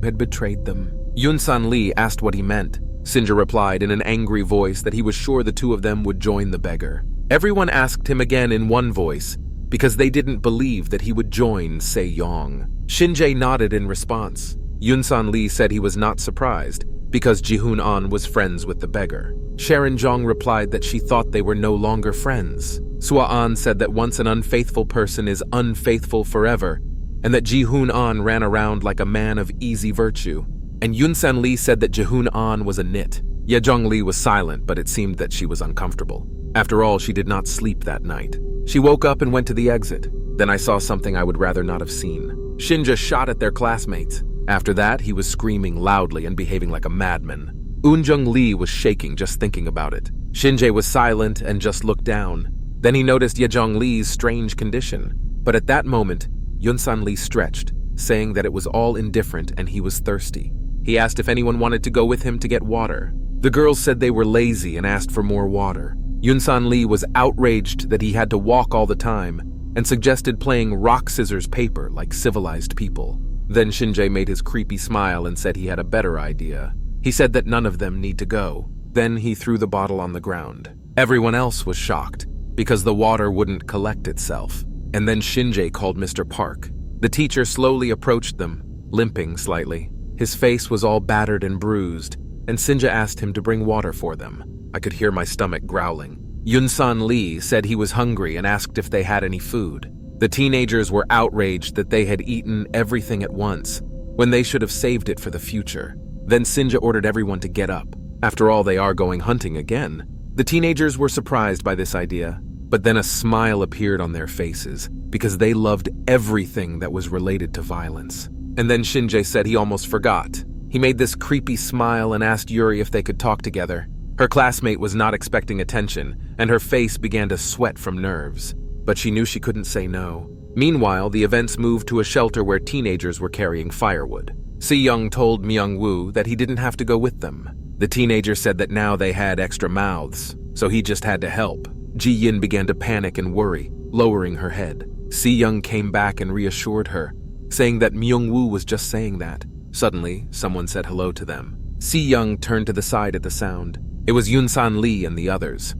had betrayed them. Yoon-sun Lee asked what he meant. Shin-jae replied in an angry voice that he was sure the two of them would join the beggar. Everyone asked him again in one voice, because they didn't believe that he would join Se-yeon. Shin-jae nodded in response. Yoon-sun Lee said he was not surprised, because Ji-hoon-an was friends with the beggar. Sharon Jong replied that she thought they were no longer friends. Swa-an said that once an unfaithful person is unfaithful forever, and that Ji-hoon-an ran around like a man of easy virtue. And Yoon-sun Lee said that Ji-hoon-an was a nit. Ye-jong Lee was silent, but it seemed that she was uncomfortable. After all, she did not sleep that night. She woke up and went to the exit. Then I saw something I would rather not have seen. Shin-jae shot at their classmates. After that, he was screaming loudly and behaving like a madman. Eun-jung Lee was shaking just thinking about it. Shin-jae was silent and just looked down. Then he noticed Ye-jong Lee's strange condition. But at that moment, Yoon-sun Lee stretched, saying that it was all indifferent and he was thirsty. He asked if anyone wanted to go with him to get water. The girls said they were lazy and asked for more water. Yoon-sun Lee was outraged that he had to walk all the time and suggested playing rock, scissors, paper like civilized people. Then Shin-jae made his creepy smile and said he had a better idea. He said that none of them need to go. Then he threw the bottle on the ground. Everyone else was shocked because the water wouldn't collect itself. And then Shin-jae called Mr. Park. The teacher slowly approached them, limping slightly. His face was all battered and bruised, and Shin-jae asked him to bring water for them. I could hear my stomach growling. Yoon-sun Lee said he was hungry and asked if they had any food. The teenagers were outraged that they had eaten everything at once, when they should have saved it for the future. Then Shin-jae ordered everyone to get up. After all, they are going hunting again. The teenagers were surprised by this idea, but then a smile appeared on their faces, because they loved everything that was related to violence. And then Shin-jae said he almost forgot. He made this creepy smile and asked Yuri if they could talk together. Her classmate was not expecting attention, and her face began to sweat from nerves. But she knew she couldn't say no. Meanwhile, the events moved to a shelter where teenagers were carrying firewood. Se-yeon told Myung-woo that he didn't have to go with them. The teenager said that now they had extra mouths, so he just had to help. Ji-yin began to panic and worry, lowering her head. Se-yeon came back and reassured her, saying that Myung-woo was just saying that. Suddenly, someone said hello to them. Se-yeon turned to the side at the sound. It was Yun-san Lee and the others.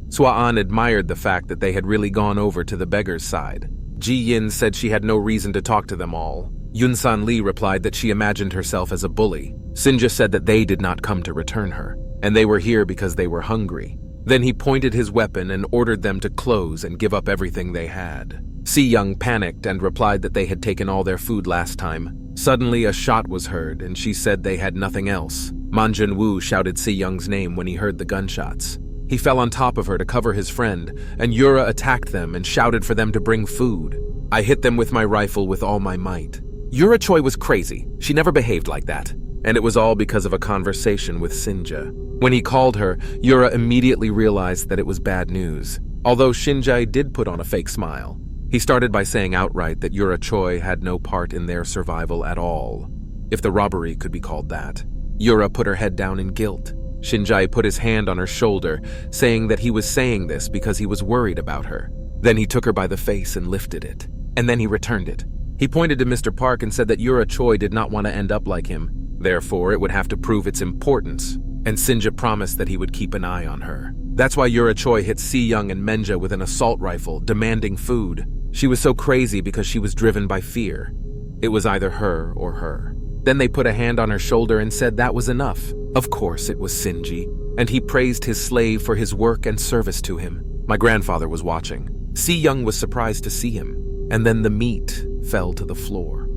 Swa-an admired the fact that they had really gone over to the beggar's side. Ji-yin said she had no reason to talk to them all. Yun-san Lee replied that she imagined herself as a bully. Sinja said that they did not come to return her, and they were here because they were hungry. Then he pointed his weapon and ordered them to close and give up everything they had. Se-yeon panicked and replied that they had taken all their food last time. Suddenly a shot was heard and she said they had nothing else. Man Jun-woo shouted Se-yeon's name when he heard the gunshots. He fell on top of her to cover his friend, and Yura attacked them and shouted for them to bring food. I hit them with my rifle with all my might. Yura Choi was crazy. She never behaved like that. And it was all because of a conversation with Sinja. When he called her, Yura immediately realized that it was bad news. Although Shinjae did put on a fake smile. He started by saying outright that Yura Choi had no part in their survival at all, if the robbery could be called that. Yura put her head down in guilt. Shinjae put his hand on her shoulder, saying that he was saying this because he was worried about her. Then he took her by the face and lifted it. And then he returned it. He pointed to Mr. Park and said that Yura Choi did not want to end up like him. Therefore, it would have to prove its importance. And Sinja promised that he would keep an eye on her. That's why Yura Choi hit Se-yeon and Menja with an assault rifle, demanding food. She was so crazy because she was driven by fear. It was either her or her. Then they put a hand on her shoulder and said that was enough. Of course it was Sinji, and he praised his slave for his work and service to him. My grandfather was watching. Se-yeon was surprised to see him, and then the meat fell to the floor.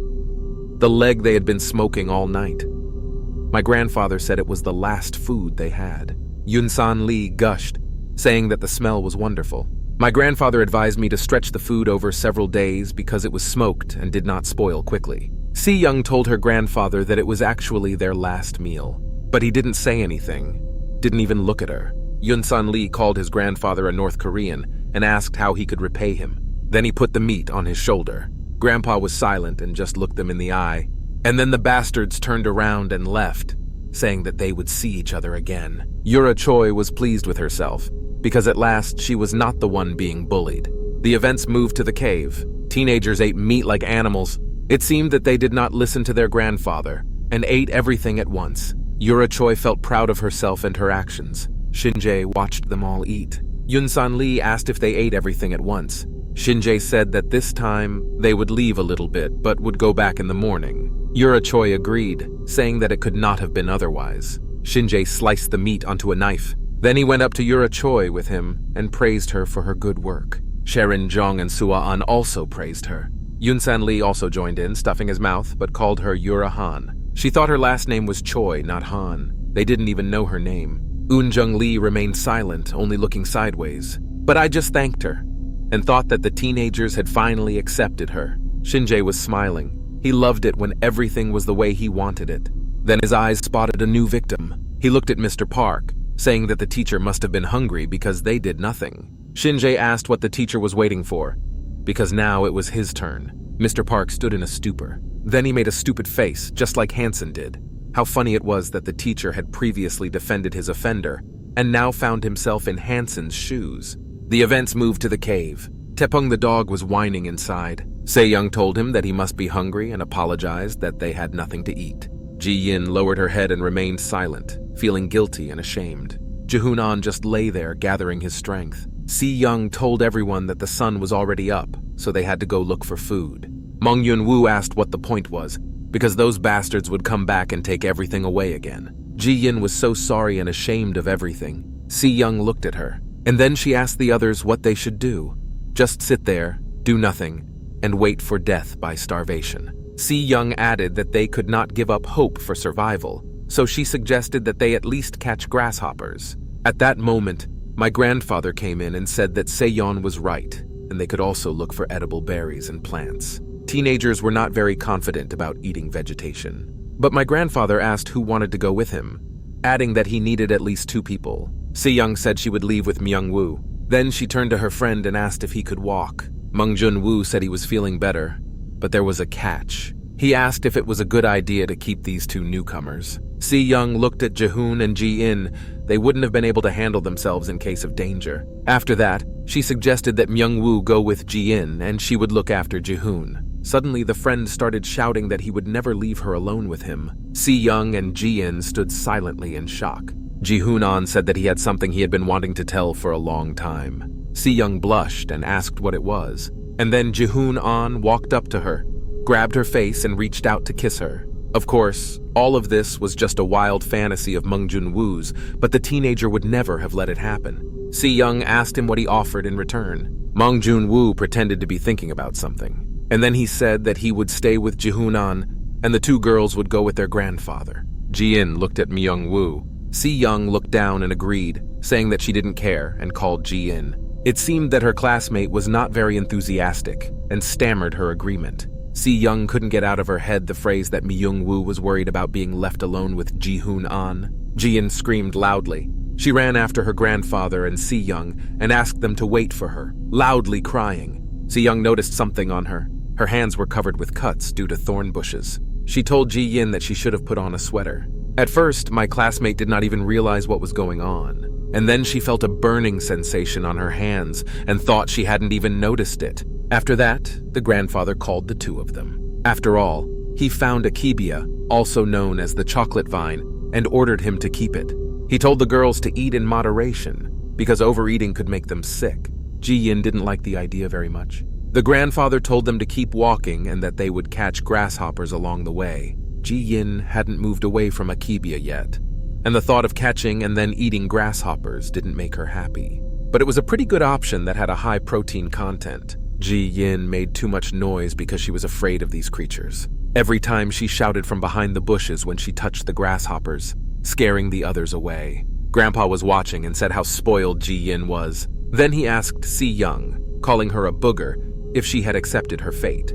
The leg they had been smoking all night. My grandfather said it was the last food they had. Yun-san Lee gushed, saying that the smell was wonderful. My grandfather advised me to stretch the food over several days because it was smoked and did not spoil quickly. Se-yeon told her grandfather that it was actually their last meal, but he didn't say anything, didn't even look at her. Yun-san Lee called his grandfather a North Korean and asked how he could repay him. Then he put the meat on his shoulder. Grandpa was silent and just looked them in the eye. And then the bastards turned around and left, saying that they would see each other again. Yura Choi was pleased with herself, because at last she was not the one being bullied. The events moved to the cave. Teenagers ate meat like animals. It seemed that they did not listen to their grandfather, and ate everything at once. Yura Choi felt proud of herself and her actions. Shinjae watched them all eat. Yun-san Lee asked if they ate everything at once. Shinjae said that this time they would leave a little bit, but would go back in the morning. Yura Choi agreed, saying that it could not have been otherwise. Shinjae sliced the meat onto a knife. Then he went up to Yura Choi with him and praised her for her good work. Sharon Jong and Sua-an also praised her. Yun-san Lee also joined in, stuffing his mouth, but called her Yura Han. She thought her last name was Choi, not Han. They didn't even know her name. Eun-jung Lee remained silent, only looking sideways. But I just thanked her, and thought that the teenagers had finally accepted her. Shinjae was smiling. He loved it when everything was the way he wanted it. Then his eyes spotted a new victim. He looked at Mr. Park, saying that the teacher must have been hungry because they did nothing. Shinjae asked what the teacher was waiting for, because now it was his turn. Mr. Park stood in a stupor. Then he made a stupid face, just like Hansen did. How funny it was that the teacher had previously defended his offender, and now found himself in Hansen's shoes. The events moved to the cave. Taepong the dog was whining inside. Se-yeon told him that he must be hungry and apologized that they had nothing to eat. Ji-yin lowered her head and remained silent, feeling guilty and ashamed. Jae-hoon-an just lay there, gathering his strength. Se-yeon told everyone that the sun was already up, so they had to go look for food. Mong Yun-woo asked what the point was, because those bastards would come back and take everything away again. Ji-yin was so sorry and ashamed of everything. Se-yeon looked at her, and then she asked the others what they should do. Just sit there, do nothing, and wait for death by starvation. Se-yeon added that they could not give up hope for survival, so she suggested that they at least catch grasshoppers. At that moment, my grandfather came in and said that Se-yeon was right, and they could also look for edible berries and plants. Teenagers were not very confident about eating vegetation. But my grandfather asked who wanted to go with him, adding that he needed at least 2 people. Se-yeon said she would leave with Myung-woo. Then she turned to her friend and asked if he could walk. Mung Jun-woo said he was feeling better, but there was a catch. He asked if it was a good idea to keep these 2 newcomers. Se-yeon looked at Ji-hoon and Ji-in. They wouldn't have been able to handle themselves in case of danger. After that, she suggested that Myung-woo go with Ji-in and she would look after Ji-hoon. Suddenly, the friend started shouting that he would never leave her alone with him. Se-yeon and Ji-in stood silently in shock. Ji-hoon said that he had something he had been wanting to tell for a long time. Se-yeon blushed and asked what it was. And then Ji-hoon walked up to her, grabbed her face and reached out to kiss her. Of course, all of this was just a wild fantasy of Mung Jun-woo's, but the teenager would never have let it happen. Se-yeon asked him what he offered in return. Mung Jun-woo pretended to be thinking about something. And then he said that he would stay with Ji-hoon and the two girls would go with their grandfather. Ji-in looked at Myung-woo. Se-yeon looked down and agreed, saying that she didn't care and called Ji-in. It seemed that her classmate was not very enthusiastic and stammered her agreement. Se-yeon couldn't get out of her head the phrase that Myung-woo was worried about being left alone with Ji-hoon. Ji-in screamed loudly. She ran after her grandfather and Se-yeon and asked them to wait for her, loudly crying. Se-yeon noticed something on her. Her hands were covered with cuts due to thorn bushes. She told Ji-in that she should have put on a sweater. At first, my classmate did not even realize what was going on. And then she felt a burning sensation on her hands and thought she hadn't even noticed it. After that, the grandfather called the two of them. After all, he found a kibia, also known as the chocolate vine, and ordered him to keep it. He told the girls to eat in moderation, because overeating could make them sick. Ji-in didn't like the idea very much. The grandfather told them to keep walking and that they would catch grasshoppers along the way. Ji-in hadn't moved away from a kibia yet, and the thought of catching and then eating grasshoppers didn't make her happy. But it was a pretty good option that had a high protein content. Ji-in made too much noise because she was afraid of these creatures. Every time she shouted from behind the bushes when she touched the grasshoppers, scaring the others away. Grandpa was watching and said how spoiled Ji-in was. Then he asked Se-yeon, calling her a booger, if she had accepted her fate.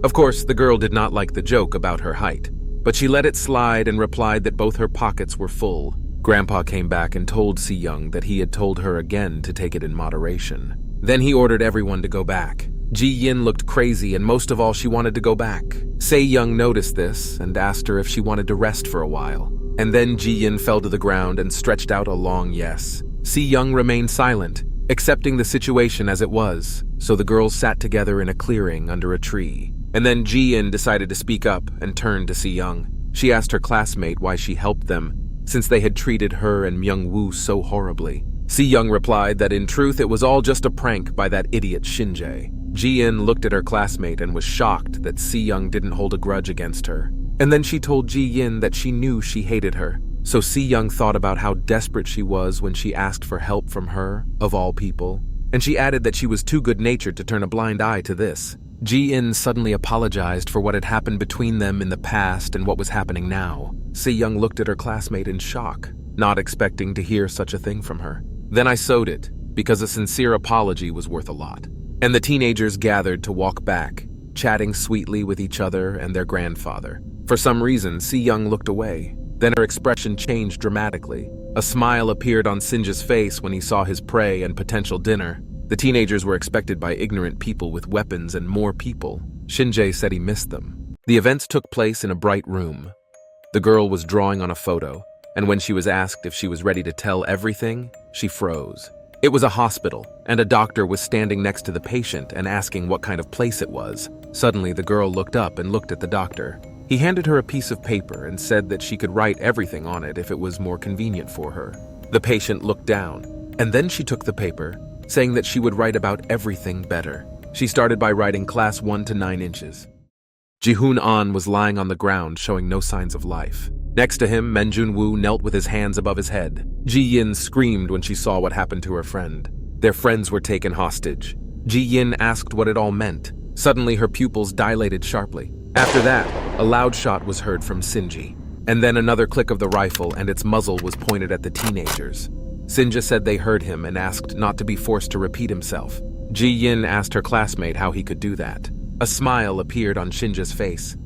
Of course, the girl did not like the joke about her height, but she let it slide and replied that both her pockets were full. Grandpa came back and told Se-yeon that he had told her again to take it in moderation. Then he ordered everyone to go back. Ji-in looked crazy and most of all she wanted to go back. Se-yeon noticed this and asked her if she wanted to rest for a while. And then Ji-in fell to the ground and stretched out a long yes. Se-yeon remained silent, accepting the situation as it was, so the girls sat together in a clearing under a tree. And then Ji-in decided to speak up and turned to Se-yeon. She asked her classmate why she helped them, since they had treated her and Myung-woo so horribly. Se-yeon replied that in truth it was all just a prank by that idiot Shin-jae. Ji-in looked at her classmate and was shocked that Se-yeon didn't hold a grudge against her. And then she told Ji-in that she knew she hated her. So Se-yeon thought about how desperate she was when she asked for help from her, of all people. And she added that she was too good-natured to turn a blind eye to this. Ji-in suddenly apologized for what had happened between them in the past and what was happening now. Se-yeon looked at her classmate in shock, not expecting to hear such a thing from her. Then I sewed it, because a sincere apology was worth a lot. And the teenagers gathered to walk back, chatting sweetly with each other and their grandfather. For some reason, Se-yeon looked away. Then her expression changed dramatically. A smile appeared on Sinja's face when he saw his prey and potential dinner. The teenagers were expected by ignorant people with weapons and more people. Shin-jae said he missed them. The events took place in a bright room. The girl was drawing on a photo, and when she was asked if she was ready to tell everything, she froze. It was a hospital, and a doctor was standing next to the patient and asking what kind of place it was. Suddenly, the girl looked up and looked at the doctor. He handed her a piece of paper and said that she could write everything on it if it was more convenient for her. The patient looked down, and then she took the paper, saying that she would write about everything better. She started by writing class 1 to 9 inches. Ji-hoon was lying on the ground, showing no signs of life. Next to him, Jun-woo knelt with his hands above his head. Ji-in screamed when she saw what happened to her friend. Their friends were taken hostage. Ji-in asked what it all meant. Suddenly, her pupils dilated sharply. After that, a loud shot was heard from Sinji, and then another click of the rifle and its muzzle was pointed at the teenagers. Sinja said they heard him and asked not to be forced to repeat himself. Ji-in asked her classmate how he could do that. A smile appeared on Shinja's face.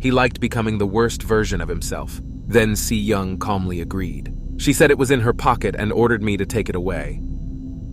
He liked becoming the worst version of himself. Then Se-yeon calmly agreed. She said it was in her pocket and ordered me to take it away.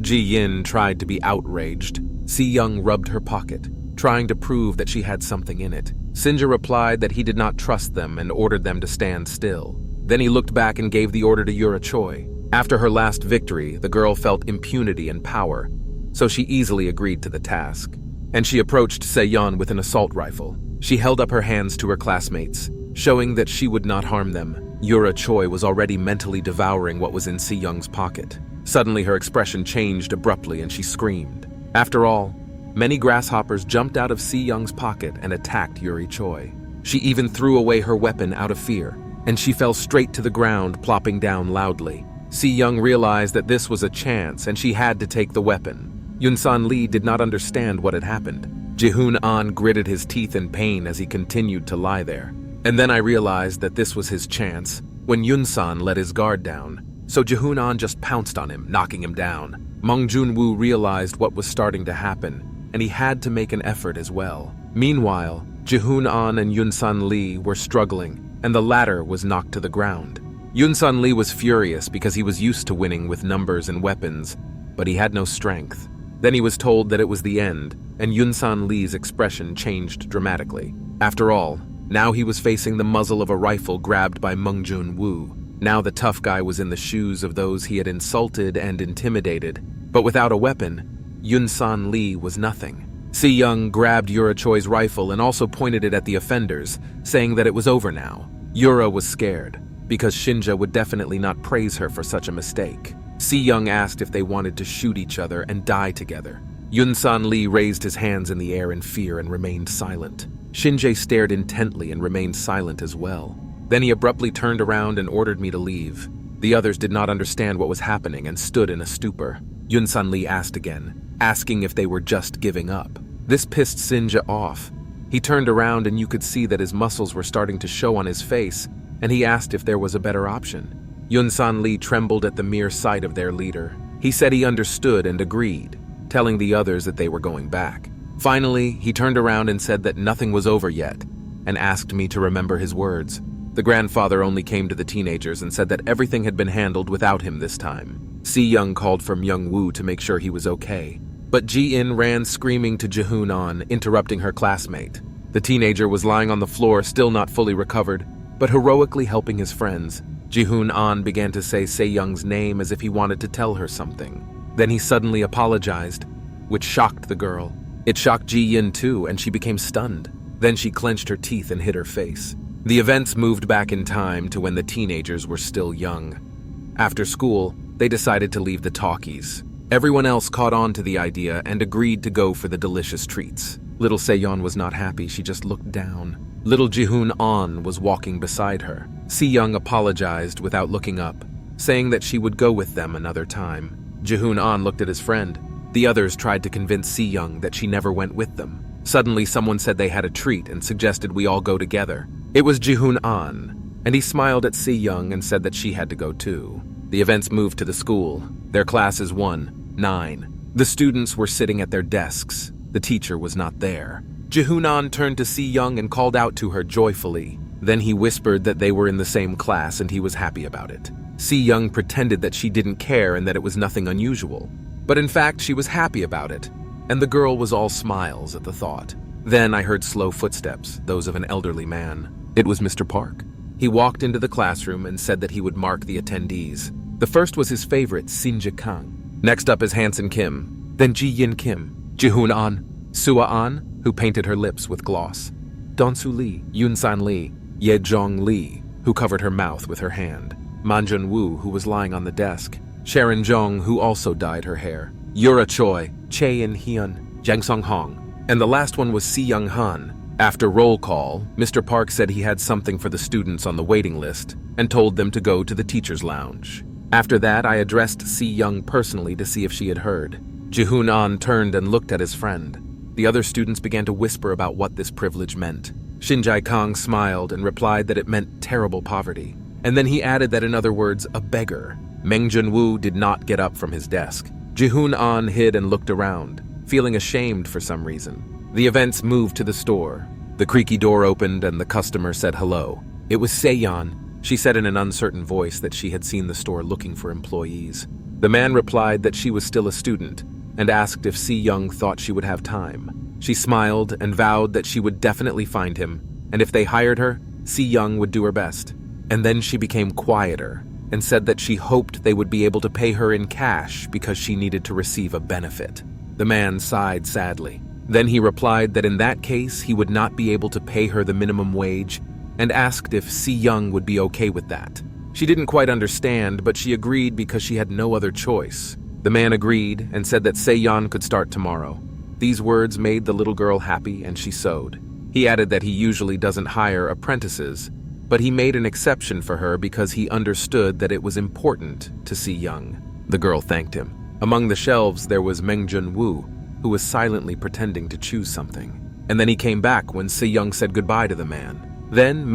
Ji-in tried to be outraged. Se-yeon rubbed her pocket, trying to prove that she had something in it. Sinja replied that he did not trust them and ordered them to stand still. Then he looked back and gave the order to Yura Choi. After her last victory, the girl felt impunity and power, so she easily agreed to the task. And she approached Se-yeon with an assault rifle. She held up her hands to her classmates, showing that she would not harm them. Yura Choi was already mentally devouring what was in Se-yeon's pocket. Suddenly her expression changed abruptly and she screamed. After all, many grasshoppers jumped out of Se-yeon's pocket and attacked Yuri Choi. She even threw away her weapon out of fear, and she fell straight to the ground, plopping down loudly. Se-yeon realized that this was a chance and she had to take the weapon. Yunsan Lee did not understand what had happened. Jihoon An gritted his teeth in pain as he continued to lie there. And then I realized that this was his chance when Yunsan let his guard down. So Jihoon An just pounced on him, knocking him down. Mong Junwoo realized what was starting to happen, and he had to make an effort as well. Meanwhile, Jihoon An and Yunsan Lee were struggling, and the latter was knocked to the ground. Yunsan Lee was furious because he was used to winning with numbers and weapons, but he had no strength. Then he was told that it was the end, and Yunsan Lee's expression changed dramatically. After all, now he was facing the muzzle of a rifle grabbed by Mong Junwoo. Now the tough guy was in the shoes of those he had insulted and intimidated, but without a weapon, Yunsan Lee was nothing. Se-yeon grabbed Yura Choi's rifle and also pointed it at the offenders, saying that it was over now. Yura was scared, because Shinja would definitely not praise her for such a mistake. Se-yeon asked if they wanted to shoot each other and die together. Yunsan Lee raised his hands in the air in fear and remained silent. Shinja stared intently and remained silent as well. Then he abruptly turned around and ordered me to leave. The others did not understand what was happening and stood in a stupor. Yunsan Lee asked again, asking if they were just giving up. This pissed Shinja off. He turned around and you could see that his muscles were starting to show on his face, and he asked if there was a better option. Yunsan Lee trembled at the mere sight of their leader. He said he understood and agreed, telling the others that they were going back. Finally, he turned around and said that nothing was over yet, and asked me to remember his words. The grandfather only came to the teenagers and said that everything had been handled without him this time. Se-yeon called for Myung-woo to make sure he was okay. But Ji-in ran screaming to Jihoon An, interrupting her classmate. The teenager was lying on the floor, still not fully recovered, but heroically helping his friends. Jihoon An began to say Se-yeon's name as if he wanted to tell her something. Then he suddenly apologized, which shocked the girl. It shocked Ji-in too, and she became stunned. Then she clenched her teeth and hid her face. The events moved back in time to when the teenagers were still young. After school, they decided to leave the talkies. Everyone else caught on to the idea and agreed to go for the delicious treats. Little Se-yeon was not happy, she just looked down. Little Jihoon An was walking beside her. Se-yeon apologized without looking up, saying that she would go with them another time. Jihoon An looked at his friend. The others tried to convince Se-yeon that she never went with them. Suddenly someone said they had a treat and suggested we all go together. It was Jihoon An, and he smiled at Se-yeon and said that she had to go too. The events moved to the school. Their classes 1-9. The students were sitting at their desks. The teacher was not there. Jihoon An turned to Se-yeon and called out to her joyfully. Then he whispered that they were in the same class and he was happy about it. Se-yeon pretended that she didn't care and that it was nothing unusual. But in fact, she was happy about it, and the girl was all smiles at the thought. Then I heard slow footsteps, those of an elderly man. It was Mr. Park. He walked into the classroom and said that he would mark the attendees. The first was his favorite, Sinja Kang. Next up is Hansen Kim, then Ji-yin Kim, Jihoon An, Sua An, who painted her lips with gloss, Donsu Lee, Yunsan Lee, Ye-jong Lee, who covered her mouth with her hand, Manjun Woo, who was lying on the desk, Sharon Jong, who also dyed her hair, Yura Choi, Chae In-hyun, Jang Song-hong, and the last one was Si-young Han. After roll call, Mr. Park said he had something for the students on the waiting list and told them to go to the teacher's lounge. After that, I addressed Si-young personally to see if she had heard. Jihoon An turned and looked at his friend. The other students began to whisper about what this privilege meant. Shinjai Kang smiled and replied that it meant terrible poverty. And then he added that in other words, a beggar. Meng Junwoo did not get up from his desk. Jihoon An hid and looked around, feeling ashamed for some reason. The events moved to the store. The creaky door opened and the customer said hello. It was Se-yeon. She said in an uncertain voice that she had seen the store looking for employees. The man replied that she was still a student and asked if Se-yeon thought she would have time. She smiled and vowed that she would definitely find him, and if they hired her, Se-yeon would do her best. And then she became quieter and said that she hoped they would be able to pay her in cash because she needed to receive a benefit. The man sighed sadly. Then he replied that in that case he would not be able to pay her the minimum wage and asked if Se-yeon would be okay with that. She didn't quite understand, but she agreed because she had no other choice. The man agreed and said that Se-yeon could start tomorrow. These words made the little girl happy and she sewed. He added that he usually doesn't hire apprentices, but he made an exception for her because he understood that it was important to Se-yeon. The girl thanked him. Among the shelves there was Woo, who was silently pretending to choose something. And then he came back when Se-yeon said goodbye to the man. Then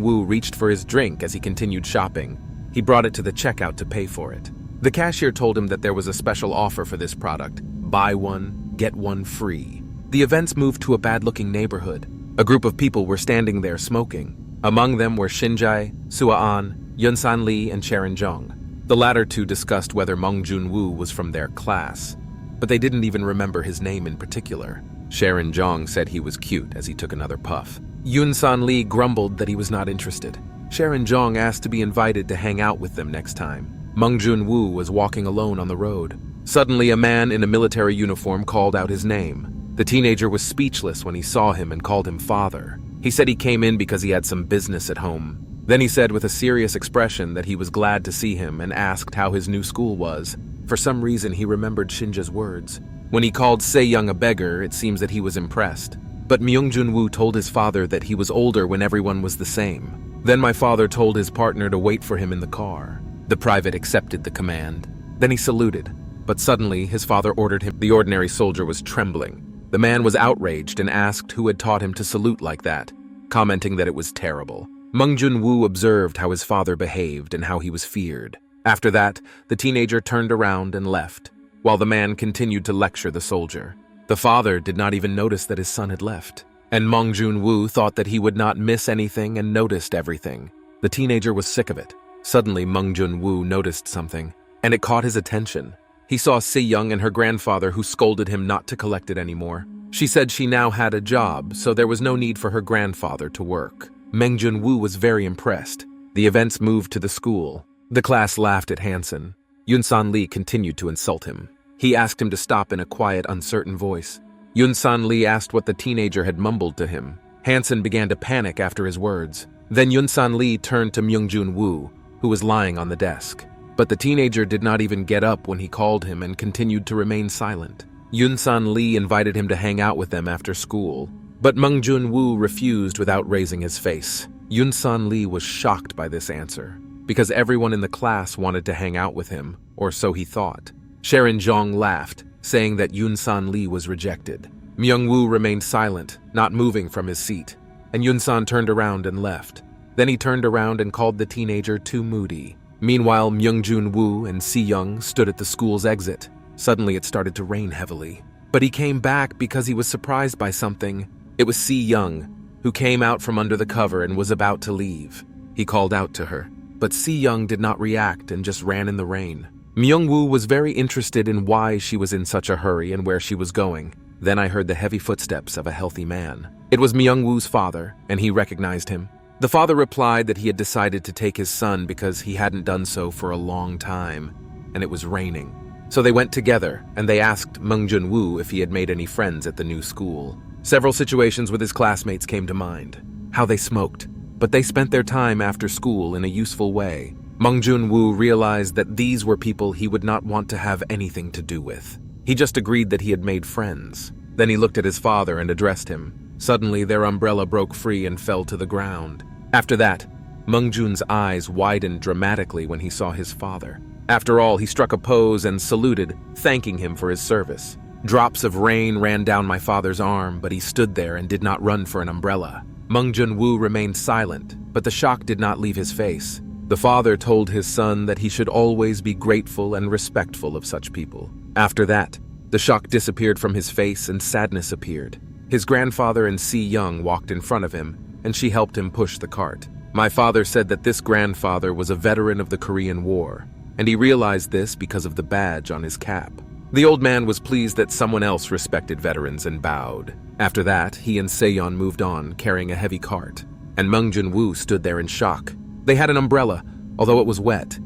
Woo reached for his drink as he continued shopping. He brought it to the checkout to pay for it. The cashier told him that there was a special offer for this product: buy one, get one free. The events moved to a bad-looking neighborhood. A group of people were standing there smoking. Among them were Shinjae, Se-yeon, Yunsan Lee, and Sharon Jong. The latter two discussed whether Woo was from their class, but they didn't even remember his name in particular. Sharon Jong said he was cute as he took another puff. Yunsan Lee grumbled that he was not interested. Sharon Jong asked to be invited to hang out with them next time. Woo was walking alone on the road. Suddenly, a man in a military uniform called out his name. The teenager was speechless when he saw him and called him father. He said he came in because he had some business at home. Then he said with a serious expression that he was glad to see him and asked how his new school was. For some reason, he remembered Shinja's words. When he called Se-yeon a beggar, it seems that he was impressed. But Woo told his father that he was older when everyone was the same. Then my father told his partner to wait for him in the car. The private accepted the command. Then he saluted, but suddenly his father ordered him. The ordinary soldier was trembling. The man was outraged and asked who had taught him to salute like that, commenting that it was terrible. Woo observed how his father behaved and how he was feared. After that, the teenager turned around and left, while the man continued to lecture the soldier. The father did not even notice that his son had left, and Woo thought that he would not miss anything and noticed everything. The teenager was sick of it. Suddenly, Woo noticed something, and it caught his attention. He saw Se-yeon and her grandfather, who scolded him not to collect it anymore. She said she now had a job, so there was no need for her grandfather to work. Woo was very impressed. The events moved to the school. The class laughed at Hansen. Yunsan Lee continued to insult him. He asked him to stop in a quiet, uncertain voice. Yunsan Lee asked what the teenager had mumbled to him. Hansen began to panic after his words. Then Yunsan Lee turned to Woo, who was lying on the desk. But the teenager did not even get up when he called him and continued to remain silent. Yunsan Lee invited him to hang out with them after school, but Woo refused without raising his face. Yunsan Lee was shocked by this answer, because everyone in the class wanted to hang out with him, or so he thought. Sharon Jong laughed, saying that Yunsan Lee was rejected. Woo remained silent, not moving from his seat, and Yunsan turned around and left. Then he turned around and called the teenager too moody. Meanwhile, Woo and Se-yeon stood at the school's exit. Suddenly it started to rain heavily. But he came back because he was surprised by something. It was Se-yeon, who came out from under the cover and was about to leave. He called out to her, but Se-yeon did not react and just ran in the rain. Woo was very interested in why she was in such a hurry and where she was going. Then I heard the heavy footsteps of a healthy man. It was Woo's father, and he recognized him. The father replied that he had decided to take his son because he hadn't done so for a long time, and it was raining. So they went together, and they asked Woo if he had made any friends at the new school. Several situations with his classmates came to mind. How they smoked, but they spent their time after school in a useful way. Woo realized that these were people he would not want to have anything to do with. He just agreed that he had made friends. Then he looked at his father and addressed him. Suddenly, their umbrella broke free and fell to the ground. After that, Jun's eyes widened dramatically when he saw his father. After all, he struck a pose and saluted, thanking him for his service. Drops of rain ran down my father's arm, but he stood there and did not run for an umbrella. Woo remained silent, but the shock did not leave his face. The father told his son that he should always be grateful and respectful of such people. After that, the shock disappeared from his face and sadness appeared. His grandfather and Se-yeon walked in front of him, and she helped him push the cart. My father said that this grandfather was a veteran of the Korean War, and he realized this because of the badge on his cap. The old man was pleased that someone else respected veterans and bowed. After that, he and Se-yeon moved on, carrying a heavy cart, and Woo stood there in shock. They had an umbrella, although it was wet.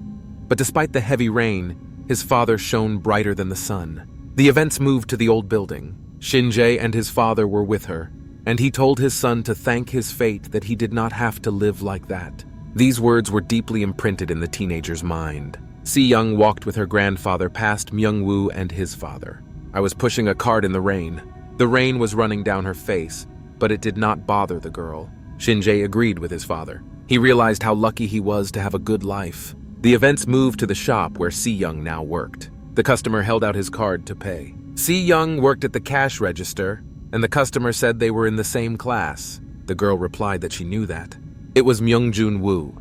But despite the heavy rain, his father shone brighter than the sun. The events moved to the old building. Shinjae and his father were with her, and he told his son to thank his fate that he did not have to live like that. These words were deeply imprinted in the teenager's mind. Se-yeon walked with her grandfather past Myung-woo and his father. I was pushing a cart in the rain. The rain was running down her face, but it did not bother the girl. Shinjae agreed with his father. He realized how lucky he was to have a good life. The events moved to the shop where Se-yeon now worked. The customer held out his card to pay. Se-yeon worked at the cash register, and the customer said they were in the same class. The girl replied that she knew that. It was Myung-jun-woo,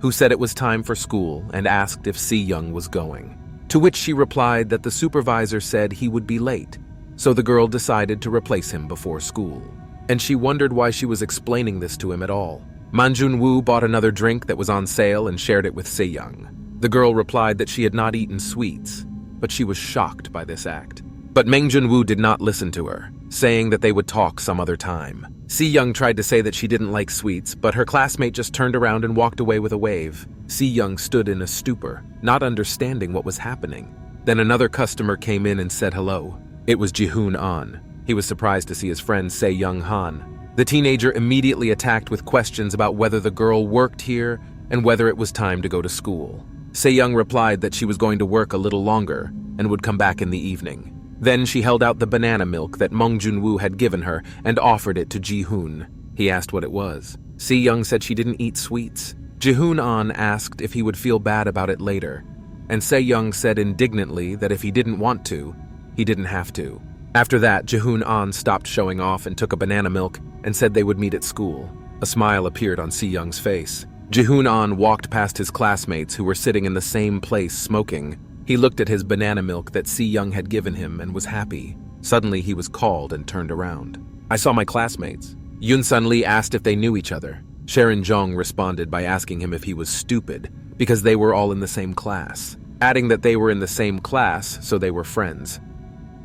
who said it was time for school and asked if Se-yeon was going. To which she replied that the supervisor said he would be late, so the girl decided to replace him before school. And she wondered why she was explaining this to him at all. Manjun-woo bought another drink that was on sale and shared it with Se-yeon. The girl replied that she had not eaten sweets, but she was shocked by this act. But Mangjun-woo did not listen to her, saying that they would talk some other time. Se-yeon tried to say that she didn't like sweets, but her classmate just turned around and walked away with a wave. Se-yeon stood in a stupor, not understanding what was happening. Then another customer came in and said hello. It was Ji-hoon-an. He was surprised to see his friend Se-young-han. The teenager immediately attacked with questions about whether the girl worked here and whether it was time to go to school. Se-yeon replied that she was going to work a little longer and would come back in the evening. Then she held out the banana milk that Mangjun-woo had given her and offered it to Ji-hoon. He asked what it was. Se-yeon said she didn't eat sweets. Ji-hoon-an asked if he would feel bad about it later, and Se-yeon said indignantly that if he didn't want to, he didn't have to. After that, Ji-hoon-an stopped showing off and took a banana milk and said they would meet at school. A smile appeared on Se-yeon's face. Ji-hoon-an walked past his classmates who were sitting in the same place smoking. He looked at his banana milk that Se-yeon had given him and was happy. Suddenly he was called and turned around. I saw my classmates. Yoon-sun Lee asked if they knew each other. Sharon Jong responded by asking him if he was stupid because they were all in the same class, adding that they were in the same class so they were friends.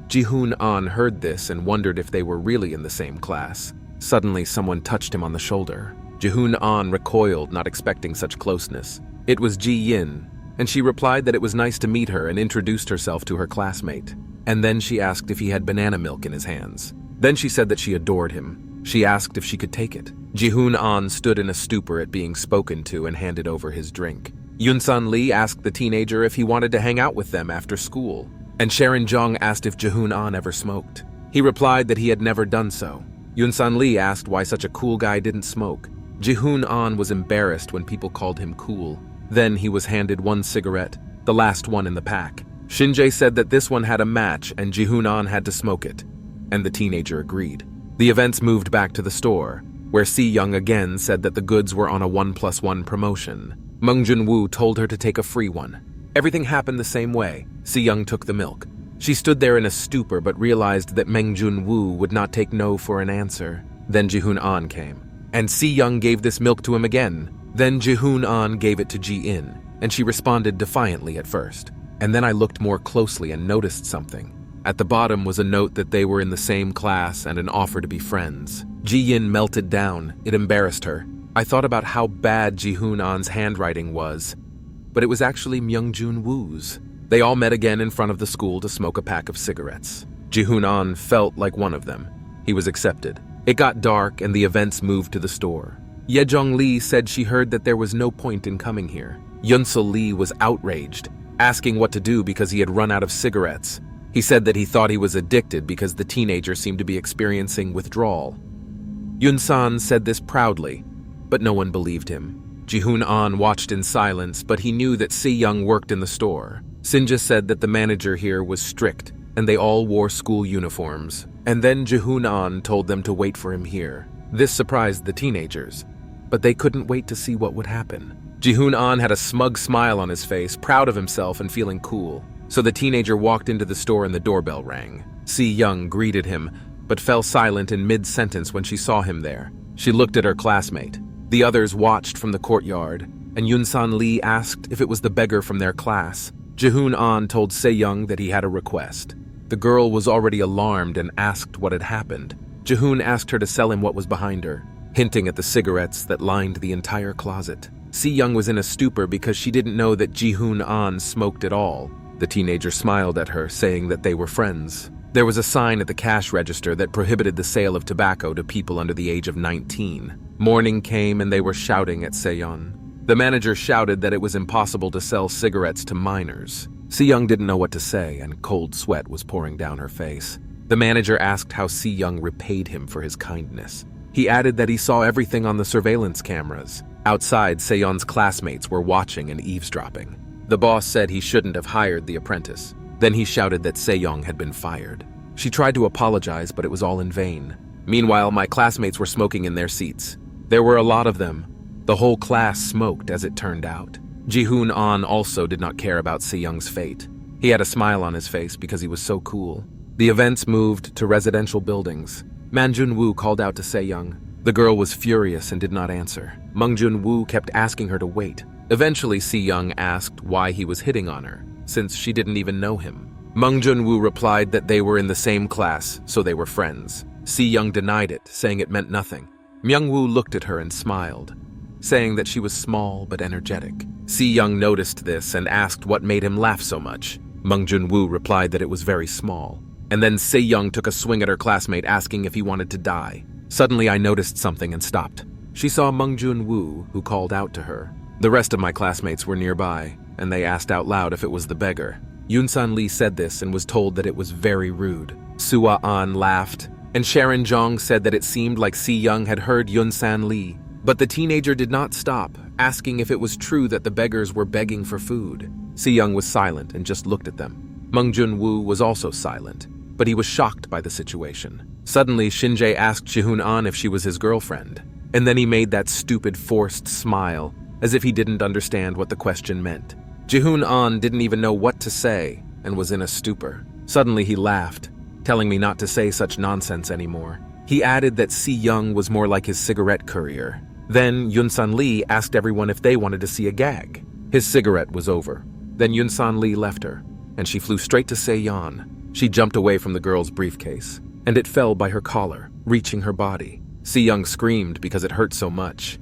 Ji-hoon-an heard this and wondered if they were really in the same class. Suddenly someone touched him on the shoulder. Ji-hoon-an recoiled, not expecting such closeness. It was Ji-yin, and she replied that it was nice to meet her and introduced herself to her classmate. And then she asked if he had banana milk in his hands. Then she said that she adored him. She asked if she could take it. Ji-hoon-an stood in a stupor at being spoken to and handed over his drink. Yoon-sun Lee asked the teenager if he wanted to hang out with them after school. And Sharon Jong asked if Ji-hoon-an ever smoked. He replied that he had never done so. Yoon-sun Lee asked why such a cool guy didn't smoke. Ji-hoon-an was embarrassed when people called him cool. Then he was handed one cigarette, the last one in the pack. Shinjae said that this one had a match and Ji-hoon-an had to smoke it, and the teenager agreed. The events moved back to the store, where Se-yeon again said that the goods were on a 1+1 promotion. Mangjun-woo told her to take a free one. Everything happened the same way. Se-yeon took the milk. She stood there in a stupor but realized that Mangjun-woo would not take no for an answer. Then Ji-hoon-an came, and Se-yeon gave this milk to him again. Then Ji-hoon-an gave it to Ji-in, and she responded defiantly at first. And then I looked more closely and noticed something. At the bottom was a note that they were in the same class and an offer to be friends. Ji-in melted down. It embarrassed her. I thought about how bad Ji-hoon-an's handwriting was, but it was actually Myung-jun-woo's. They all met again in front of the school to smoke a pack of cigarettes. Ji-hoon-an felt like one of them. He was accepted. It got dark and the events moved to the store. Ye-jong Lee said she heard that there was no point in coming here. Yun-sul Lee was outraged, asking what to do because he had run out of cigarettes. He said that he thought he was addicted because the teenager seemed to be experiencing withdrawal. Yun-san said this proudly, but no one believed him. Ji-hoon-an watched in silence, but he knew that Se-yeon worked in the store. Sinja said that the manager here was strict, and they all wore school uniforms. And then Ji-hoon-an told them to wait for him here. This surprised the teenagers, but they couldn't wait to see what would happen. Ji-hoon-an had a smug smile on his face, proud of himself and feeling cool. So the teenager walked into the store and the doorbell rang. Se-yeon greeted him, but fell silent in mid-sentence when she saw him there. She looked at her classmate. The others watched from the courtyard, and Yun-san Lee asked if it was the beggar from their class. Ji-hoon-an told Se-yeon that he had a request. The girl was already alarmed and asked what had happened. Ji-hoon asked her to sell him what was behind her, hinting at the cigarettes that lined the entire closet. Se-yeon was in a stupor because she didn't know that Ji-hoon-an smoked at all. The teenager smiled at her, saying that they were friends. There was a sign at the cash register that prohibited the sale of tobacco to people under the age of 19. Morning came and they were shouting at Se-yeon. The manager shouted that it was impossible to sell cigarettes to minors. Se-yeon didn't know what to say, and cold sweat was pouring down her face. The manager asked how Se-yeon repaid him for his kindness. He added that he saw everything on the surveillance cameras. Outside, Se-yeon's classmates were watching and eavesdropping. The boss said he shouldn't have hired the apprentice. Then he shouted that Se-yeon had been fired. She tried to apologize, but it was all in vain. Meanwhile, my classmates were smoking in their seats. There were a lot of them. The whole class smoked, as it turned out. Ji-hoon-an also did not care about Se-yeon's fate. He had a smile on his face because he was so cool. The events moved to residential buildings. Man Jun-woo called out to Se-yeon. The girl was furious and did not answer. Mung Jun-woo kept asking her to wait. Eventually, Se-yeon asked why he was hitting on her, since she didn't even know him. Mung Jun-woo replied that they were in the same class, so they were friends. Se-yeon denied it, saying it meant nothing. Myung-woo looked at her and smiled, saying that she was small but energetic. Se-yeon noticed this and asked what made him laugh so much. Mung Jun-woo replied that it was very small. And then Se-yeon took a swing at her classmate, asking if he wanted to die. Suddenly, I noticed something and stopped. She saw Mung Jun-woo, who called out to her. The rest of my classmates were nearby, and they asked out loud if it was the beggar. Yoon-san Lee said this and was told that it was very rude. Sua-an laughed, and Sharon Jong said that it seemed like Se-yeon had heard Yoon-san Lee. But the teenager did not stop, asking if it was true that the beggars were begging for food. Se-yeon was silent and just looked at them. Mung Jun-woo was also silent, but he was shocked by the situation. Suddenly, Shin-jae asked Ji-hoon-an if she was his girlfriend, and then he made that stupid forced smile, as if he didn't understand what the question meant. Ji-hoon-an didn't even know what to say and was in a stupor. Suddenly he laughed, telling me not to say such nonsense anymore. He added that Se-yeon was more like his cigarette courier. Then Yoon-san Lee asked everyone if they wanted to see a gag. His cigarette was over. Then Yoon-san Lee left her, and she flew straight to Se-yeon. She jumped away from the girl's briefcase, and it fell by her collar, reaching her body. Se-yeon screamed because it hurt so much.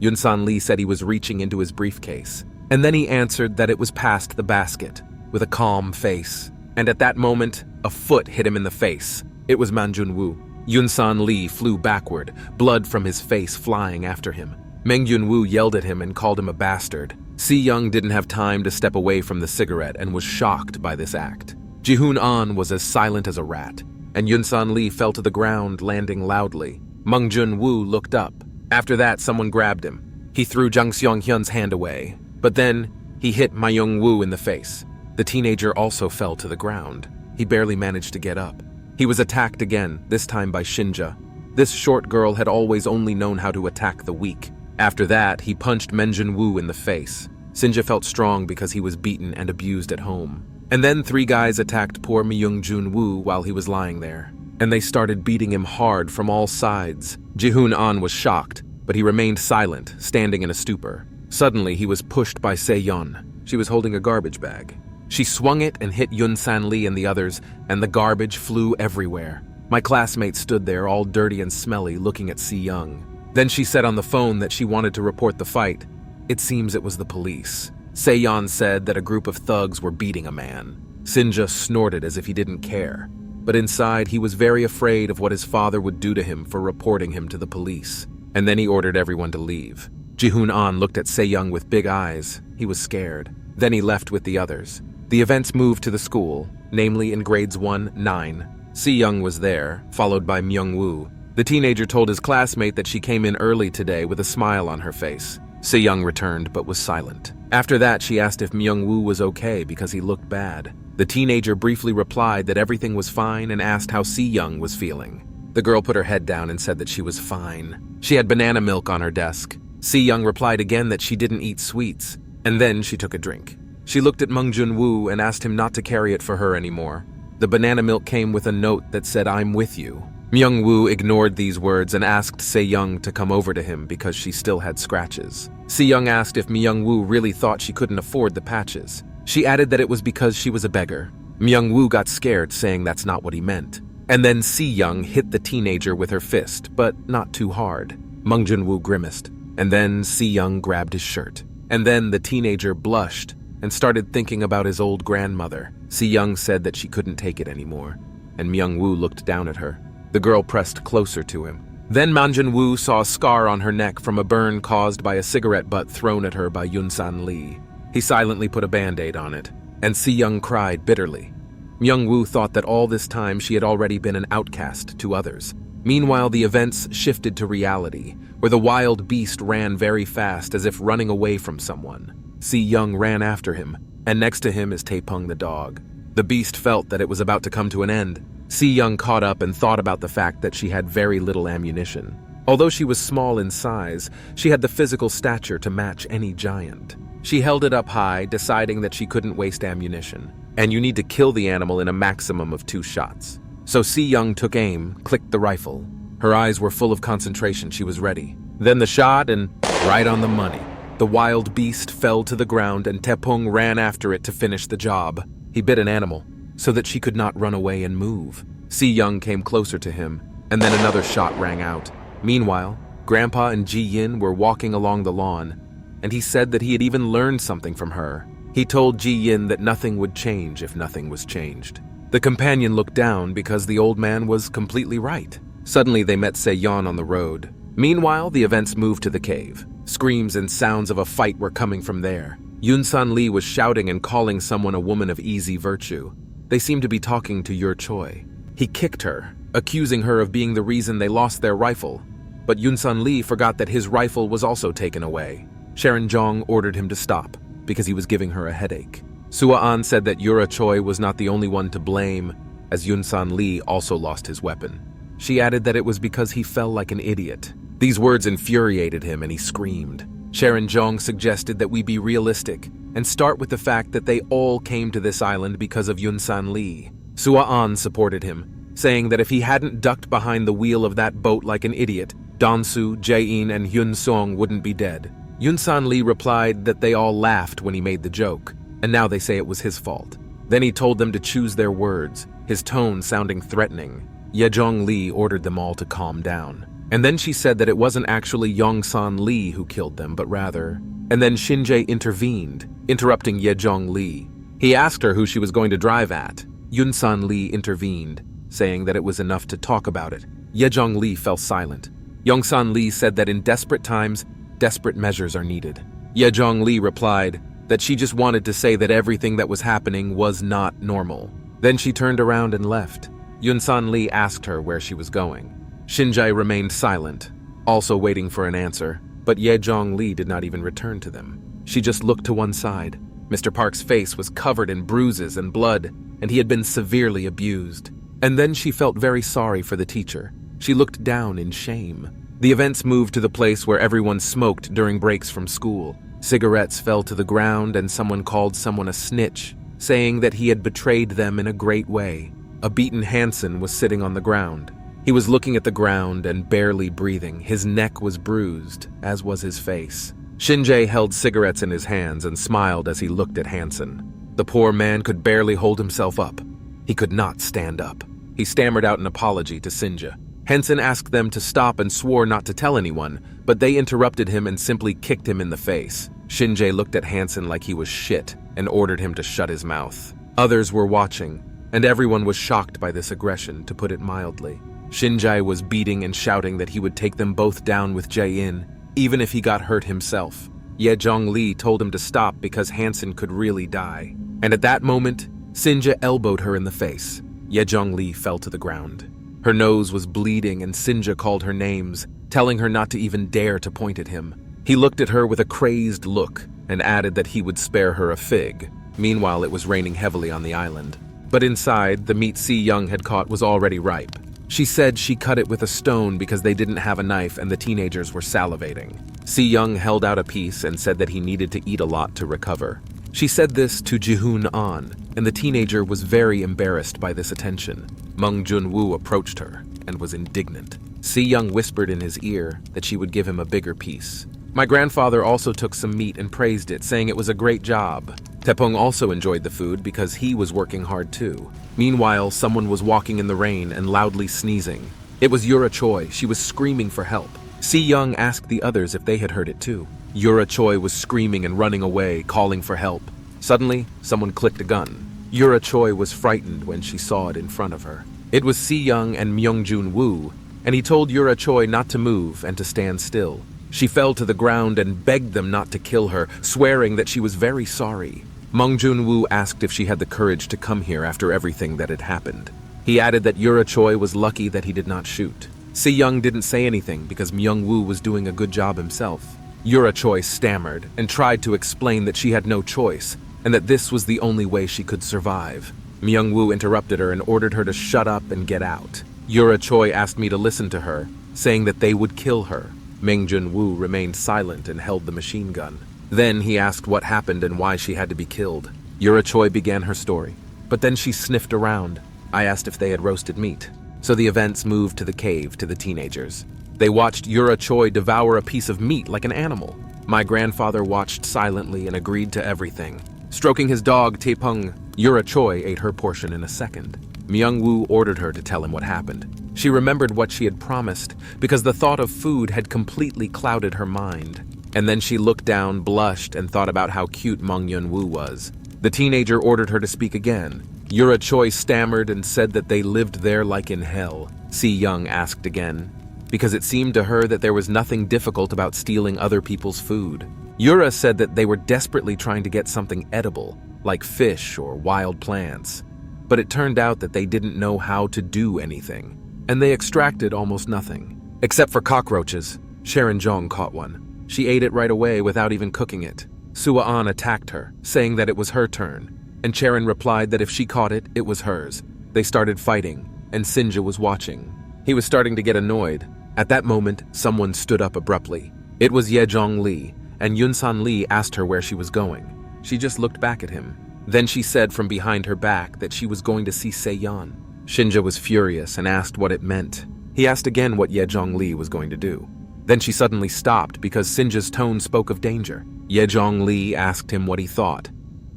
Yoon-san Lee said he was reaching into his briefcase, and then he answered that it was past the basket, with a calm face. And at that moment, a foot hit him in the face. It was Man Jun-woo. Yoon-san Lee flew backward, blood from his face flying after him. Meng Yun-woo yelled at him and called him a bastard. Se-yeon didn't have time to step away from the cigarette and was shocked by this act. Ji-hoon-an was as silent as a rat, and Yoon-san Lee fell to the ground, landing loudly. Mung Jun-woo looked up. After that, someone grabbed him. He threw Jang Seong-hyun's hand away, but then he hit Ma Young-woo in the face. The teenager also fell to the ground. He barely managed to get up. He was attacked again, this time by Shinja. This short girl had always only known how to attack the weak. After that, he punched Men Jun-woo in the face. Shinja felt strong because he was beaten and abused at home. And then 3 guys attacked poor Myung Jun-woo while he was lying there, and they started beating him hard from all sides. Ji-hoon-an was shocked, but he remained silent, standing in a stupor. Suddenly, he was pushed by Se-yeon. She was holding a garbage bag. She swung it and hit Yoon-san Lee and the others, and the garbage flew everywhere. My classmate stood there, all dirty and smelly, looking at Se-yeon. Then she said on the phone that she wanted to report the fight. It seems it was the police. Se-yeon said that a group of thugs were beating a man. Shinja snorted as if he didn't care. But inside, he was very afraid of what his father would do to him for reporting him to the police. And then he ordered everyone to leave. Ji-hoon-an looked at Se-yeon with big eyes. He was scared. Then he left with the others. The events moved to the school, namely in grades 1-9. Se-yeon was there, followed by Myung-woo. The teenager told his classmate that she came in early today with a smile on her face. Se-yeon returned but was silent. After that, she asked if Myung-woo was okay because he looked bad. The teenager briefly replied that everything was fine and asked how Se-yeon was feeling. The girl put her head down and said that she was fine. She had banana milk on her desk. Se-yeon replied again that she didn't eat sweets, and then she took a drink. She looked at Mung Jun-woo and asked him not to carry it for her anymore. The banana milk came with a note that said, "I'm with you." Myung-woo ignored these words and asked Se-yeon to come over to him because she still had scratches. Se-yeon asked if Myung-woo really thought she couldn't afford the patches. She added that it was because she was a beggar. Myung-woo got scared, saying that's not what he meant. And then Se-yeon hit the teenager with her fist, but not too hard. Mung Jun-woo grimaced, And then Se-yeon grabbed his shirt. And then the teenager blushed and started thinking about his old grandmother. Se-yeon said that she couldn't take it anymore, and Myung-woo looked down at her. The girl pressed closer to him. Then Manjun-woo saw a scar on her neck from a burn caused by a cigarette butt thrown at her by Yun-san Lee. He silently put a band-aid on it, and Se-yeon cried bitterly. Myung-woo thought that all this time she had already been an outcast to others. Meanwhile, the events shifted to reality, where the wild beast ran very fast as if running away from someone. Se-yeon ran after him, and next to him is Taepung the dog. The beast felt that it was about to come to an end. Se-yeon caught up and thought about the fact that she had very little ammunition. Although she was small in size, she had the physical stature to match any giant. She held it up high, deciding that she couldn't waste ammunition, and you need to kill the animal in a maximum of 2 shots. So Se-yeon took aim, clicked the rifle. Her eyes were full of concentration. She was ready. Then the shot, and right on the money. The wild beast fell to the ground, and Taepung ran after it to finish the job. He bit an animal, so that she could not run away and move. Se-yeon came closer to him, and then another shot rang out. Meanwhile, Grandpa and Ji-yin were walking along the lawn, and he said that he had even learned something from her. He told Ji-yin that nothing would change if nothing was changed. The companion looked down because the old man was completely right. Suddenly they met Se-yeon on the road. Meanwhile, the events moved to the cave. Screams and sounds of a fight were coming from there. Yun-san Lee was shouting and calling someone a woman of easy virtue. They seemed to be talking to Yer Choi. He kicked her, accusing her of being the reason they lost their rifle. But Yun-san Lee forgot that his rifle was also taken away. Sharon Jong ordered him to stop because he was giving her a headache. Sua-an said that Yer Choi was not the only one to blame, as Yun-san Lee also lost his weapon. She added that it was because he fell like an idiot. These words infuriated him and he screamed. Sharon Jong suggested that we be realistic and start with the fact that they all came to this island because of Yun-san Lee. Sua-an supported him, saying that if he hadn't ducked behind the wheel of that boat like an idiot, Donsu, Jae-in, and Hyun-song wouldn't be dead. Yun-san Lee replied that they all laughed when he made the joke, and now they say it was his fault. Then he told them to choose their words, his tone sounding threatening. Yejong Lee ordered them all to calm down. And then she said that it wasn't actually Yong-san Lee who killed them, but rather... And then Shin-jae intervened, interrupting Yejong Lee. He asked her who she was going to drive at. Yun-san Lee intervened, saying that it was enough to talk about it. Yejong Lee fell silent. Yong-san Lee said that in desperate times, desperate measures are needed. Yejong Lee replied that she just wanted to say that everything that was happening was not normal. Then she turned around and left. Yun-san Lee asked her where she was going. Shin-jae remained silent, also waiting for an answer, but Yejong Lee did not even return to them. She just looked to one side. Mr. Park's face was covered in bruises and blood, and he had been severely abused. And then she felt very sorry for the teacher. She looked down in shame. The events moved to the place where everyone smoked during breaks from school. Cigarettes fell to the ground and someone called someone a snitch, saying that he had betrayed them in a great way. A beaten Hansen was sitting on the ground. He was looking at the ground and barely breathing. His neck was bruised, as was his face. Shin-jae held cigarettes in his hands and smiled as he looked at Hansen. The poor man could barely hold himself up. He could not stand up. He stammered out an apology to Sinja. Hansen asked them to stop and swore not to tell anyone, but they interrupted him and simply kicked him in the face. Shin-jae looked at Hansen like he was shit and ordered him to shut his mouth. Others were watching, and everyone was shocked by this aggression, to put it mildly. Shin-jae was beating and shouting that he would take them both down with Jae-in, even if he got hurt himself. Yejong Lee told him to stop because Hansen could really die. And at that moment, Sinja elbowed her in the face. Yejong Lee fell to the ground. Her nose was bleeding and Sinja called her names, telling her not to even dare to point at him. He looked at her with a crazed look and added that he would spare her a fig. Meanwhile, it was raining heavily on the island. But inside, the meat Se-yeon had caught was already ripe. She said she cut it with a stone because they didn't have a knife and the teenagers were salivating. Se-yeon held out a piece and said that he needed to eat a lot to recover. She said this to Ji-hoon-an, and the teenager was very embarrassed by this attention. Mung Jun-woo approached her and was indignant. Se-yeon whispered in his ear that she would give him a bigger piece. My grandfather also took some meat and praised it, saying it was a great job. Taepung also enjoyed the food because he was working hard too. Meanwhile, someone was walking in the rain and loudly sneezing. It was Yer Choi. She was screaming for help. Se-yeon asked the others if they had heard it too. Yura Choi was screaming and running away, calling for help. Suddenly, someone clicked a gun. Yura Choi was frightened when she saw it in front of her. It was Se-yeon and Myungjun Woo, and he told Yura Choi not to move and to stand still. She fell to the ground and begged them not to kill her, swearing that she was very sorry. Myungjun Woo asked if she had the courage to come here after everything that had happened. He added that Yura Choi was lucky that he did not shoot. Se-yeon didn't say anything because Myung Woo was doing a good job himself. Yura Choi stammered and tried to explain that she had no choice and that this was the only way she could survive. Myung Woo interrupted her and ordered her to shut up and get out. Yura Choi asked me to listen to her, saying that they would kill her. Myungjun Woo remained silent and held the machine gun. Then he asked what happened and why she had to be killed. Yura Choi began her story, but then she sniffed around. I asked if they had roasted meat. So the events moved to the cave to the teenagers. They watched Yura Choi devour a piece of meat like an animal. My grandfather watched silently and agreed to everything. Stroking his dog, Taepung, Yura Choi ate her portion in a second. Myung Woo ordered her to tell him what happened. She remembered what she had promised because the thought of food had completely clouded her mind. And then she looked down, blushed, and thought about how cute Myungjun Woo was. The teenager ordered her to speak again. Yura Choi stammered and said that they lived there like in hell. Se-yeon asked again, because it seemed to her that there was nothing difficult about stealing other people's food. Yura said that they were desperately trying to get something edible, like fish or wild plants. But it turned out that they didn't know how to do anything, and they extracted almost nothing. Except for cockroaches. Sharon Jong caught one. She ate it right away without even cooking it. Sua-an attacked her, saying that it was her turn, and Sharon replied that if she caught it, it was hers. They started fighting, and Sinja was watching. He was starting to get annoyed. At that moment, someone stood up abruptly. It was Ye-jong Lee, and Yun-san Lee asked her where she was going. She just looked back at him. Then she said from behind her back that she was going to see Se-yeon. Shinja was furious and asked what it meant. He asked again what Ye-jong Lee was going to do. Then she suddenly stopped because Sinja's tone spoke of danger. Ye-jong Lee asked him what he thought,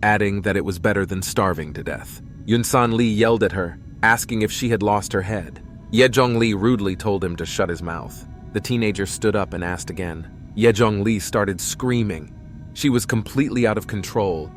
adding that it was better than starving to death. Yun-san Lee yelled at her, asking if she had lost her head. Ye-jong Lee rudely told him to shut his mouth. The teenager stood up and asked again. Ye-jong Lee started screaming. She was completely out of control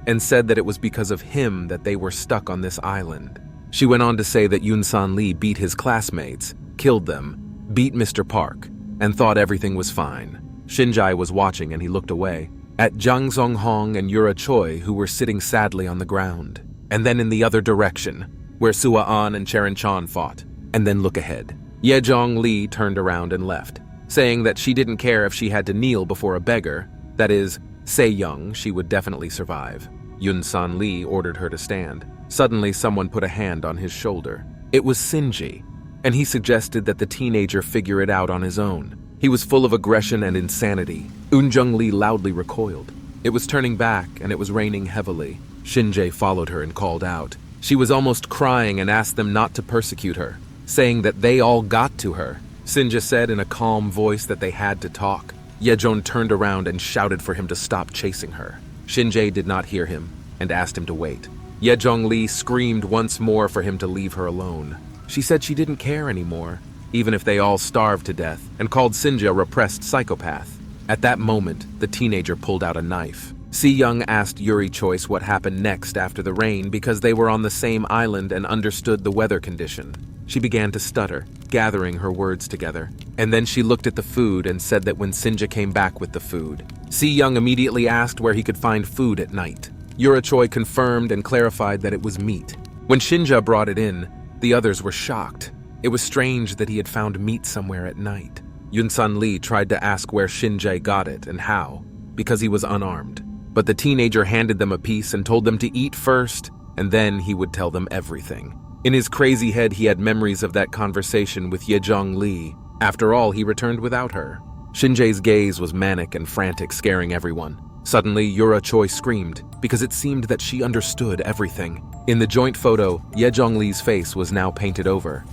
and said that it was because of him that they were stuck on this island. She went on to say that Yun-san Lee beat his classmates, killed them, beat Mr. Park, and thought everything was fine. Shinjai was watching and he looked away at Jang Song-hong and Yura Choi, who were sitting sadly on the ground. And then in the other direction, where Sua-an and Sharon Chan fought. And then look ahead. Ye-jong Lee turned around and left, saying that she didn't care if she had to kneel before a beggar, that is, Se-yeon, she would definitely survive. Yun-san Lee ordered her to stand. Suddenly, someone put a hand on his shoulder. It was Sinji, and he suggested that the teenager figure it out on his own. He was full of aggression and insanity. Eun-jung Lee loudly recoiled. It was turning back, and it was raining heavily. Shinjae followed her and called out. She was almost crying and asked them not to persecute her, saying that they all got to her. Sinja said in a calm voice that they had to talk. Ye-jong turned around and shouted for him to stop chasing her. Shinjae did not hear him and asked him to wait. Ye-jong Lee screamed once more for him to leave her alone. She said she didn't care anymore, even if they all starved to death, and called Sinja a repressed psychopath. At that moment, the teenager pulled out a knife. Se-yeon asked Yuri Choice what happened next after the rain because they were on the same island and understood the weather condition. She began to stutter, gathering her words together. And then she looked at the food and said that when Sinja came back with the food, Se-yeon immediately asked where he could find food at night. Yuri Choi confirmed and clarified that it was meat. When Shinja brought it in, the others were shocked. It was strange that he had found meat somewhere at night. Yun-san Lee tried to ask where Shinjae got it and how, because he was unarmed. But the teenager handed them a piece and told them to eat first, and then he would tell them everything. In his crazy head, he had memories of that conversation with Ye-jong Lee. After all, he returned without her. Shinjae's gaze was manic and frantic, scaring everyone. Suddenly, Yura Choi screamed, because it seemed that she understood everything. In the joint photo, Ye-jong Lee's face was now painted over.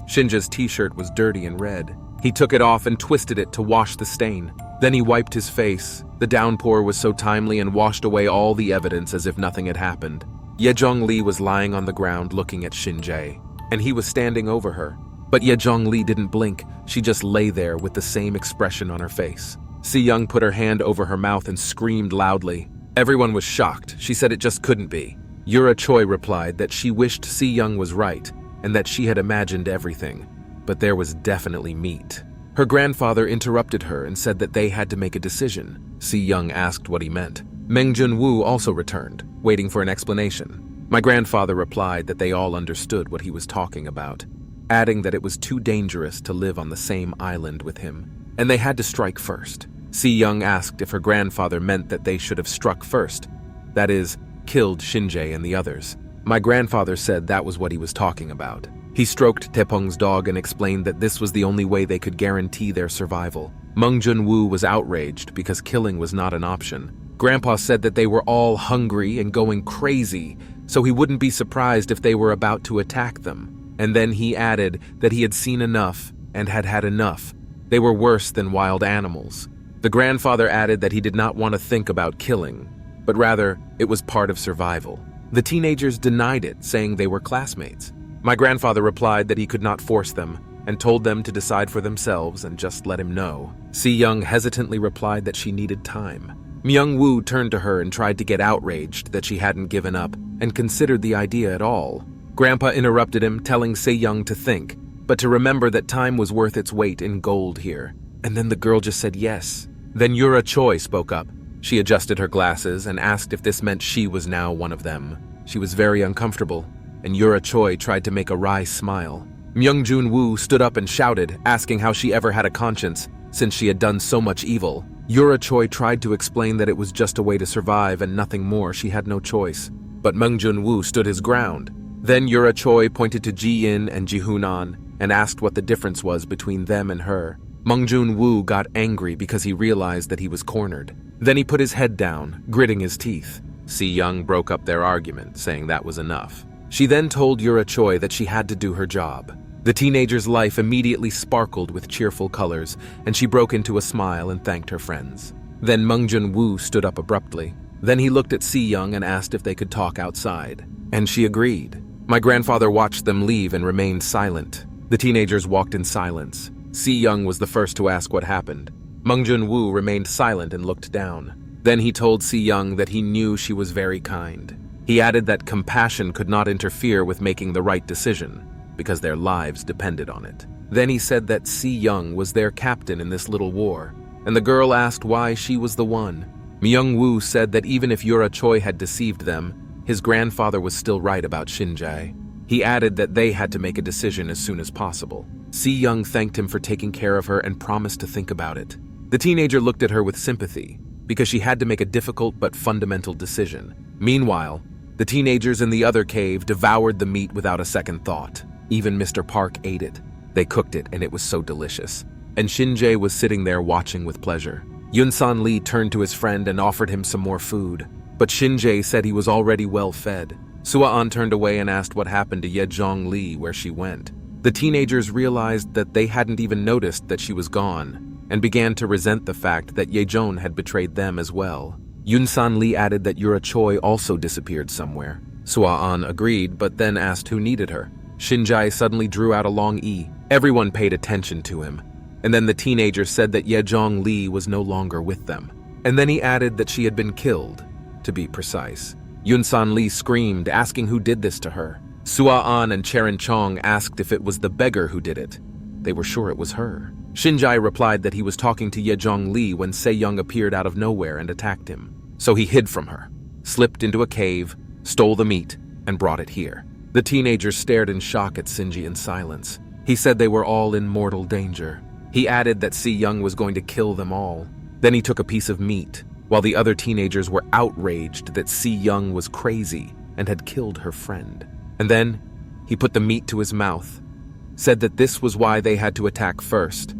Shinja's t-shirt was dirty and red. He took it off and twisted it to wash the stain. Then he wiped his face. The downpour was so timely and washed away all the evidence as if nothing had happened. Ye-jong Lee was lying on the ground looking at Shinjae, and he was standing over her. But Yejong Lee didn't blink. She just lay there with the same expression on her face. Se-yeon put her hand over her mouth and screamed loudly. Everyone was shocked. She said it just couldn't be. Yura Choi replied that she wished Se-yeon was right and that she had imagined everything, but there was definitely meat. Her grandfather interrupted her and said that they had to make a decision. Se-yeon asked what he meant. Meng Junwoo also returned, waiting for an explanation. My grandfather replied that they all understood what he was talking about, adding that it was too dangerous to live on the same island with him, and they had to strike first. Se-yeon asked if her grandfather meant that they should have struck first, that is, killed Shinjae and the others. My grandfather said that was what he was talking about. He stroked Taepong's dog and explained that this was the only way they could guarantee their survival. Meng Junwoo was outraged because killing was not an option. Grandpa said that they were all hungry and going crazy, so he wouldn't be surprised if they were about to attack them. And then he added that he had seen enough and had had enough. They were worse than wild animals. The grandfather added that he did not want to think about killing, but rather it was part of survival. The teenagers denied it, saying they were classmates. My grandfather replied that he could not force them and told them to decide for themselves and just let him know. Se-yeon hesitantly replied that she needed time. Myung-woo turned to her and tried to get outraged that she hadn't given up and considered the idea at all. Grandpa interrupted him, telling Se-yeon to think, but to remember that time was worth its weight in gold here. And then the girl just said yes. Then Yura Choi spoke up. She adjusted her glasses and asked if this meant she was now one of them. She was very uncomfortable, and Yura Choi tried to make a wry smile. Myung Junwoo stood up and shouted, asking how she ever had a conscience, since she had done so much evil. Yura Choi tried to explain that it was just a way to survive and nothing more. She had no choice. But Meng Junwoo stood his ground. Then Yura Choi pointed to Ji-in and Ji-hunan and asked what the difference was between them and her. Meng Junwoo got angry because he realized that he was cornered. Then he put his head down, gritting his teeth. Se-yeon broke up their argument, saying that was enough. She then told Yura Choi that she had to do her job. The teenager's life immediately sparkled with cheerful colors, and she broke into a smile and thanked her friends. Then Meng Junwoo stood up abruptly. Then he looked at Se-yeon and asked if they could talk outside, and she agreed. My grandfather watched them leave and remained silent. The teenagers walked in silence. Se-yeon was the first to ask what happened. Meng Junwoo remained silent and looked down. Then he told Se-yeon that he knew she was very kind. He added that compassion could not interfere with making the right decision, because their lives depended on it. Then he said that Se-yeon was their captain in this little war, and the girl asked why she was the one. Myung-woo said that even if Yura Choi had deceived them, his grandfather was still right about Shinjae. He added that they had to make a decision as soon as possible. Se-yeon thanked him for taking care of her and promised to think about it. The teenager looked at her with sympathy, because she had to make a difficult but fundamental decision. Meanwhile, the teenagers in the other cave devoured the meat without a second thought. Even Mr. Park ate it. They cooked it, and it was so delicious. And Shinjae was sitting there watching with pleasure. Yunsan Lee turned to his friend and offered him some more food, but Shinjae said he was already well fed. Sua-an turned away and asked what happened to Yejong Lee, where she went. The teenagers realized that they hadn't even noticed that she was gone, and began to resent the fact that Yejeon had betrayed them as well. Yunsan Lee added that Yura Choi also disappeared somewhere. Sua-an agreed, but then asked who needed her. Shinjae suddenly drew out a long E. Everyone paid attention to him. And then the teenager said that Yejong Lee was no longer with them. And then he added that she had been killed, to be precise. Yunsan Lee screamed, asking who did this to her. Sua-an and Cherin Chong asked if it was the beggar who did it. They were sure it was her. Shinjae replied that he was talking to Yejong Lee when Se-yeon appeared out of nowhere and attacked him. So he hid from her, slipped into a cave, stole the meat, and brought it here. The teenagers stared in shock at Shinji in silence. He said they were all in mortal danger. He added that Se-yeon was going to kill them all. Then he took a piece of meat, while the other teenagers were outraged that Se-yeon was crazy and had killed her friend. And then he put the meat to his mouth, said that this was why they had to attack first,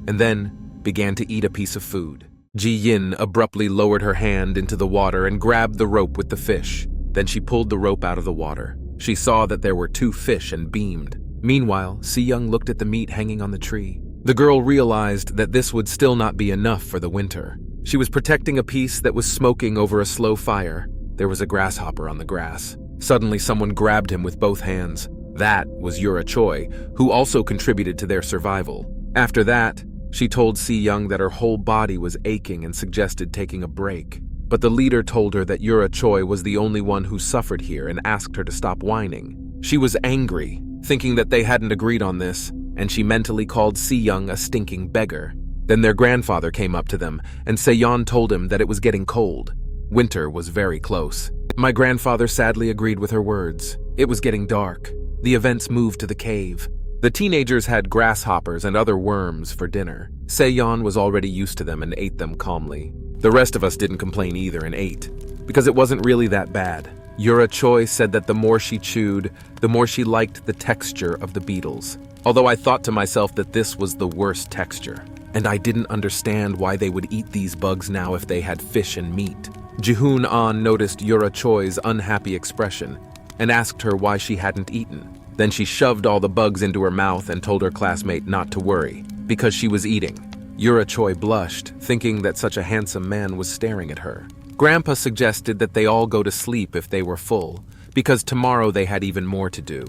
and then began to eat a piece of food. Ji-yin abruptly lowered her hand into the water and grabbed the rope with the fish. Then she pulled the rope out of the water. She saw that there were 2 fish and beamed. Meanwhile, Se-yeon looked at the meat hanging on the tree. The girl realized that this would still not be enough for the winter. She was protecting a piece that was smoking over a slow fire. There was a grasshopper on the grass. Suddenly, someone grabbed him with both hands. That was Yura Choi, who also contributed to their survival. After that, she told Se-yeon that her whole body was aching and suggested taking a break. But the leader told her that Yura Choi was the only one who suffered here and asked her to stop whining. She was angry, thinking that they hadn't agreed on this, and she mentally called Se-yeon a stinking beggar. Then their grandfather came up to them, and Se-yeon told him that it was getting cold. Winter was very close. My grandfather sadly agreed with her words. It was getting dark. The events moved to the cave. The teenagers had grasshoppers and other worms for dinner. Se-yeon was already used to them and ate them calmly. The rest of us didn't complain either and ate, because it wasn't really that bad. Yura Choi said that the more she chewed, the more she liked the texture of the beetles. Although I thought to myself that this was the worst texture, and I didn't understand why they would eat these bugs now if they had fish and meat. Jihoon An noticed Yura Choi's unhappy expression and asked her why she hadn't eaten. Then she shoved all the bugs into her mouth and told her classmate not to worry, because she was eating. Yura Choi blushed, thinking that such a handsome man was staring at her. Grandpa suggested that they all go to sleep if they were full, because tomorrow they had even more to do.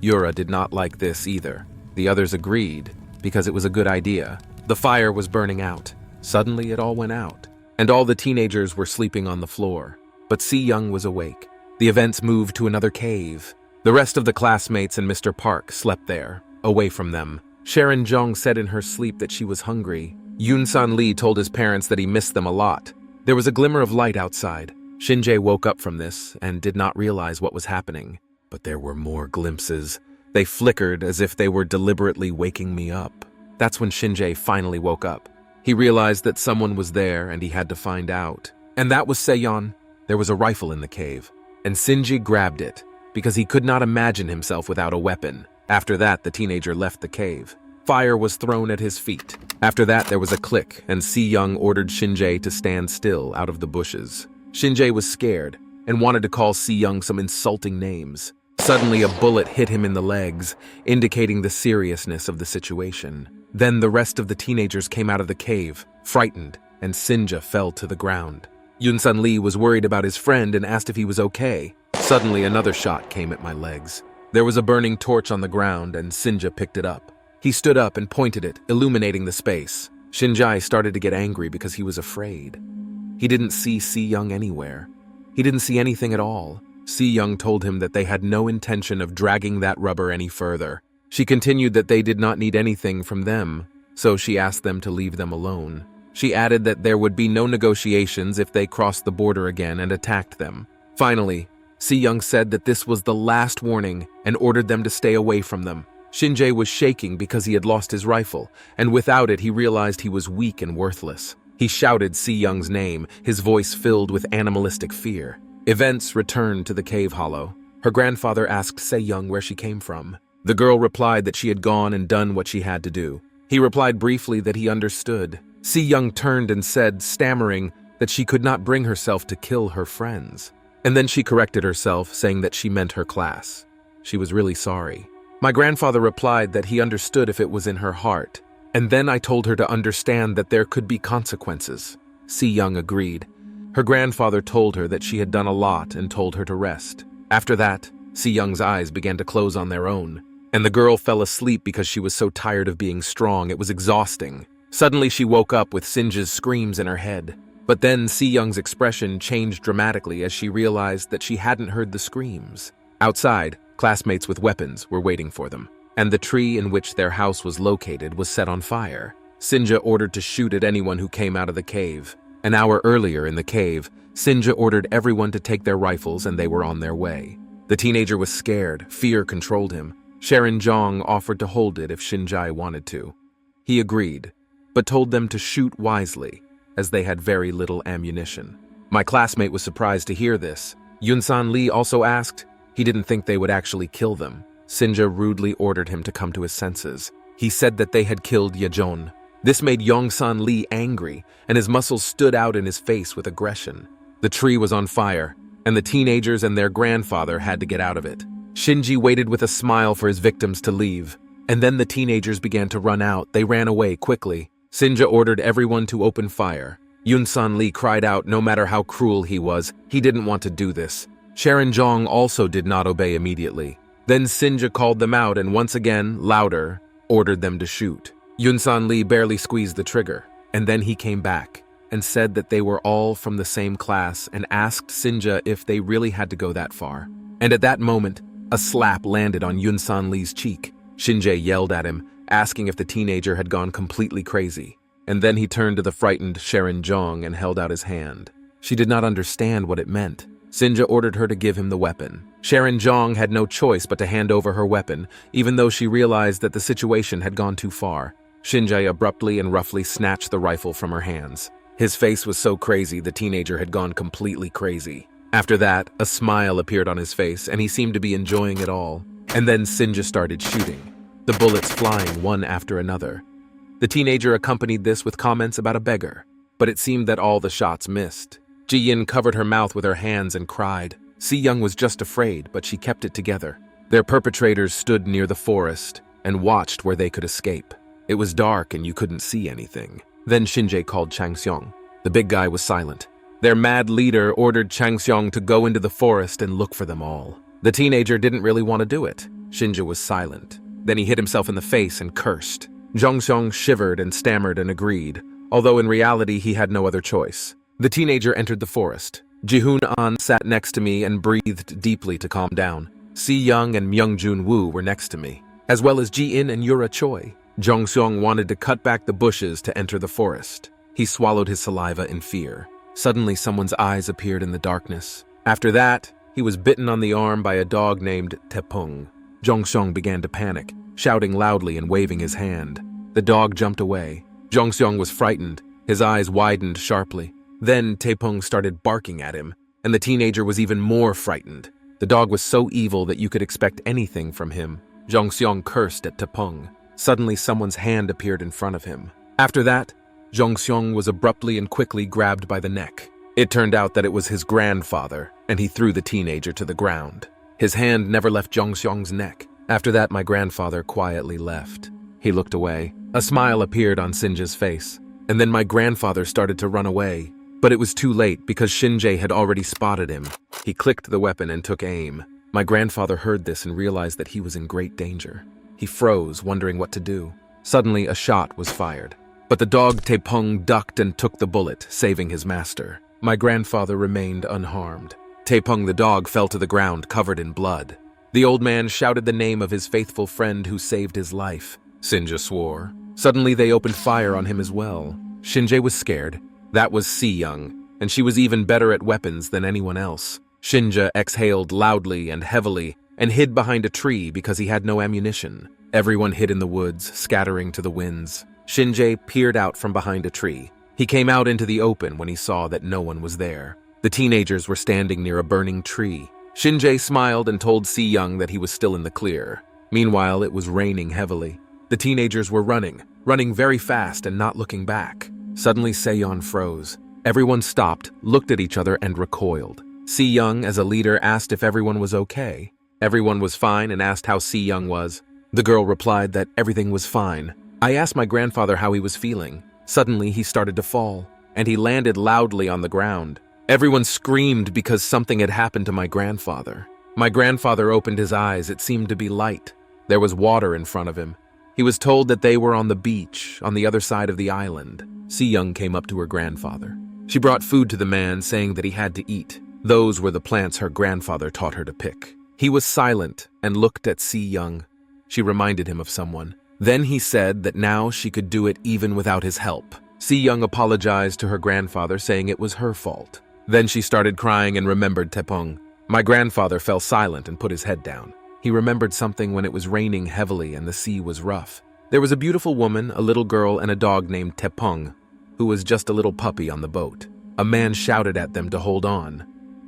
Yura did not like this either. The others agreed, because it was a good idea. The fire was burning out. Suddenly it all went out, and all the teenagers were sleeping on the floor. But Se-yeon was awake. The events moved to another cave. The rest of the classmates and Mr. Park slept there, away from them. Sharon Jong said in her sleep that she was hungry. Yoon-san Lee told his parents that he missed them a lot. There was a glimmer of light outside. Shin-jae woke up from this and did not realize what was happening. But there were more glimpses. They flickered as if they were deliberately waking me up. That's when Shin-jae finally woke up. He realized that someone was there and he had to find out. And that was Se-yeon. There was a rifle in the cave, and Shinji grabbed it because he could not imagine himself without a weapon. After that, the teenager left the cave. Fire was thrown at his feet. After that, there was a click, and Se-yeon ordered Shin-jae to stand still out of the bushes. Shin-jae was scared and wanted to call Se-yeon some insulting names. Suddenly, a bullet hit him in the legs, indicating the seriousness of the situation. Then the rest of the teenagers came out of the cave, frightened, and Sinja fell to the ground. Yoon-san Lee was worried about his friend and asked if he was okay. Suddenly, another shot came at my legs. There was a burning torch on the ground, and Sinja picked it up. He stood up and pointed it, illuminating the space. Shin-jae started to get angry because he was afraid. He didn't see Se-yeon anywhere. He didn't see anything at all. Se-yeon told him that they had no intention of dragging that rubber any further. She continued that they did not need anything from them, so she asked them to leave them alone. She added that there would be no negotiations if they crossed the border again and attacked them. Finally, Se-yeon said that this was the last warning and ordered them to stay away from them. Shin-jae was shaking because he had lost his rifle, and without it he realized he was weak and worthless. He shouted Se-yeon's name, his voice filled with animalistic fear. Events returned to the cave hollow. Her grandfather asked Se-yeon where she came from. The girl replied that she had gone and done what she had to do. He replied briefly that he understood. Se-yeon turned and said, stammering, that she could not bring herself to kill her friends. And then she corrected herself, saying that she meant her class. She was really sorry. My grandfather replied that he understood if it was in her heart. And then I told her to understand that there could be consequences. Se-yeon agreed. Her grandfather told her that she had done a lot and told her to rest. After that, Se-yeon's eyes began to close on their own. And the girl fell asleep because she was so tired of being strong. It was exhausting. Suddenly she woke up with Sinja's screams in her head. But then Se-yeon's expression changed dramatically as she realized that she hadn't heard the screams. Outside, classmates with weapons were waiting for them, and the tree in which their house was located was set on fire. Sinja ordered to shoot at anyone who came out of the cave. An hour earlier in the cave, Sinja ordered everyone to take their rifles and they were on their way. The teenager was scared, fear controlled him. Sharon Jong offered to hold it if Shin-jae wanted to. He agreed, but told them to shoot wisely, as they had very little ammunition. My classmate was surprised to hear this. Yoon-san Lee also asked. He didn't think they would actually kill them. Sinja rudely ordered him to come to his senses. He said that they had killed Yeon. This made Yong-san Lee angry, and his muscles stood out in his face with aggression. The tree was on fire, and the teenagers and their grandfather had to get out of it. Shinji waited with a smile for his victims to leave, and then the teenagers began to run out. They ran away quickly. Sinja ordered everyone to open fire. Yoon-san Lee cried out no matter how cruel he was. He didn't want to do this. Sharon Jong also did not obey immediately. Then Sinja called them out and once again, louder, ordered them to shoot. Yunsan Lee barely squeezed the trigger, and then he came back and said that they were all from the same class and asked Sinja if they really had to go that far. And at that moment, a slap landed on Yunsan Lee's cheek. Shinjae yelled at him, asking if the teenager had gone completely crazy. And then he turned to the frightened Se-yeon and held out his hand. She did not understand what it meant. Sinja ordered her to give him the weapon. Se-yeon had no choice but to hand over her weapon, even though she realized that the situation had gone too far. Shinjae abruptly and roughly snatched the rifle from her hands. His face was so crazy the teenager had gone completely crazy. After that, a smile appeared on his face and he seemed to be enjoying it all. And then Sinja started shooting, the bullets flying one after another. The teenager accompanied this with comments about a beggar, but it seemed that all the shots missed. Ji-yin covered her mouth with her hands and cried. Se-yeon was just afraid, but she kept it together. Their perpetrators stood near the forest and watched where they could escape. It was dark and you couldn't see anything. Then Shinjae called Chang-seong. The big guy was silent. Their mad leader ordered Chang-seong to go into the forest and look for them all. The teenager didn't really want to do it. Shinja was silent. Then he hit himself in the face and cursed. Jong-seong shivered and stammered and agreed, although in reality he had no other choice. The teenager entered the forest. Ji-hoon-an sat next to me and breathed deeply to calm down. Si-young and Myung-jun-woo were next to me, as well as Ji-in and Yura Choi. Jong-seong wanted to cut back the bushes to enter the forest. He swallowed his saliva in fear. Suddenly someone's eyes appeared in the darkness. After that, he was bitten on the arm by a dog named Taepong. Jong-seong began to panic, shouting loudly and waving his hand. The dog jumped away. Jong-seong was frightened. His eyes widened sharply. Then Taepong started barking at him, and the teenager was even more frightened. The dog was so evil that you could expect anything from him. Jong-seong cursed at Taepong. Suddenly someone's hand appeared in front of him. After that, Jong-seong was abruptly and quickly grabbed by the neck. It turned out that it was his grandfather, and he threw the teenager to the ground. His hand never left Jong-seong's neck. After that, my grandfather quietly left. He looked away. A smile appeared on Sinja's face, and then my grandfather started to run away. But it was too late because Shinjae had already spotted him. He clicked the weapon and took aim. My grandfather heard this and realized that he was in great danger. He froze, wondering what to do. Suddenly, a shot was fired. But the dog Taepong ducked and took the bullet, saving his master. My grandfather remained unharmed. Taepong the dog fell to the ground, covered in blood. The old man shouted the name of his faithful friend who saved his life. Sinja swore. Suddenly, they opened fire on him as well. Shinjae was scared. That was Se-yeon, and she was even better at weapons than anyone else. Shinja exhaled loudly and heavily and hid behind a tree because he had no ammunition. Everyone hid in the woods, scattering to the winds. Shinjae peered out from behind a tree. He came out into the open when he saw that no one was there. The teenagers were standing near a burning tree. Shinjae smiled and told Se-yeon that he was still in the clear. Meanwhile, it was raining heavily. The teenagers were running very fast and not looking back. Suddenly, Se-yeon froze. Everyone stopped, looked at each other, and recoiled. Se-yeon, as a leader, asked if everyone was okay. Everyone was fine and asked how Se-yeon was. The girl replied that everything was fine. I asked my grandfather how he was feeling. Suddenly, he started to fall, and he landed loudly on the ground. Everyone screamed because something had happened to my grandfather. My grandfather opened his eyes. It seemed to be light. There was water in front of him. He was told that they were on the beach, on the other side of the island. Se-yeon came up to her grandfather. She brought food to the man, saying that he had to eat. Those were the plants her grandfather taught her to pick. He was silent and looked at Se-yeon. She reminded him of someone. Then he said that now she could do it even without his help. Se-yeon apologized to her grandfather, saying it was her fault. Then she started crying and remembered Taepong. My grandfather fell silent and put his head down. He remembered something when it was raining heavily and the sea was rough. There was a beautiful woman, a little girl, and a dog named Taepong, who was just a little puppy on the boat. A man shouted at them to hold on.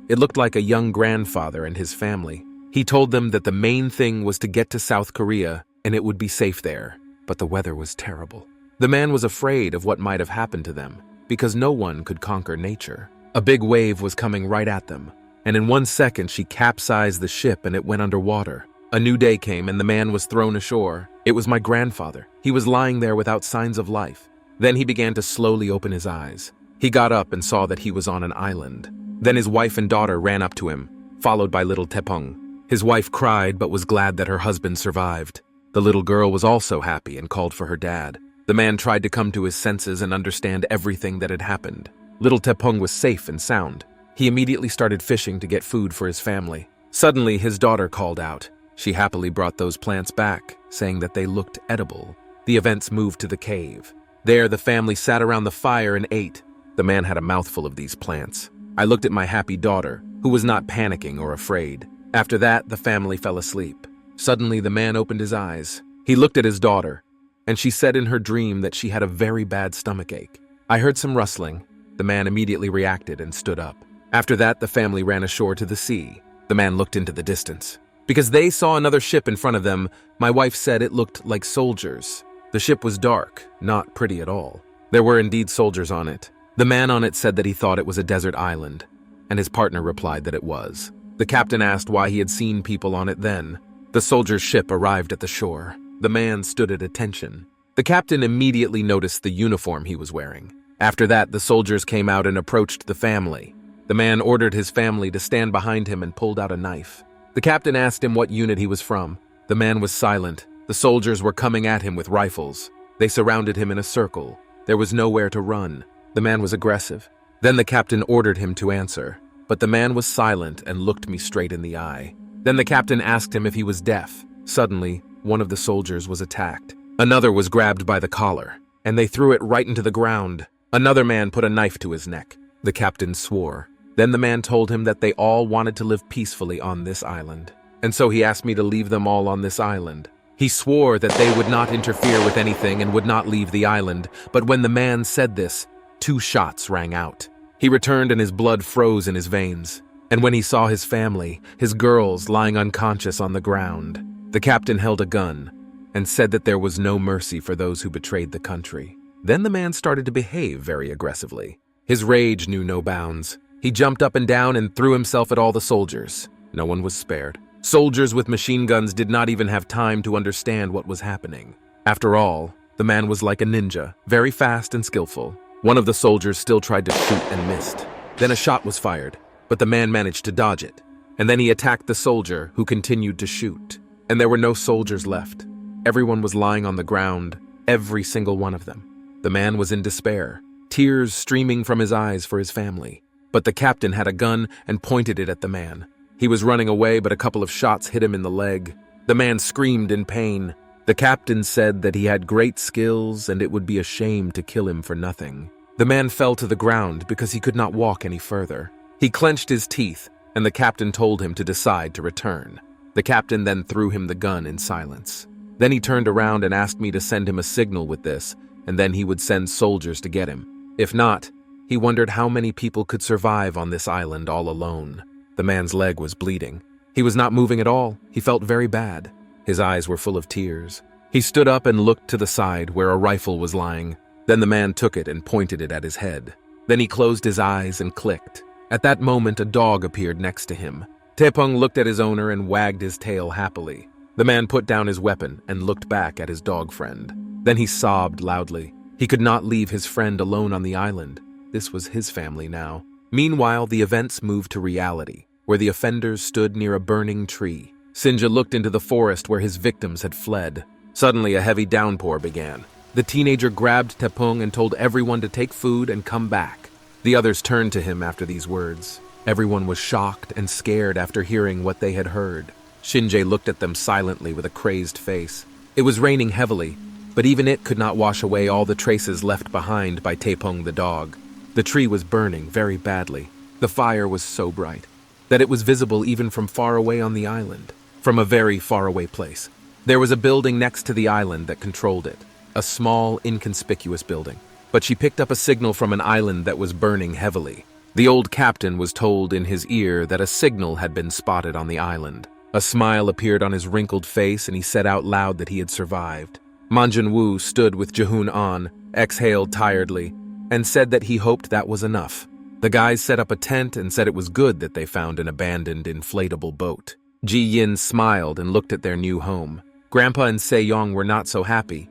It looked like a young grandfather and his family. He told them that the main thing was to get to South Korea and it would be safe there, but the weather was terrible. The man was afraid of what might have happened to them because no one could conquer nature. A big wave was coming right at them, and in 1 second she capsized the ship and it went underwater. A new day came and the man was thrown ashore. It was my grandfather. He was lying there without signs of life. Then he began to slowly open his eyes. He got up and saw that he was on an island. Then his wife and daughter ran up to him, followed by little Taepong. His wife cried but was glad that her husband survived. The little girl was also happy and called for her dad. The man tried to come to his senses and understand everything that had happened. Little Taepong was safe and sound. He immediately started fishing to get food for his family. Suddenly, his daughter called out. She happily brought those plants back, saying that they looked edible. The events moved to the cave. There, the family sat around the fire and ate. The man had a mouthful of these plants. I looked at my happy daughter, who was not panicking or afraid. After that, the family fell asleep. Suddenly, the man opened his eyes. He looked at his daughter, and she said in her dream that she had a very bad stomachache. I heard some rustling. The man immediately reacted and stood up. After that, the family ran ashore to the sea. The man looked into the distance. Because they saw another ship in front of them, my wife said it looked like soldiers. The ship was dark, not pretty at all. There were indeed soldiers on it. The man on it said that he thought it was a desert island, and his partner replied that it was. The captain asked why he had seen people on it then. The soldier's ship arrived at the shore. The man stood at attention. The captain immediately noticed the uniform he was wearing. After that, the soldiers came out and approached the family. The man ordered his family to stand behind him and pulled out a knife. The captain asked him what unit he was from. The man was silent. The soldiers were coming at him with rifles. They surrounded him in a circle. There was nowhere to run. The man was aggressive. Then the captain ordered him to answer. But the man was silent and looked me straight in the eye. Then the captain asked him if he was deaf. Suddenly, one of the soldiers was attacked. Another was grabbed by the collar, and they threw it right into the ground. Another man put a knife to his neck. The captain swore. Then the man told him that they all wanted to live peacefully on this island. And so he asked me to leave them all on this island. He swore that they would not interfere with anything and would not leave the island. But when the man said this, 2 shots rang out. He returned and his blood froze in his veins. And when he saw his family, his girls lying unconscious on the ground, the captain held a gun and said that there was no mercy for those who betrayed the country. Then the man started to behave very aggressively. His rage knew no bounds. He jumped up and down and threw himself at all the soldiers. No one was spared. Soldiers with machine guns did not even have time to understand what was happening. After all, the man was like a ninja, very fast and skillful. One of the soldiers still tried to shoot and missed. Then a shot was fired, but the man managed to dodge it. And then he attacked the soldier, who continued to shoot. And there were no soldiers left. Everyone was lying on the ground, every single one of them. The man was in despair, tears streaming from his eyes for his family. But the captain had a gun and pointed it at the man. He was running away, but a couple of shots hit him in the leg. The man screamed in pain. The captain said that he had great skills and it would be a shame to kill him for nothing. The man fell to the ground because he could not walk any further. He clenched his teeth, and the captain told him to decide to return. The captain then threw him the gun in silence. Then he turned around and asked me to send him a signal with this, and then he would send soldiers to get him. If not, he wondered how many people could survive on this island all alone. The man's leg was bleeding. He was not moving at all. He felt very bad. His eyes were full of tears. He stood up and looked to the side where a rifle was lying. Then the man took it and pointed it at his head. Then he closed his eyes and clicked. At that moment, a dog appeared next to him. Taepong looked at his owner and wagged his tail happily. The man put down his weapon and looked back at his dog friend. Then he sobbed loudly. He could not leave his friend alone on the island. This was his family now. Meanwhile, the events moved to reality, where the offenders stood near a burning tree. Sinja looked into the forest where his victims had fled. Suddenly, a heavy downpour began. The teenager grabbed Taepong and told everyone to take food and come back. The others turned to him after these words. Everyone was shocked and scared after hearing what they had heard. Shinjae looked at them silently with a crazed face. It was raining heavily, but even it could not wash away all the traces left behind by Taepong the dog. The tree was burning very badly. The fire was so bright that it was visible even from far away on the island, from a very far away place. There was a building next to the island that controlled it, a small, inconspicuous building. But she picked up a signal from an island that was burning heavily. The old captain was told in his ear that a signal had been spotted on the island. A smile appeared on his wrinkled face and he said out loud that he had survived. Manjun-woo stood with Jahoon on, exhaled tiredly, and said that he hoped that was enough. The guys set up a tent and said it was good that they found an abandoned inflatable boat. Ji-yin smiled and looked at their new home. Grandpa and Se-yeon were not so happy,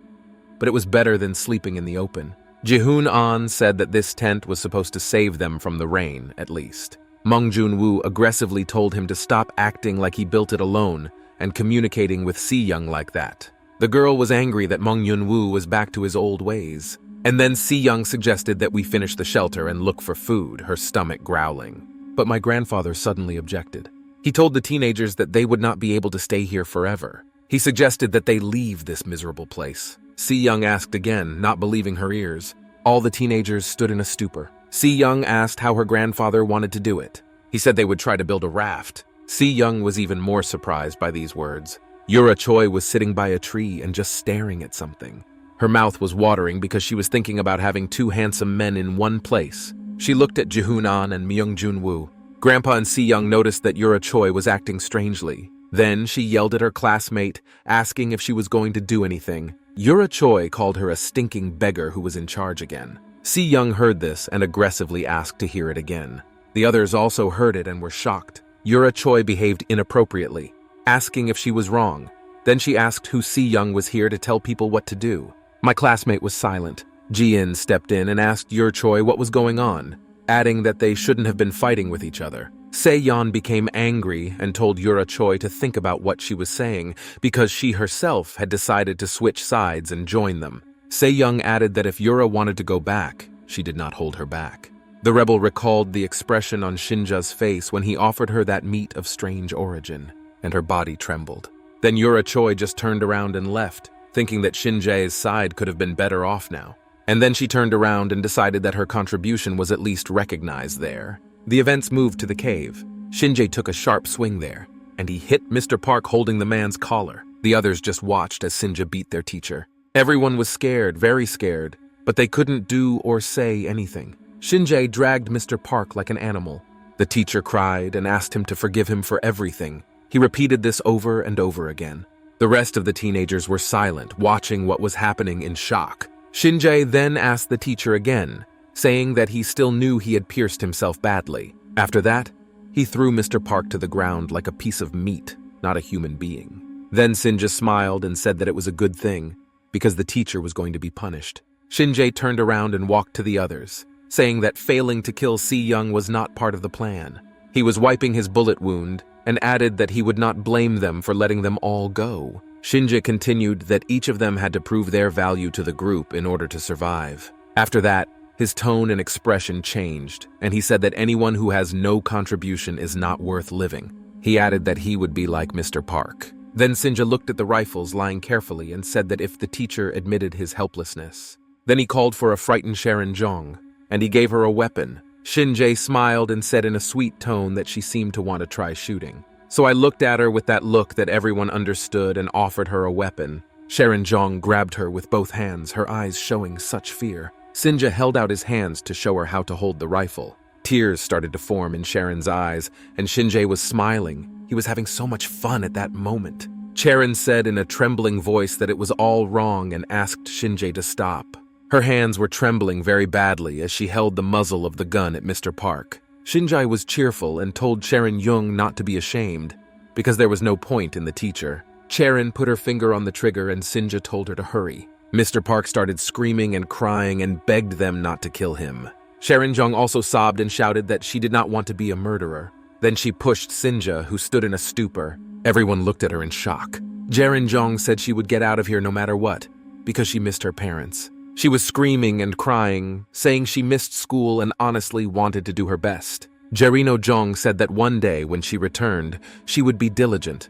but it was better than sleeping in the open. Jahoon-an said that this tent was supposed to save them from the rain, at least. Mung Jun-woo aggressively told him to stop acting like he built it alone and communicating with Se-yeon like that. The girl was angry that Mung Jun-woo was back to his old ways. And then Se-yeon suggested that we finish the shelter and look for food, her stomach growling. But my grandfather suddenly objected. He told the teenagers that they would not be able to stay here forever. He suggested that they leave this miserable place. Se-yeon asked again, not believing her ears. All the teenagers stood in a stupor. Se-yeon asked how her grandfather wanted to do it. He said they would try to build a raft. Se-yeon was even more surprised by these words. Yura Choi was sitting by a tree and just staring at something. Her mouth was watering because she was thinking about having two handsome men in one place. She looked at Ji-hoon-an and Myung Jun-woo. Grandpa and Se-yeon noticed that Yura Choi was acting strangely. Then she yelled at her classmate, asking if she was going to do anything. Yura Choi called her a stinking beggar who was in charge again. Se-yeon heard this and aggressively asked to hear it again. The others also heard it and were shocked. Yura Choi behaved inappropriately, asking if she was wrong. Then she asked who Se-yeon was here to tell people what to do. My classmate was silent. Ji-in stepped in and asked Yura Choi what was going on, adding that they shouldn't have been fighting with each other. Se-yeon became angry and told Yura Choi to think about what she was saying because she herself had decided to switch sides and join them. Se-yeon added that if Yura wanted to go back, she did not hold her back. The rebel recalled the expression on Shinja's face when he offered her that meat of strange origin, and her body trembled. Then Yura Choi just turned around and left, thinking that Shinjae's side could have been better off now. And then she turned around and decided that her contribution was at least recognized there. The events moved to the cave. Shinjae took a sharp swing there, and he hit Mr. Park holding the man's collar. The others just watched as Shinja beat their teacher. Everyone was scared, very scared, but they couldn't do or say anything. Shinjae dragged Mr. Park like an animal. The teacher cried and asked him to forgive him for everything. He repeated this over and over again. The rest of the teenagers were silent, watching what was happening in shock. Shinjae then asked the teacher again, saying that he still knew he had pierced himself badly. After that, he threw Mr. Park to the ground like a piece of meat, not a human being. Then Shinja smiled and said that it was a good thing, because the teacher was going to be punished. Shinjae turned around and walked to the others, saying that failing to kill Se-yeon was not part of the plan. He was wiping his bullet wound and added that he would not blame them for letting them all go. Shinja continued that each of them had to prove their value to the group in order to survive. After that, his tone and expression changed, and he said that anyone who has no contribution is not worth living. He added that he would be like Mr. Park. Then Shinja looked at the rifles lying carefully and said that if the teacher admitted his helplessness. Then he called for a frightened Se-yeon, and he gave her a weapon. Shinjae smiled and said in a sweet tone that she seemed to want to try shooting. So I looked at her with that look that everyone understood and offered her a weapon. Se-yeon grabbed her with both hands, her eyes showing such fear. Shinja held out his hands to show her how to hold the rifle. Tears started to form in Sharon's eyes, and Shinjae was smiling. He was having so much fun at that moment. Sharon said in a trembling voice that it was all wrong and asked Shinjae to stop. Her hands were trembling very badly as she held the muzzle of the gun at Mr. Park. Shinjae was cheerful and told Se-yeon not to be ashamed, because there was no point in the teacher. Sharon put her finger on the trigger and Shinja told her to hurry. Mr. Park started screaming and crying and begged them not to kill him. Se-yeon also sobbed and shouted that she did not want to be a murderer. Then she pushed Shinja, who stood in a stupor. Everyone looked at her in shock. Se-yeon said she would get out of here no matter what, because she missed her parents. She was screaming and crying, saying she missed school and honestly wanted to do her best. Jong said that one day when she returned, she would be diligent.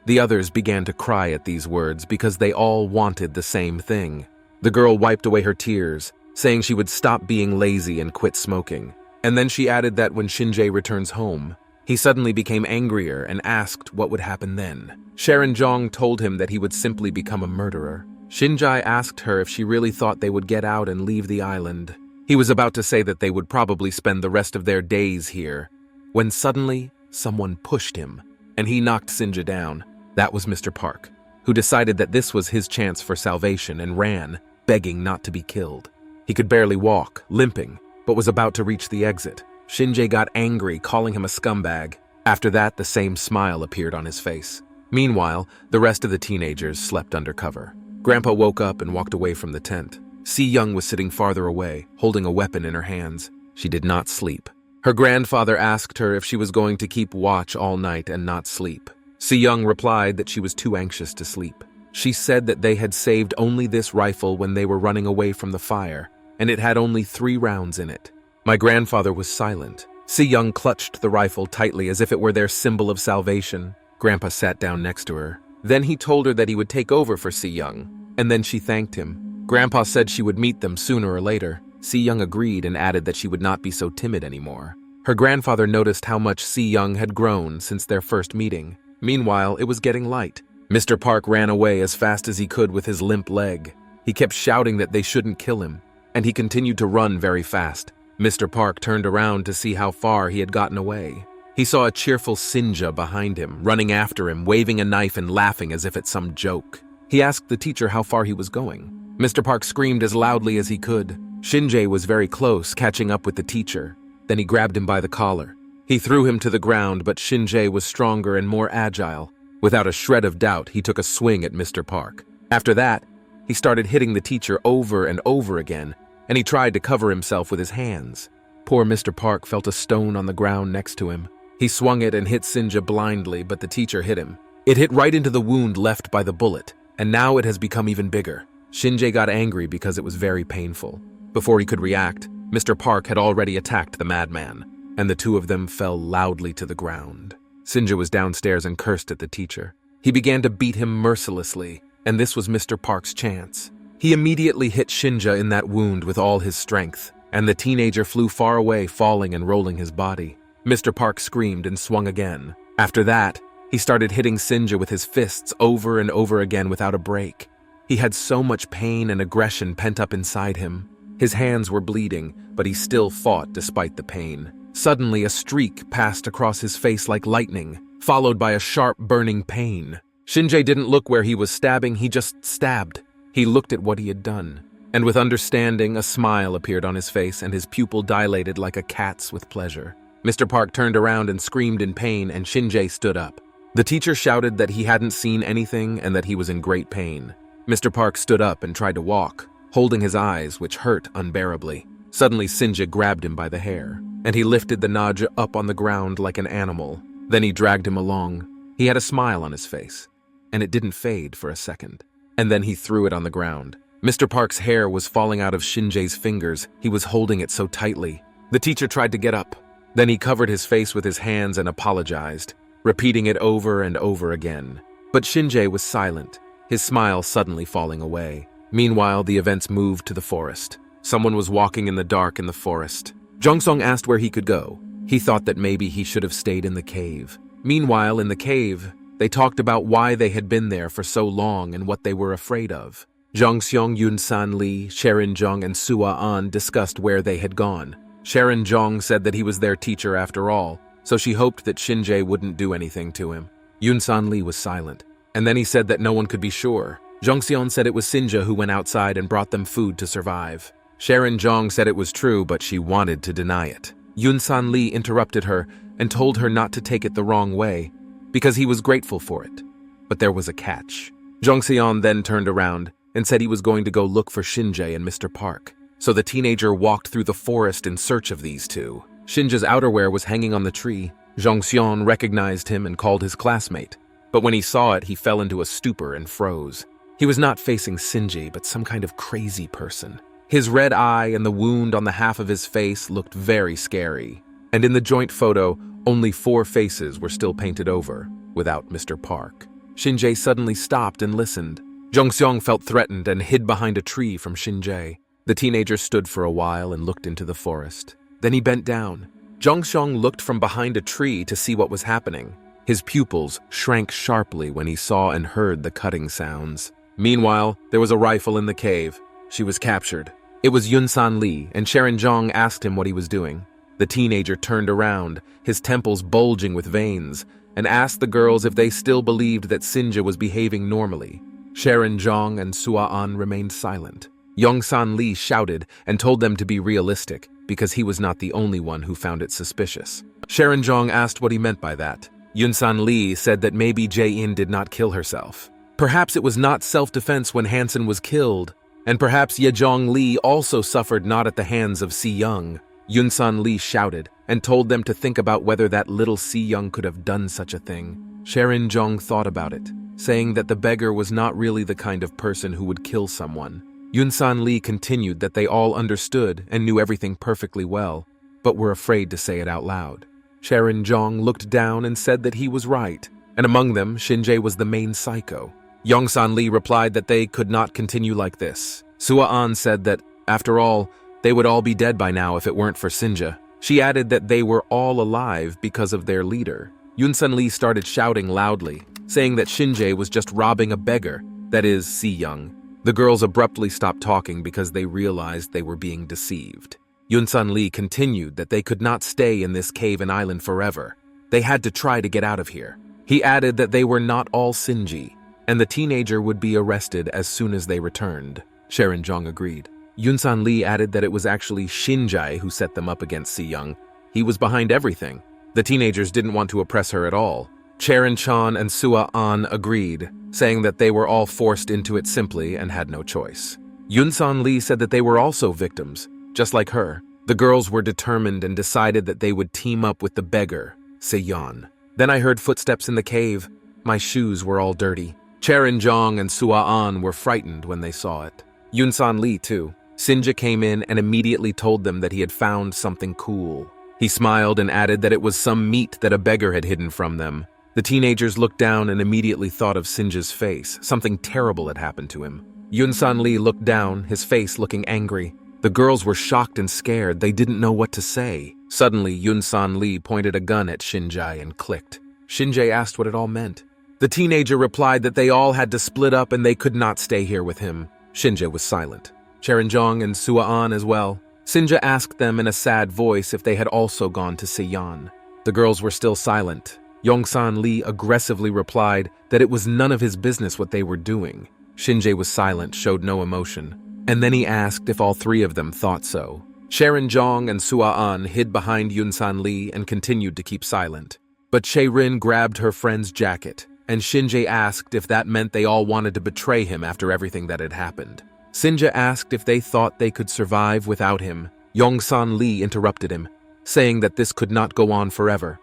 The others began to cry at these words because they all wanted the same thing. The girl wiped away her tears, saying she would stop being lazy and quit smoking. And then she added that when Shinjae returns home, he suddenly became angrier and asked what would happen then. Jong told him that he would simply become a murderer. Shinjae asked her if she really thought they would get out and leave the island. He was about to say that they would probably spend the rest of their days here, when suddenly someone pushed him, and he knocked Shinja down. That was Mr. Park, who decided that this was his chance for salvation and ran, begging not to be killed. He could barely walk, limping, but was about to reach the exit. Shinjae got angry, calling him a scumbag. After that, the same smile appeared on his face. Meanwhile, the rest of the teenagers slept under cover. Grandpa woke up and walked away from the tent. Se-yeon was sitting farther away, holding a weapon in her hands. She did not sleep. Her grandfather asked her if she was going to keep watch all night and not sleep. Se-yeon replied that she was too anxious to sleep. She said that they had saved only this rifle when they were running away from the fire, and it had only 3 rounds in it. My grandfather was silent. Se-yeon clutched the rifle tightly as if it were their symbol of salvation. Grandpa sat down next to her. Then he told her that he would take over for Se-yeon, and then she thanked him. Grandpa said she would meet them sooner or later. Se-yeon agreed and added that she would not be so timid anymore. Her grandfather noticed how much Se-yeon had grown since their first meeting. Meanwhile, it was getting light. Mr. Park ran away as fast as he could with his limp leg. He kept shouting that they shouldn't kill him, and he continued to run very fast. Mr. Park turned around to see how far he had gotten away. He saw a cheerful Sinja behind him, running after him, waving a knife and laughing as if it's some joke. He asked the teacher how far he was going. Mr. Park screamed as loudly as he could. Shinjae was very close, catching up with the teacher. Then he grabbed him by the collar. He threw him to the ground, but Shinjae was stronger and more agile. Without a shred of doubt, he took a swing at Mr. Park. After that, he started hitting the teacher over and over again, and he tried to cover himself with his hands. Poor Mr. Park felt a stone on the ground next to him. He swung it and hit Sinja blindly, but the teacher hit him. It hit right into the wound left by the bullet, and now it has become even bigger. Shinjae got angry because it was very painful. Before he could react, Mr. Park had already attacked the madman, and the 2 of them fell loudly to the ground. Sinja was downstairs and cursed at the teacher. He began to beat him mercilessly, and this was Mr. Park's chance. He immediately hit Shinja in that wound with all his strength, and the teenager flew far away, falling and rolling his body. Mr. Park screamed and swung again. After that, he started hitting Sinja with his fists over and over again without a break. He had so much pain and aggression pent up inside him. His hands were bleeding, but he still fought despite the pain. Suddenly, a streak passed across his face like lightning, followed by a sharp, burning pain. Shinjae didn't look where he was stabbing, he just stabbed. He looked at what he had done, and with understanding, a smile appeared on his face and his pupil dilated like a cat's with pleasure. Mr. Park turned around and screamed in pain, and Shinjae stood up. The teacher shouted that he hadn't seen anything and that he was in great pain. Mr. Park stood up and tried to walk, holding his eyes, which hurt unbearably. Suddenly, Sinja grabbed him by the hair, and he lifted the Naja up on the ground like an animal. Then he dragged him along. He had a smile on his face, and it didn't fade for a second. And then he threw it on the ground. Mr. Park's hair was falling out of Shinjae's fingers. He was holding it so tightly. The teacher tried to get up. Then he covered his face with his hands and apologized, repeating it over and over again. But Shinjae was silent, his smile suddenly falling away. Meanwhile, the events moved to the forest. Someone was walking in the dark in the forest. Jung-sung asked where he could go. He thought that maybe he should have stayed in the cave. Meanwhile, in the cave, they talked about why they had been there for so long and what they were afraid of. Jung-seong, Yoon-san Lee, Sharon-jung, and Sua-an discussed where they had gone. Sharon-jung said that he was their teacher after all, so she hoped that Shinjae wouldn't do anything to him. Yoon-san Lee was silent, and then he said that no one could be sure. Jung-seon said it was Sinja who went outside and brought them food to survive. Sharon-jung said it was true, but she wanted to deny it. Yoon-san Lee interrupted her and told her not to take it the wrong way, because he was grateful for it. But there was a catch. Jung-seon then turned around and said he was going to go look for Shinjae and Mr. Park. So the teenager walked through the forest in search of these 2. Shinja's outerwear was hanging on the tree. Jung-seon recognized him and called his classmate. But when he saw it, he fell into a stupor and froze. He was not facing Shinji, but some kind of crazy person. His red eye and the wound on the half of his face looked very scary. And in the joint photo, only 4 faces were still painted over, without Mr. Park. Shinjae suddenly stopped and listened. Jung-seong felt threatened and hid behind a tree from Shinjae. The teenager stood for a while and looked into the forest. Then he bent down. Jung-seong looked from behind a tree to see what was happening. His pupils shrank sharply when he saw and heard the cutting sounds. Meanwhile, there was a rifle in the cave. She was captured. It was Yoon-san Lee, and Sharon-jung asked him what he was doing. The teenager turned around, his temples bulging with veins, and asked the girls if they still believed that Sinja was behaving normally. Sharon-jung and Sua-an remained silent. Young-san Lee shouted and told them to be realistic, because he was not the only one who found it suspicious. Sharon-jung asked what he meant by that. Yoon-san Lee said that maybe Jae-in did not kill herself. Perhaps it was not self-defense when Hansen was killed, and perhaps Yejong Lee also suffered not at the hands of Se-yeon. Yoon-san Lee shouted, and told them to think about whether that little Se-yeon could have done such a thing. Se-yeon thought about it, saying that the beggar was not really the kind of person who would kill someone. Yunsan Lee continued that they all understood and knew everything perfectly well, but were afraid to say it out loud. Se-yeon looked down and said that he was right, and among them, Shin-jae was the main psycho. Yongsan Lee replied that they could not continue like this. Se-yeon said that, after all, they would all be dead by now if it weren't for Shin-jae. She added that they were all alive because of their leader. Yunsan Lee started shouting loudly, saying that Shin-jae was just robbing a beggar, that is, Se-yeon. The girls abruptly stopped talking because they realized they were being deceived. Yunsan Lee continued that they could not stay in this cave and island forever. They had to try to get out of here. He added that they were not all Shinji, and the teenager would be arrested as soon as they returned. Se-yeon agreed. Yunsan Lee added that it was actually Shin-jae who set them up against Se-yeon. He was behind everything. The teenagers didn't want to oppress her at all. Se-yeon and Se-yeon agreed, saying that they were all forced into it simply and had no choice. Yunsan Lee said that they were also victims, just like her. The girls were determined and decided that they would team up with the beggar, Se-yeon. Then I heard footsteps in the cave. My shoes were all dirty. Se-yeon and Se-yeon were frightened when they saw it. Yunsan Lee, too. Shin-jae came in and immediately told them that he had found something cool. He smiled and added that it was some meat that a beggar had hidden from them. The teenagers looked down and immediately thought of Shin-jae's face. Something terrible had happened to him. Yunsan Lee looked down, his face looking angry. The girls were shocked and scared. They didn't know what to say. Suddenly, Yunsan Lee pointed a gun at Shin-jae and clicked. Shin-jae asked what it all meant. The teenager replied that they all had to split up and they could not stay here with him. Shin-jae was silent. Se-yeon and Se-yeon as well. Shin-jae asked them in a sad voice if they had also gone to Se-yeon. The girls were still silent. Yongsan Lee aggressively replied that it was none of his business what they were doing. Shin-jae was silent, showed no emotion. And then he asked if all three of them thought so. Se-yeon and Se-yeon hid behind Yunsan Lee and continued to keep silent. But Se-yeon grabbed her friend's jacket, and Shin-jae asked if that meant they all wanted to betray him after everything that had happened. Shin-jae asked if they thought they could survive without him. Yongsan Lee interrupted him, saying that this could not go on forever.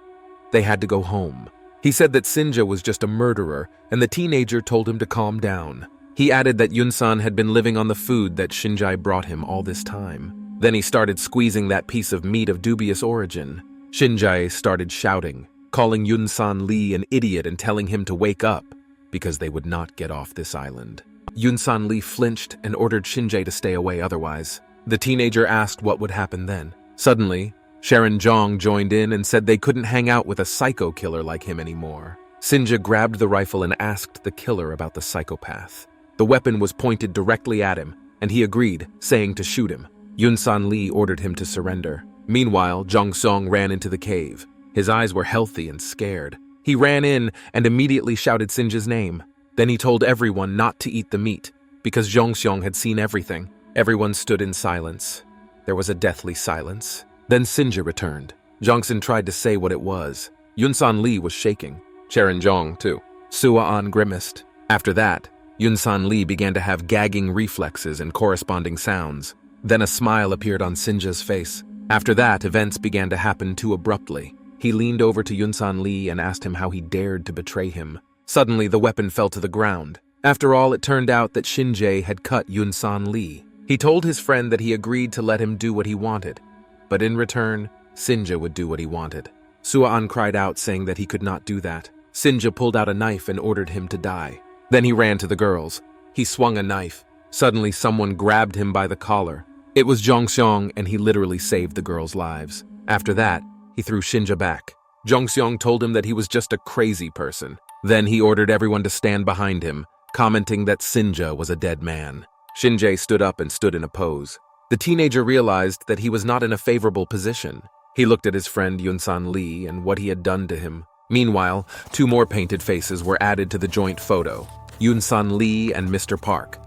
They had to go home. He said that Shin-jae was just a murderer, and the teenager told him to calm down. He added that Yunsan had been living on the food that Shin-jae brought him all this time. Then he started squeezing that piece of meat of dubious origin. Shin-jae started shouting, calling Yunsan Lee an idiot and telling him to wake up, because they would not get off this island. Yunsan Lee flinched and ordered Shin-jae to stay away otherwise. The teenager asked what would happen then. Suddenly, Se-yeon joined in and said they couldn't hang out with a psycho killer like him anymore. Shin-jae grabbed the rifle and asked the killer about the psychopath. The weapon was pointed directly at him, and he agreed, saying to shoot him. Yunsan Lee ordered him to surrender. Meanwhile, Jong-seong ran into the cave. His eyes were healthy and scared. He ran in and immediately shouted Shin-jae's name. Then he told everyone not to eat the meat, because Jong-seong had seen everything. Everyone stood in silence. There was a deathly silence. Then Shin-jae returned. Jong-seon tried to say what it was. Yunsan Lee was shaking. Se-yeon, too. Se-yeon grimaced. After that, Yunsan Lee began to have gagging reflexes and corresponding sounds. Then a smile appeared on Shin-jae's face. After that, events began to happen too abruptly. He leaned over to Yunsan Lee and asked him how he dared to betray him. Suddenly, the weapon fell to the ground. After all, it turned out that Shin-jae had cut Yunsan Lee. He told his friend that he agreed to let him do what he wanted, but in return, Shin-jae would do what he wanted. Se-yeon cried out, saying that he could not do that. Shin-jae pulled out a knife and ordered him to die. Then he ran to the girls. He swung a knife. Suddenly, someone grabbed him by the collar. It was Jong-seong, and he literally saved the girls' lives. After that, he threw Shin-jae back. Jong-seong told him that he was just a crazy person. Then he ordered everyone to stand behind him, commenting that Shin-jae was a dead man. Shin-jae stood up and stood in a pose. The teenager realized that he was not in a favorable position. He looked at his friend Yunsan Lee and what he had done to him. Meanwhile, two more painted faces were added to the joint photo, Yunsan Lee and Mr. Park.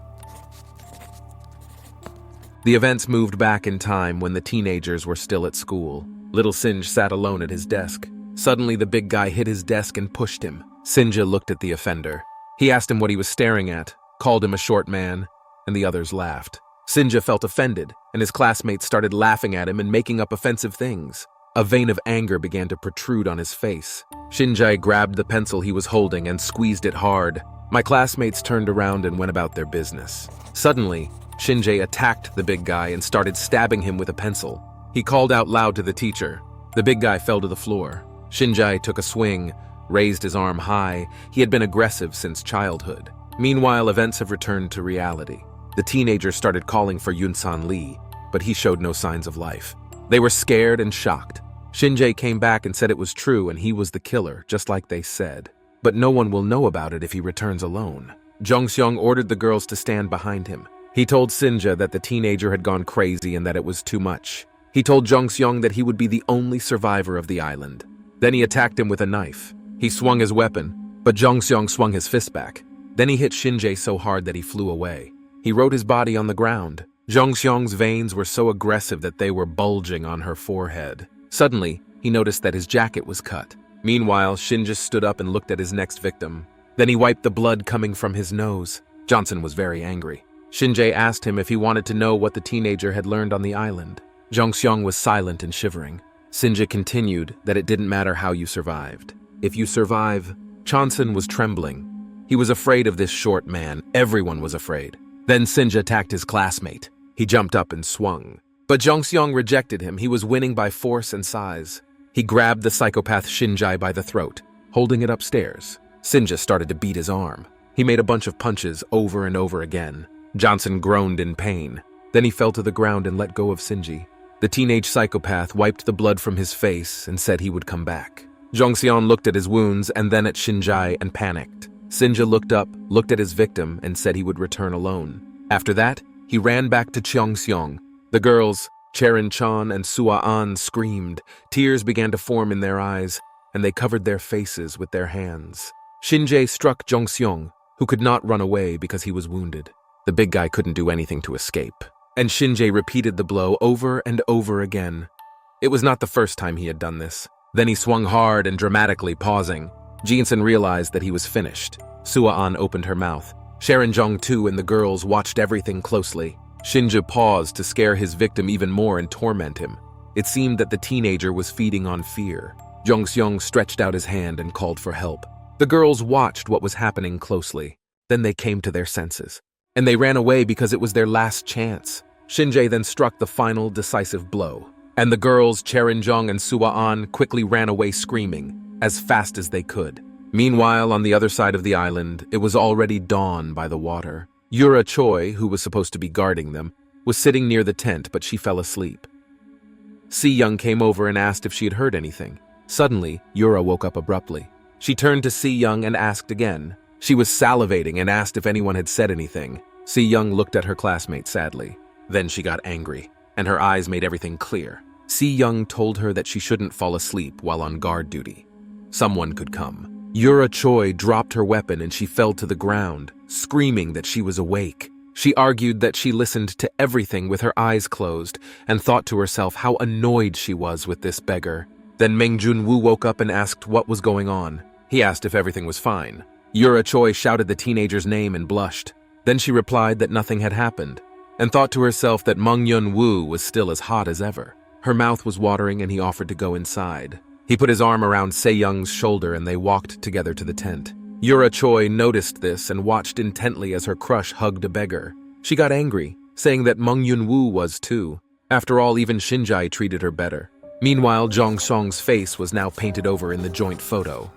The events moved back in time when the teenagers were still at school. Little Shin-jae sat alone at his desk. Suddenly, the big guy hit his desk and pushed him. Shin-jae looked at the offender. He asked him what he was staring at, called him a short man, and the others laughed. Shin-jae felt offended, and his classmates started laughing at him and making up offensive things. A vein of anger began to protrude on his face. Shinjae grabbed the pencil he was holding and squeezed it hard. My classmates turned around and went about their business. Suddenly, Shinjae attacked the big guy and started stabbing him with a pencil. He called out loud to the teacher. The big guy fell to the floor. Shinjae took a swing, raised his arm high. He had been aggressive since childhood. Meanwhile, events have returned to reality. The teenagers started calling for Yunsan Lee, but he showed no signs of life. They were scared and shocked. Shinjae came back and said it was true and he was the killer, just like they said. But no one will know about it if he returns alone. Jung-seong ordered the girls to stand behind him. He told Sinja that the teenager had gone crazy and that it was too much. He told Jung-seong that he would be the only survivor of the island. Then he attacked him with a knife. He swung his weapon, but Jung-seong swung his fist back. Then he hit Shinjae so hard that he flew away. He wrote his body on the ground. Jung-seong's veins were so aggressive that they were bulging on her forehead. Suddenly, he noticed that his jacket was cut. Meanwhile, Shinja stood up and looked at his next victim. Then he wiped the blood coming from his nose. Johnson was very angry. Shinjae asked him if he wanted to know what the teenager had learned on the island. Jung-seong was silent and shivering. Shinja continued that it didn't matter how you survived. If you survive, Johnson was trembling. He was afraid of this short man. Everyone was afraid. Then Shinja attacked his classmate. He jumped up and swung. But Jung-seong rejected him. He was winning by force and size. He grabbed the psychopath Shinjae by the throat, holding it upstairs. Shinja started to beat his arm. He made a bunch of punches over and over again. Johnson groaned in pain. Then he fell to the ground and let go of Shinji. The teenage psychopath wiped the blood from his face and said he would come back. Jung-seong looked at his wounds and then at Shinjae and panicked. Shinja looked up, looked at his victim, and said he would return alone. After that, he ran back to Jung-seong. The girls, Cherin-chan and Sua-an, screamed. Tears began to form in their eyes, and they covered their faces with their hands. Shinjae struck Jung-seong, who could not run away because he was wounded. The big guy couldn't do anything to escape. And Shinjae repeated the blow over and over again. It was not the first time he had done this. Then he swung hard and dramatically, pausing. Jinsun realized that he was finished. Sua-an opened her mouth. Cherin-jong too and the girls watched everything closely. Shinja paused to scare his victim even more and torment him. It seemed that the teenager was feeding on fear. Jung-seong stretched out his hand and called for help. The girls watched what was happening closely. Then they came to their senses. And they ran away because it was their last chance. Shinjae then struck the final decisive blow. And the girls, Cherin-jong and Sua-an, quickly ran away screaming, as fast as they could. Meanwhile, on the other side of the island, it was already dawn by the water. Yura Choi, who was supposed to be guarding them, was sitting near the tent, but she fell asleep. Se-yeon came over and asked if she had heard anything. Suddenly, Yura woke up abruptly. She turned to Se-yeon and asked again. She was salivating and asked if anyone had said anything. Se-yeon looked at her classmate sadly. Then she got angry, and her eyes made everything clear. Se-yeon told her that she shouldn't fall asleep while on guard duty. Someone could come. Yura Choi dropped her weapon and she fell to the ground, screaming that she was awake. She argued that she listened to everything with her eyes closed and thought to herself how annoyed she was with this beggar. Then Meng Junwoo woke up and asked what was going on. He asked if everything was fine. Yura Choi shouted the teenager's name and blushed. Then she replied that nothing had happened, and thought to herself that Meng Junwoo was still as hot as ever. Her mouth was watering and he offered to go inside. He put his arm around Se-yeon's shoulder and they walked together to the tent. Yura Choi noticed this and watched intently as her crush hugged a beggar. She got angry, saying that Meng Junwoo was too. After all, even Shinjae treated her better. Meanwhile, Jung-seong's face was now painted over in the joint photo.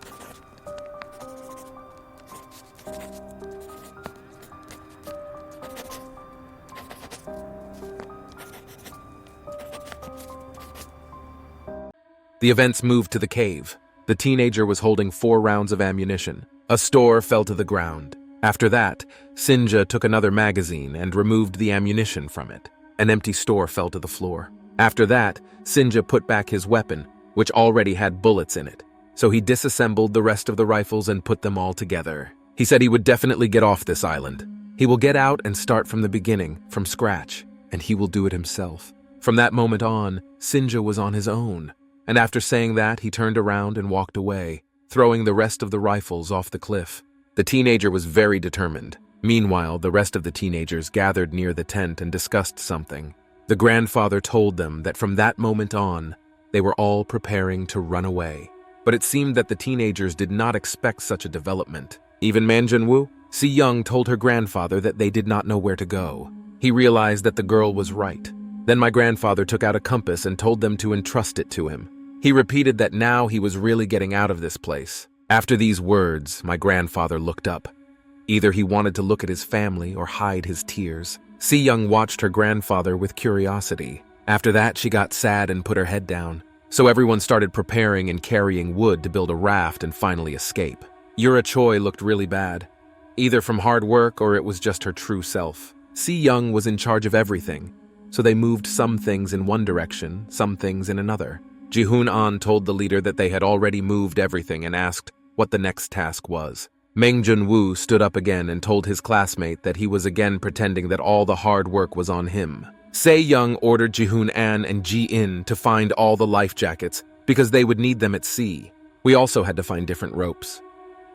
The events moved to the cave. The teenager was holding 4 rounds of ammunition. A store fell to the ground. After that, Shinja took another magazine and removed the ammunition from it. An empty store fell to the floor. After that, Shinja put back his weapon, which already had bullets in it. So he disassembled the rest of the rifles and put them all together. He said he would definitely get off this island. He will get out and start from the beginning, from scratch, and he will do it himself. From that moment on, Shinja was on his own. And after saying that, he turned around and walked away, throwing the rest of the rifles off the cliff. The teenager was very determined. Meanwhile, the rest of the teenagers gathered near the tent and discussed something. The grandfather told them that from that moment on, They were all preparing to run away. But it seemed that the teenagers did not expect such a development. Even Manjun-woo, Se-yeon told her grandfather that they did not know where to go. He realized that the girl was right. Then my grandfather took out a compass and told them to entrust it to him. He repeated that now he was really getting out of this place. After these words, my grandfather looked up. Either he wanted to look at his family or hide his tears. Se-yeon watched her grandfather with curiosity. After that, she got sad and put her head down. So everyone started preparing and carrying wood to build a raft and finally escape. Yura Choi looked really bad, either from hard work or it was just her true self. Se-yeon was in charge of everything, so they moved some things in one direction, some things in another. Ji-hoon-an told the leader that they had already moved everything and asked what the next task was. Meng Jun-woo stood up again and told his classmate that he was again pretending that all the hard work was on him. Se-yeon ordered Ji-hoon-an and Ji-in to find all the life jackets because they would need them at sea. We also had to find different ropes.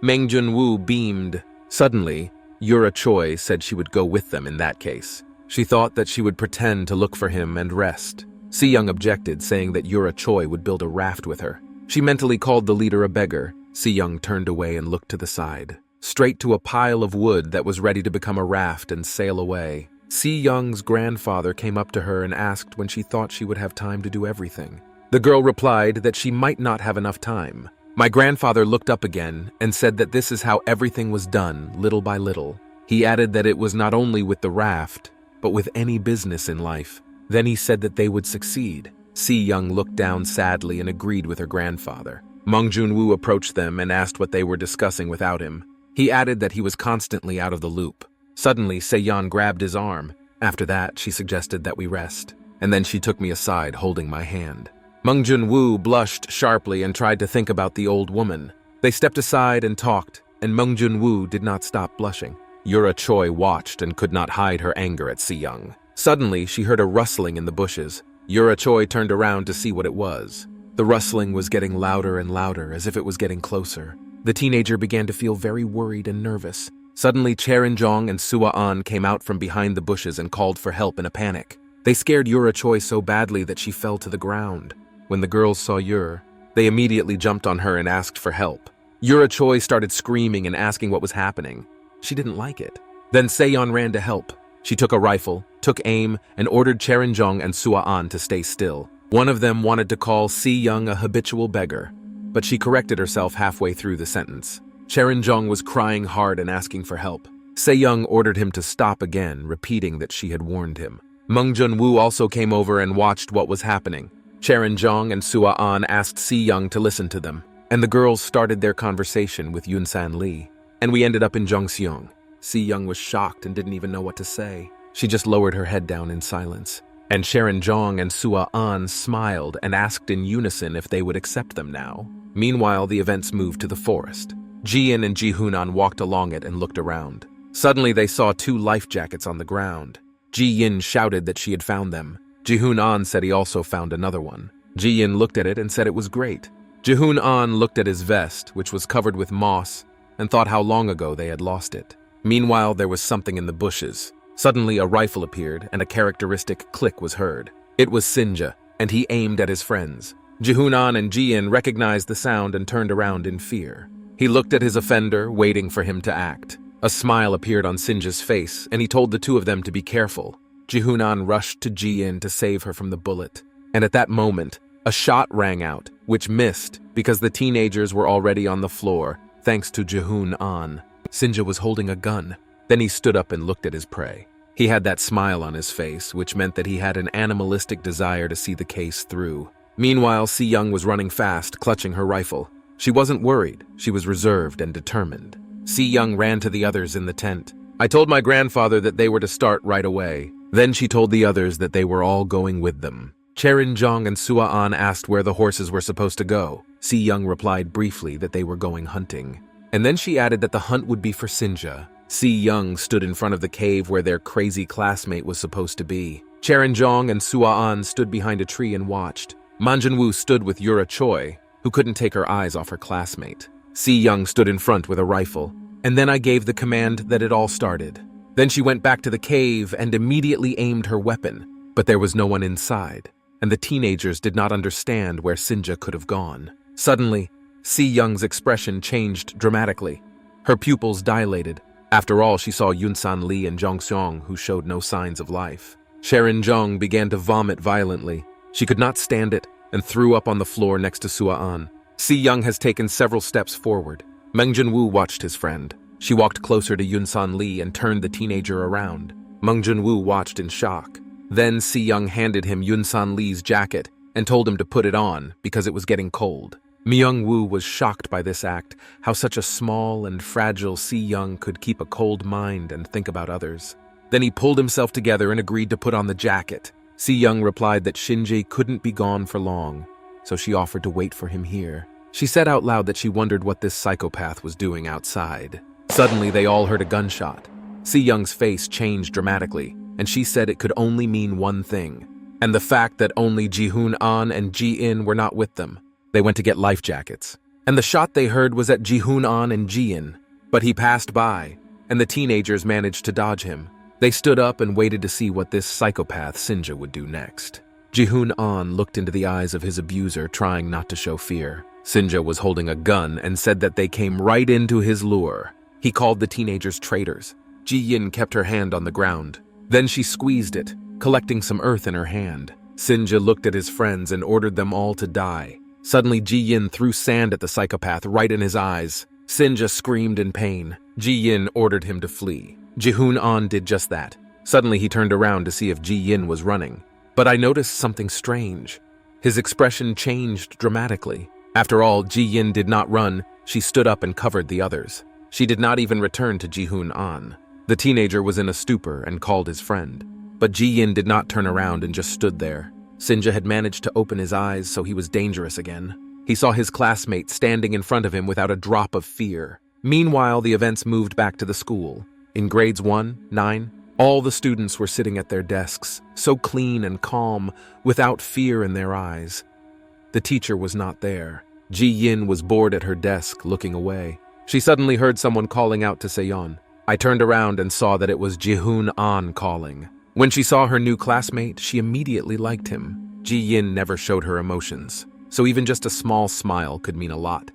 Meng Jun-woo beamed. Suddenly, Yura Choi said she would go with them in that case. She thought that she would pretend to look for him and rest. Se-yeon objected, saying that Yura Choi would build a raft with her. She mentally called the leader a beggar. Se-yeon turned away and looked to the side, straight to a pile of wood that was ready to become a raft and sail away. Se-yeon's grandfather came up to her and asked when she thought she would have time to do everything. The girl replied that she might not have enough time. My grandfather looked up again and said that this is how everything was done, little by little. He added that it was not only with the raft, but with any business in life. Then he said that they would succeed. Se-yeon looked down sadly and agreed with her grandfather. Meng Jun-woo approached them and asked what they were discussing without him. He added that he was constantly out of the loop. Suddenly, Se-yeon grabbed his arm. After that, she suggested that we rest. And then she took me aside, holding my hand. Meng Jun-woo blushed sharply and tried to think about the old woman. They stepped aside and talked, and Meng Jun-woo did not stop blushing. Yura Choi watched and could not hide her anger at Se-yeon. Suddenly, she heard a rustling in the bushes. Yura Choi turned around to see what it was. The rustling was getting louder and louder, as if it was getting closer. The teenager began to feel very worried and nervous. Suddenly, Cherin-jong and Sua-an came out from behind the bushes and called for help in a panic. They scared Yura Choi so badly that she fell to the ground. When the girls saw Yura, they immediately jumped on her and asked for help. Yura Choi started screaming and asking what was happening. She didn't like it. Then Se-yeon ran to help. She took a rifle, took aim, and ordered Cherin-jong and Sua-an to stay still. One of them wanted to call Se-yeon a habitual beggar, but she corrected herself halfway through the sentence. Cherin-jong was crying hard and asking for help. Se-yeon ordered him to stop again, repeating that she had warned him. Meng Jun-woo also came over and watched what was happening. Cherin-jong and Sua-an asked Se-yeon to listen to them, and the girls started their conversation with Yun-san Lee. And we ended up in Jongseong. Se-yeon was shocked and didn't even know what to say. She just lowered her head down in silence. And Cherin-jong and Sua-an smiled and asked in unison if they would accept them now. Meanwhile, the events moved to the forest. Ji-in and Ji-hoon-an walked along it and looked around. Suddenly, they saw 2 life jackets on the ground. Ji-in shouted that she had found them. Ji-hoon-an said he also found another one. Ji-in looked at it and said it was great. Ji-hoon-an looked at his vest, which was covered with moss, and thought how long ago they had lost it. Meanwhile, there was something in the bushes. Suddenly, a rifle appeared, and a characteristic click was heard. It was Sinja, and he aimed at his friends. Ji-hoon-an and Ji-in recognized the sound and turned around in fear. He looked at his offender, waiting for him to act. A smile appeared on Sinja's face, and he told the 2 of them to be careful. Ji-hoon-an rushed to Ji-in to save her from the bullet. And at that moment, a shot rang out, which missed because the teenagers were already on the floor, thanks to Ji-hoon-an. Sinja was holding a gun. Then he stood up and looked at his prey. He had that smile on his face, which meant that he had an animalistic desire to see the case through. Meanwhile, Se-yeon was running fast, clutching her rifle. She wasn't worried. She was reserved and determined. Se-yeon ran to the others in the tent. I told my grandfather that they were to start right away. Then she told the others that they were all going with them. Cherin-jong and Sua-an asked where the horses were supposed to go. Se-yeon replied briefly that they were going hunting. And then she added that the hunt would be for Sinja. Se-yeon stood in front of the cave where their crazy classmate was supposed to be. Cherin-jong and Sua-an stood behind a tree and watched. Manjun-woo stood with Yura Choi, who couldn't take her eyes off her classmate. Se-yeon stood in front with a rifle, and then I gave the command that it all started. Then she went back to the cave and immediately aimed her weapon, but there was no one inside. and the teenagers did not understand where Sinja could have gone. Suddenly, Se-yeon's expression changed dramatically. Her pupils dilated. After all, she saw Yunsan Lee and Jongseong, who showed no signs of life. Sharon-jong began to vomit violently. She could not stand it and threw up on the floor next to Sua-an. Se-yeon has taken several steps forward. Meng Junwoo watched his friend. She walked closer to Yunsan Lee and turned the teenager around. Meng Junwoo watched in shock. Then Se-yeon handed him Yunsan Lee's jacket and told him to put it on because it was getting cold. Myung-woo was shocked by this act, how such a small and fragile Se-yeon could keep a cold mind and think about others. Then he pulled himself together and agreed to put on the jacket. Se-yeon replied that Shinji couldn't be gone for long, so she offered to wait for him here. She said out loud that she wondered what this psychopath was doing outside. Suddenly, they all heard a gunshot. Se-yeon's face changed dramatically, and she said it could only mean one thing, and the fact that only Ji-hoon-an and Ji-in were not with them. They went to get life jackets, and the shot they heard was at Ji-hoon-an and Ji-in, but he passed by, and the teenagers managed to dodge him. They stood up and waited to see what this psychopath Sinja would do next. Ji-hoon-an looked into the eyes of his abuser, trying not to show fear. Sinja was holding a gun and said that they came right into his lure. He called the teenagers traitors. Ji-in kept her hand on the ground. Then she squeezed it, collecting some earth in her hand. Sinja looked at his friends and ordered them all to die. Suddenly, Ji-in threw sand at the psychopath right in his eyes. Sinja screamed in pain. Ji-in ordered him to flee. Ji-hoon-an did just that. Suddenly, he turned around to see if Ji-in was running. But I noticed something strange. His expression changed dramatically. After all, Ji-in did not run. She stood up and covered the others. She did not even return to Ji-hoon-an. The teenager was in a stupor and called his friend. But Ji-in did not turn around and just stood there. Sinja had managed to open his eyes, so he was dangerous again. He saw his classmate standing in front of him without a drop of fear. Meanwhile, the events moved back to the school. In grades 1, 9, all the students were sitting at their desks, so clean and calm, without fear in their eyes. The teacher was not there. Ji-in was bored at her desk, looking away. She suddenly heard someone calling out to Se-yeon. I turned around and saw that it was Ji-hoon-an calling. When she saw her new classmate, she immediately liked him. Ji-in never showed her emotions, so even just a small smile could mean a lot.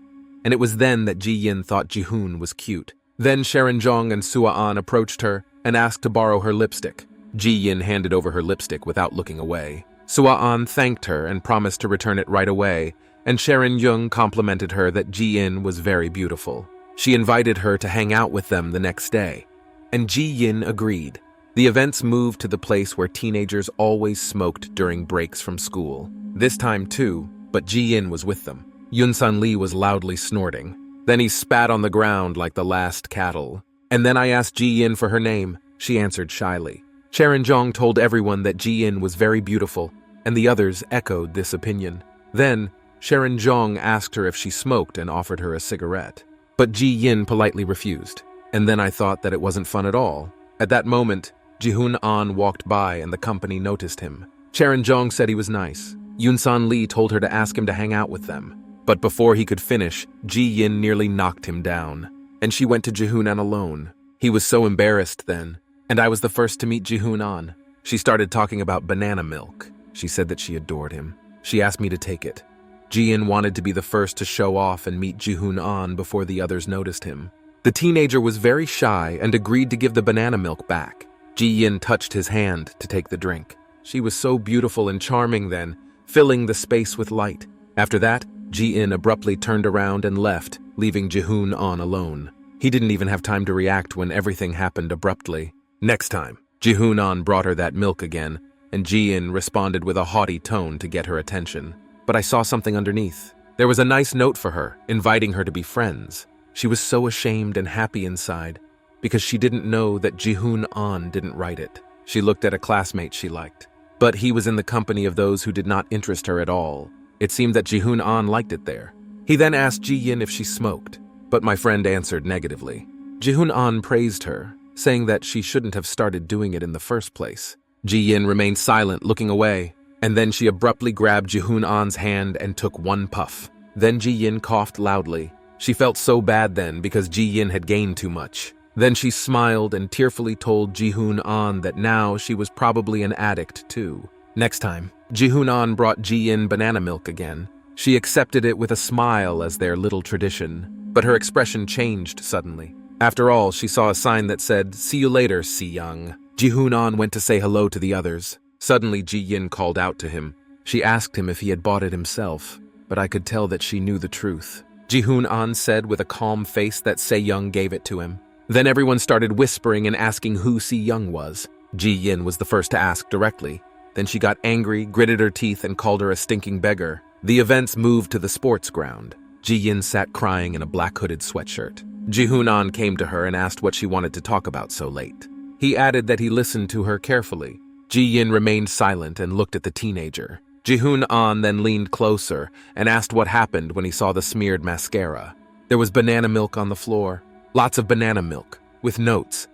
And it was then that Ji-in thought Ji-hoon was cute. Then Sharon-jong and Sua-an approached her and asked to borrow her lipstick. Ji-in handed over her lipstick without looking away. Sua-an thanked her and promised to return it right away, and Sharon-jong complimented her that Ji-in was very beautiful. She invited her to hang out with them the next day, and Ji-in agreed. The events moved to the place where teenagers always smoked during breaks from school. This time too, but Ji-in was with them. Yunsan Lee was loudly snorting. Then he spat on the ground like the last cattle. And then I asked Ji-in for her name. She answered shyly. Sharon-jong told everyone that Ji-in was very beautiful, and the others echoed this opinion. Then, Sharon-jong asked her if she smoked and offered her a cigarette. But Ji-in politely refused. And then I thought that it wasn't fun at all. At that moment, Ji-hoon-an walked by and the company noticed him. Sharon-jong said he was nice. Yunsan Lee told her to ask him to hang out with them. But before he could finish, Ji-in nearly knocked him down. And she went to Ji-hoon-an alone. He was so embarrassed then. And I was the first to meet Ji-hoon-an. She started talking about banana milk. She said that she adored him. She asked me to take it. Ji-in wanted to be the first to show off and meet Ji-hoon-an before the others noticed him. The teenager was very shy and agreed to give the banana milk back. Ji-in touched his hand to take the drink. She was so beautiful and charming then, filling the space with light. After that, Ji-in abruptly turned around and left, leaving Ji-hoon-an alone. He didn't even have time to react when everything happened abruptly. Next time, Ji-hoon-an brought her that milk again, and Ji-in responded with a haughty tone to get her attention. But I saw something underneath. There was a nice note for her, inviting her to be friends. She was so ashamed and happy inside, because she didn't know that Ji-hoon-an didn't write it. She looked at a classmate she liked. But he was in the company of those who did not interest her at all. It seemed that Ji-hoon-an liked it there. He then asked Ji-in if she smoked, but my friend answered negatively. Ji-hoon-an praised her, saying that she shouldn't have started doing it in the first place. Ji-in remained silent, looking away, and then she abruptly grabbed Ji-hoon-an's hand and took one puff. Then Ji-in coughed loudly. She felt so bad then because Ji-in had gained too much. Then she smiled and tearfully told Ji-hoon-an that now she was probably an addict too. Next time, Jihoon-an brought Ji-in banana milk again. She accepted it with a smile as their little tradition, but her expression changed suddenly. After all, she saw a sign that said, "See you later, Se-yeon." Jihoon-an went to say hello to the others. Suddenly, Ji-in called out to him. She asked him if he had bought it himself, but I could tell that she knew the truth. Jihoon-an said with a calm face that Se-yeon gave it to him. Then everyone started whispering and asking who Se-yeon was. Ji-in was the first to ask directly. Then she got angry, gritted her teeth, and called her a stinking beggar. The events moved to the sports ground. Ji-in sat crying in a black hooded sweatshirt. Jihoon-an came to her and asked what she wanted to talk about so late. He added that he listened to her carefully. Ji-in remained silent and looked at the teenager. Jihoon-an then leaned closer and asked what happened when he saw the smeared mascara. There was banana milk on the floor. Lots of banana milk, with notes.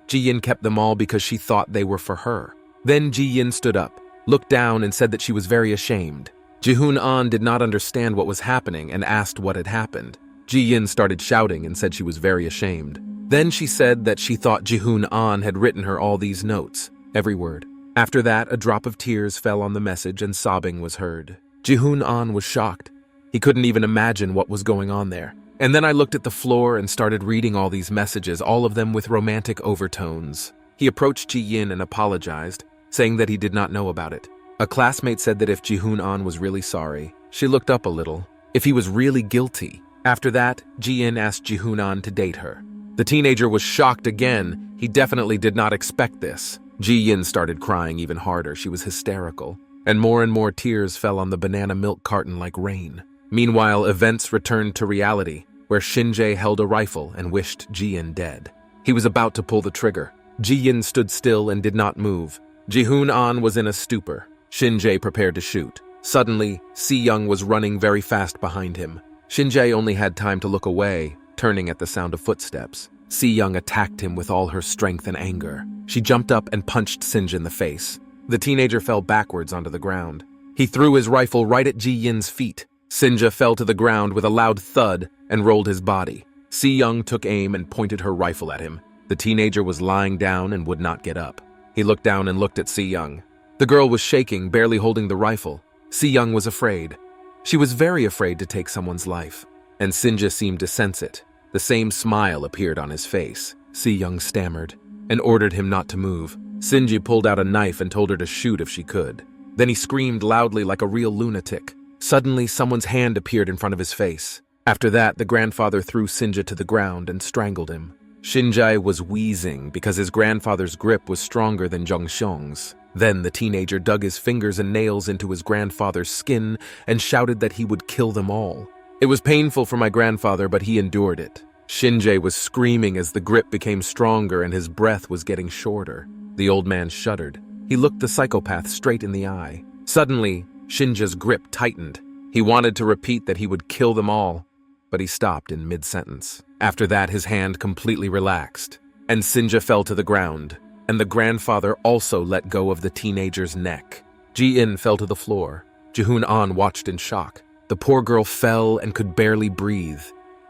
Ji-in kept them all because she thought they were for her. Then Ji-in stood up, looked down and said that she was very ashamed. Jihoon-an did not understand what was happening and asked what had happened. Ji-in started shouting and said she was very ashamed. Then she said that she thought Jihoon-an had written her all these notes, every word. After that, a drop of tears fell on the message and sobbing was heard. Jihoon-an was shocked. He couldn't even imagine what was going on there. And then I looked at the floor and started reading all these messages, all of them with romantic overtones. He approached Ji-in and apologized, saying that he did not know about it. A classmate said that if Jihoon-an was really sorry, she looked up a little, if he was really guilty. After that, Ji-in asked Jihoon-an to date her. The teenager was shocked again. He definitely did not expect this. Ji-in started crying even harder. She was hysterical, and more tears fell on the banana milk carton like rain. Meanwhile, events returned to reality, where Shinjae held a rifle and wished Ji-in dead. He was about to pull the trigger. Ji-in stood still and did not move. Jihoon-an was in a stupor. Shinjae prepared to shoot. Suddenly, Se-yeon was running very fast behind him. Shinjae only had time to look away, turning at the sound of footsteps. Se-yeon attacked him with all her strength and anger. She jumped up and punched Shinja in the face. The teenager fell backwards onto the ground. He threw his rifle right at Ji-in's feet. Shinja fell to the ground with a loud thud and rolled his body. Se-yeon took aim and pointed her rifle at him. The teenager was lying down and would not get up. He looked down and looked at Se-yeon. The girl was shaking, barely holding the rifle. Se-yeon was afraid. She was very afraid to take someone's life, and Shinja seemed to sense it. The same smile appeared on his face. Se-yeon stammered and ordered him not to move. Shinji pulled out a knife and told her to shoot if she could. Then he screamed loudly like a real lunatic. Suddenly, someone's hand appeared in front of his face. After that, the grandfather threw Shinja to the ground and strangled him. Shinjae was wheezing because his grandfather's grip was stronger than Jonghyung's. Then the teenager dug his fingers and nails into his grandfather's skin and shouted that he would kill them all. It was painful for my grandfather, but he endured it. Shinjae was screaming as the grip became stronger and his breath was getting shorter. The old man shuddered. He looked the psychopath straight in the eye. Suddenly, Shinja's grip tightened. He wanted to repeat that he would kill them all, but he stopped in mid-sentence. After that, his hand completely relaxed, and Shinja fell to the ground, and the grandfather also let go of the teenager's neck. Ji-in fell to the floor. Jihoon-an watched in shock. The poor girl fell and could barely breathe.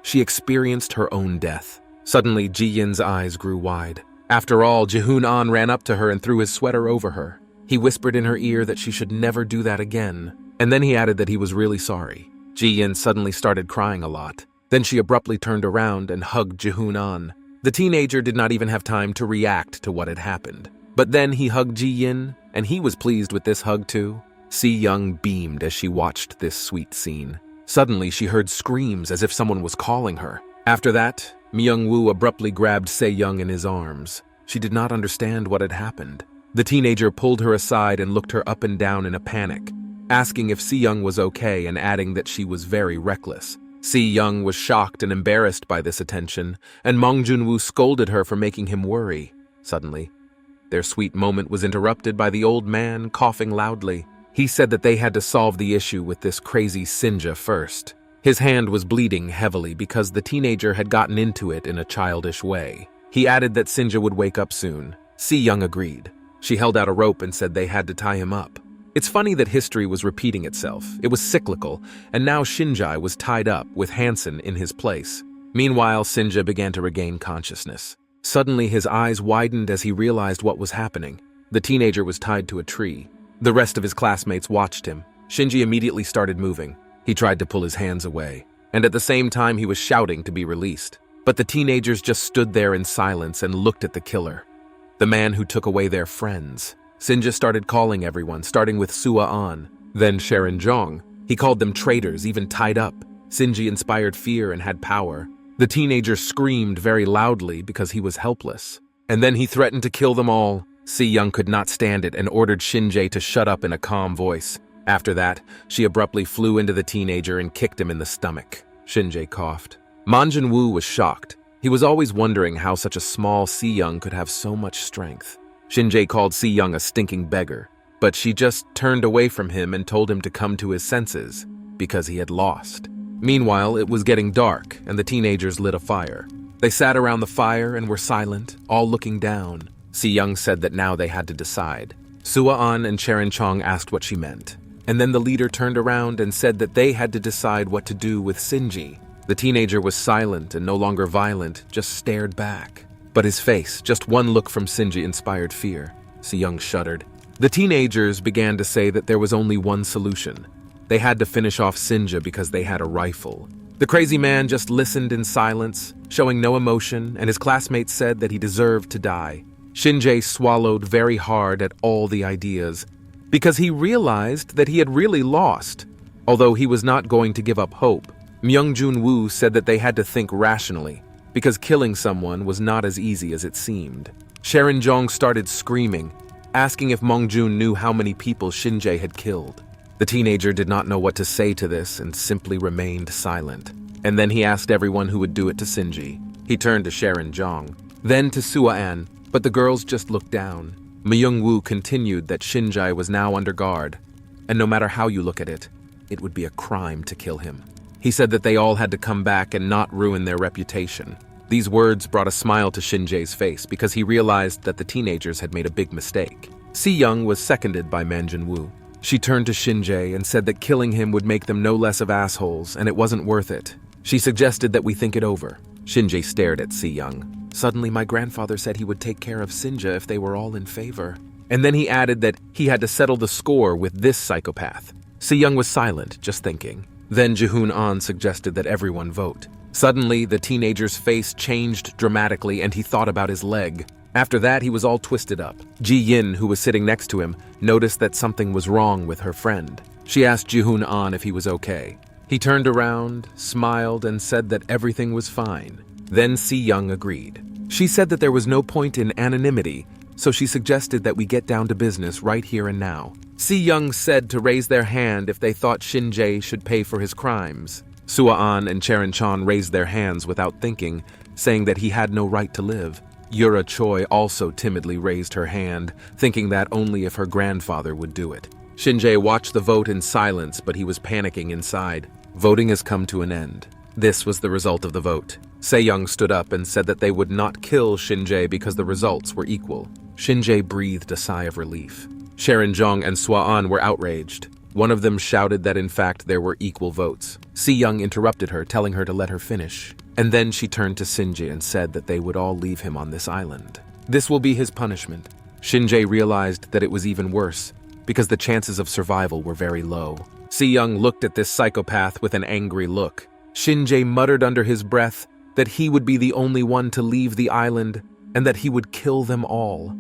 She experienced her own death. Suddenly, Ji-in's eyes grew wide. After all, Jihoon-an ran up to her and threw his sweater over her. He whispered in her ear that she should never do that again, and then he added that he was really sorry. Ji-in suddenly started crying a lot. Then she abruptly turned around and hugged Jihoon-an. The teenager did not even have time to react to what had happened. But then he hugged Ji-in, and he was pleased with this hug too. Se-yeon beamed as she watched this sweet scene. Suddenly, she heard screams as if someone was calling her. After that, Myung-woo abruptly grabbed Se-yeon in his arms. She did not understand what had happened. The teenager pulled her aside and looked her up and down in a panic, asking if Se-yeon was okay and adding that she was very reckless. Se-yeon was shocked and embarrassed by this attention, and Mong Jun-woo scolded her for making him worry. Suddenly, their sweet moment was interrupted by the old man coughing loudly. He said that they had to solve the issue with this crazy Shinja first. His hand was bleeding heavily because the teenager had gotten into it in a childish way. He added that Shinja would wake up soon. Se-yeon agreed. She held out a rope and said they had to tie him up. It's funny that history was repeating itself. It was cyclical, and now Shinjae was tied up with Hansen in his place. Meanwhile, Shinja began to regain consciousness. Suddenly, his eyes widened as he realized what was happening. The teenager was tied to a tree. The rest of his classmates watched him. Shinji immediately started moving. He tried to pull his hands away, and at the same time he was shouting to be released. But the teenagers just stood there in silence and looked at the killer, the man who took away their friends. Shinji started calling everyone, starting with Se-yeon, then Se-yeon. He called them traitors, even tied up. Shinji inspired fear and had power. The teenager screamed very loudly because he was helpless. And then he threatened to kill them all. Se-yeon could not stand it and ordered Shinji to shut up in a calm voice. After that, she abruptly flew into the teenager and kicked him in the stomach. Shinji coughed. Manjin-woo was shocked. He was always wondering how such a small Se-yeon could have so much strength. Shinji called Se-yeon a stinking beggar, but she just turned away from him and told him to come to his senses, because he had lost. Meanwhile, it was getting dark, and the teenagers lit a fire. They sat around the fire and were silent, all looking down. Se-yeon said that now they had to decide. Se-yeon and Se-yeon asked what she meant, and then the leader turned around and said that they had to decide what to do with Shinji. The teenager was silent and no longer violent, just stared back. But his face, just one look from Shinji, inspired fear. Se-yeon shuddered. The teenagers began to say that there was only one solution. They had to finish off Shinji because they had a rifle. The crazy man just listened in silence, showing no emotion, and his classmates said that he deserved to die. Shinji swallowed very hard at all the ideas, because he realized that he had really lost. Although he was not going to give up hope, Myungjun-woo said that they had to think rationally, because killing someone was not as easy as it seemed. Se-yeon started screaming, asking if Myungjun knew how many people Shinji had killed. The teenager did not know what to say to this and simply remained silent. And then he asked everyone who would do it to Shinji. He turned to Se-yeon, then to Se-yeon, but the girls just looked down. Myung-woo continued that Shinji was now under guard, and no matter how you look at it, it would be a crime to kill him. He said that they all had to come back and not ruin their reputation. These words brought a smile to Shinji's face because he realized that the teenagers had made a big mistake. Se-yeon was seconded by Manjin-woo. She turned to Shinji and said that killing him would make them no less of assholes and it wasn't worth it. She suggested that we think it over. Shinji stared at Se-yeon. Suddenly, my grandfather said he would take care of Shinji if they were all in favor. And then he added that he had to settle the score with this psychopath. Se-yeon was silent, just thinking. Then Jihoon-an suggested that everyone vote. Suddenly, the teenager's face changed dramatically and he thought about his leg. After that, he was all twisted up. Ji-yin, who was sitting next to him, noticed that something was wrong with her friend. She asked Jihoon-an if he was okay. He turned around, smiled, and said that everything was fine. Then Se-yeon agreed. She said that there was no point in anonymity, so she suggested that we get down to business right here and now. Se-yeon said to raise their hand if they thought Shinji should pay for his crimes. Se-yeon and Se-yeon raised their hands without thinking, saying that he had no right to live. Yura Choi also timidly raised her hand, thinking that only if her grandfather would do it. Shinji watched the vote in silence, but he was panicking inside. Voting has come to an end. This was the result of the vote. Se-yeon stood up and said that they would not kill Shinji because the results were equal. Shinji breathed a sigh of relief. Se-yeon and Se-yeon were outraged. One of them shouted that in fact there were equal votes. Se-yeon interrupted her, telling her to let her finish. And then she turned to Shinji and said that they would all leave him on this island. This will be his punishment. Shinji realized that it was even worse, because the chances of survival were very low. Se-yeon looked at this psychopath with an angry look. Shinji muttered under his breath that he would be the only one to leave the island and that he would kill them all.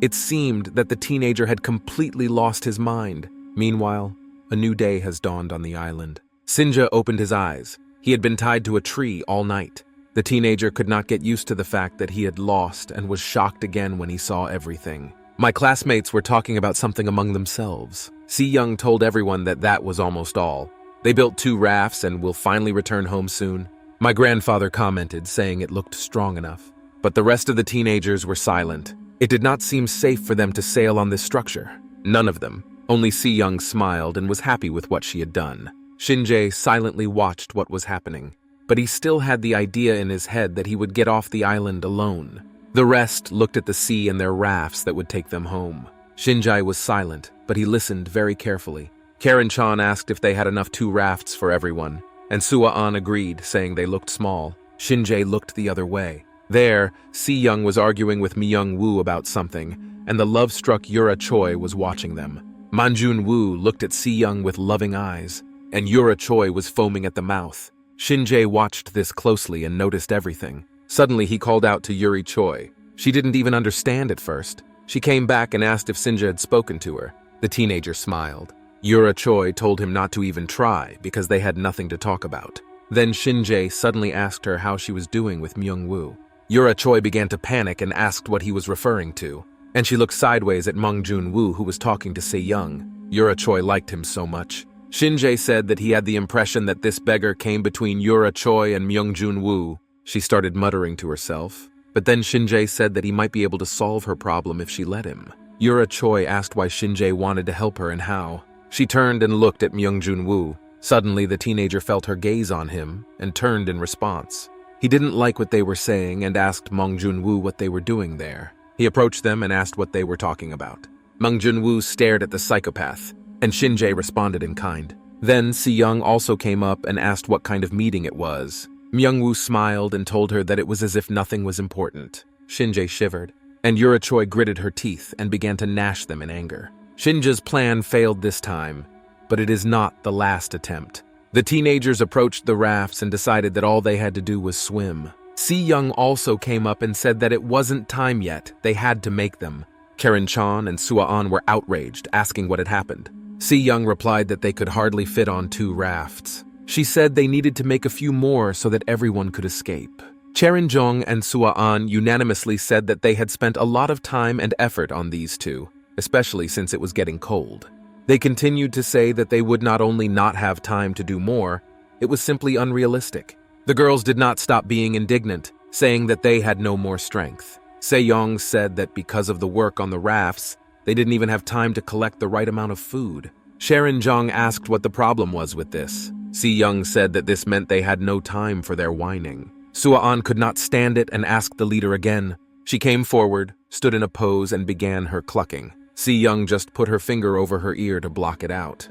It seemed that the teenager had completely lost his mind. Meanwhile, a new day has dawned on the island. Shinji opened his eyes. He had been tied to a tree all night. The teenager could not get used to the fact that he had lost and was shocked again when he saw everything. My classmates were talking about something among themselves. Se-yeon told everyone that that was almost all. They built 2 rafts and will finally return home soon. My grandfather commented, saying it looked strong enough. But the rest of the teenagers were silent. It did not seem safe for them to sail on this structure. None of them. Only Se-yeon smiled and was happy with what she had done. Shinji silently watched what was happening, but he still had the idea in his head that he would get off the island alone. The rest looked at the sea and their rafts that would take them home. Shinji was silent, but he listened very carefully. Karen-chan asked if they had enough 2 rafts for everyone, and Se-yeon agreed, saying they looked small. Shinji looked the other way. There, Se-yeon was arguing with Myung-woo about something, and the love-struck Yura Choi was watching them. Manjun Woo looked at Se-yeon with loving eyes, and Yura Choi was foaming at the mouth. Shin-jae watched this closely and noticed everything. Suddenly he called out to Yuri Choi. She didn't even understand at first. She came back and asked if Sinja had spoken to her. The teenager smiled. Yura Choi told him not to even try because they had nothing to talk about. Then Shin-jae suddenly asked her how she was doing with Myung-woo. Yura Choi began to panic and asked what he was referring to, and she looked sideways at Mangjun-woo, who was talking to Se-yeon. Yura Choi liked him so much. Shin-jae said that he had the impression that this beggar came between Yura Choi and Myung-jun-woo. She started muttering to herself, but then Shin-jae said that he might be able to solve her problem if she let him. Yura Choi asked why Shin-jae wanted to help her and how. She turned and looked at Myung-jun-woo. Suddenly, the teenager felt her gaze on him and turned in response. He didn't like what they were saying and asked Mangjun-woo what they were doing there. He approached them and asked what they were talking about. Mangjun-woo stared at the psychopath, and Shin-jae responded in kind. Then Se-yeon also came up and asked what kind of meeting it was. Myung-woo smiled and told her that it was as if nothing was important. Shin-jae shivered, and Yura Choi gritted her teeth and began to gnash them in anger. Shin-jae's plan failed this time, but it is not the last attempt. The teenagers approached the rafts and decided that all they had to do was swim. Se-yeon also came up and said that it wasn't time yet, they had to make them. Karen-chan and Sua-an were outraged, asking what had happened. Se-yeon replied that they could hardly fit on 2 rafts. She said they needed to make a few more so that everyone could escape. Charon-jong and Sua-an unanimously said that they had spent a lot of time and effort on these two, especially since it was getting cold. They continued to say that they would not only not have time to do more, it was simply unrealistic. The girls did not stop being indignant, saying that they had no more strength. Se-yeon said that because of the work on the rafts, they didn't even have time to collect the right amount of food. Sharon-jong asked what the problem was with this. Se-yeon said that this meant they had no time for their whining. Sua-an could not stand it and asked the leader again. She came forward, stood in a pose, and began her clucking. Se-yeon just put her finger over her ear to block it out.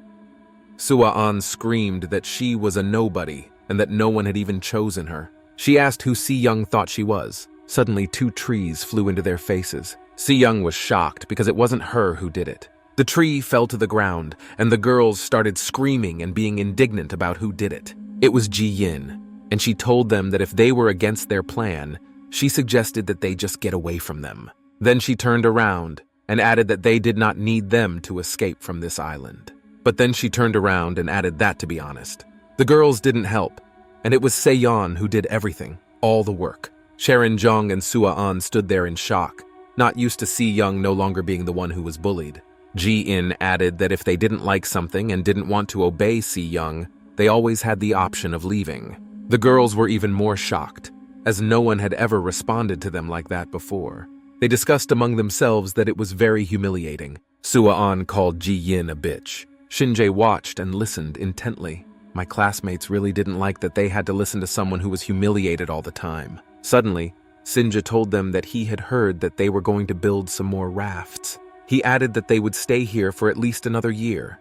Sua-an screamed that she was a nobody and that no one had even chosen her. She asked who Se-yeon thought she was. Suddenly 2 trees flew into their faces. Se-yeon was shocked because it wasn't her who did it. The tree fell to the ground, and the girls started screaming and being indignant about who did it. It was Ji-yin, and she told them that if they were against their plan, she suggested that they just get away from them. Then she turned around and added that they did not need them to escape from this island. But then she turned around and added that, to be honest. The girls didn't help, and it was Se-yeon who did everything, all the work. Sharon-jong and Sua-an stood there in shock, not used to Se-yeon no longer being the one who was bullied. Ji-in added that if they didn't like something and didn't want to obey Se-yeon, they always had the option of leaving. The girls were even more shocked, as no one had ever responded to them like that before. They discussed among themselves that it was very humiliating. Sua-an called Ji-yin a bitch. Shin-jae watched and listened intently. My classmates really didn't like that they had to listen to someone who was humiliated all the time. Suddenly, Sinja told them that he had heard that they were going to build some more rafts. He added that they would stay here for at least another year.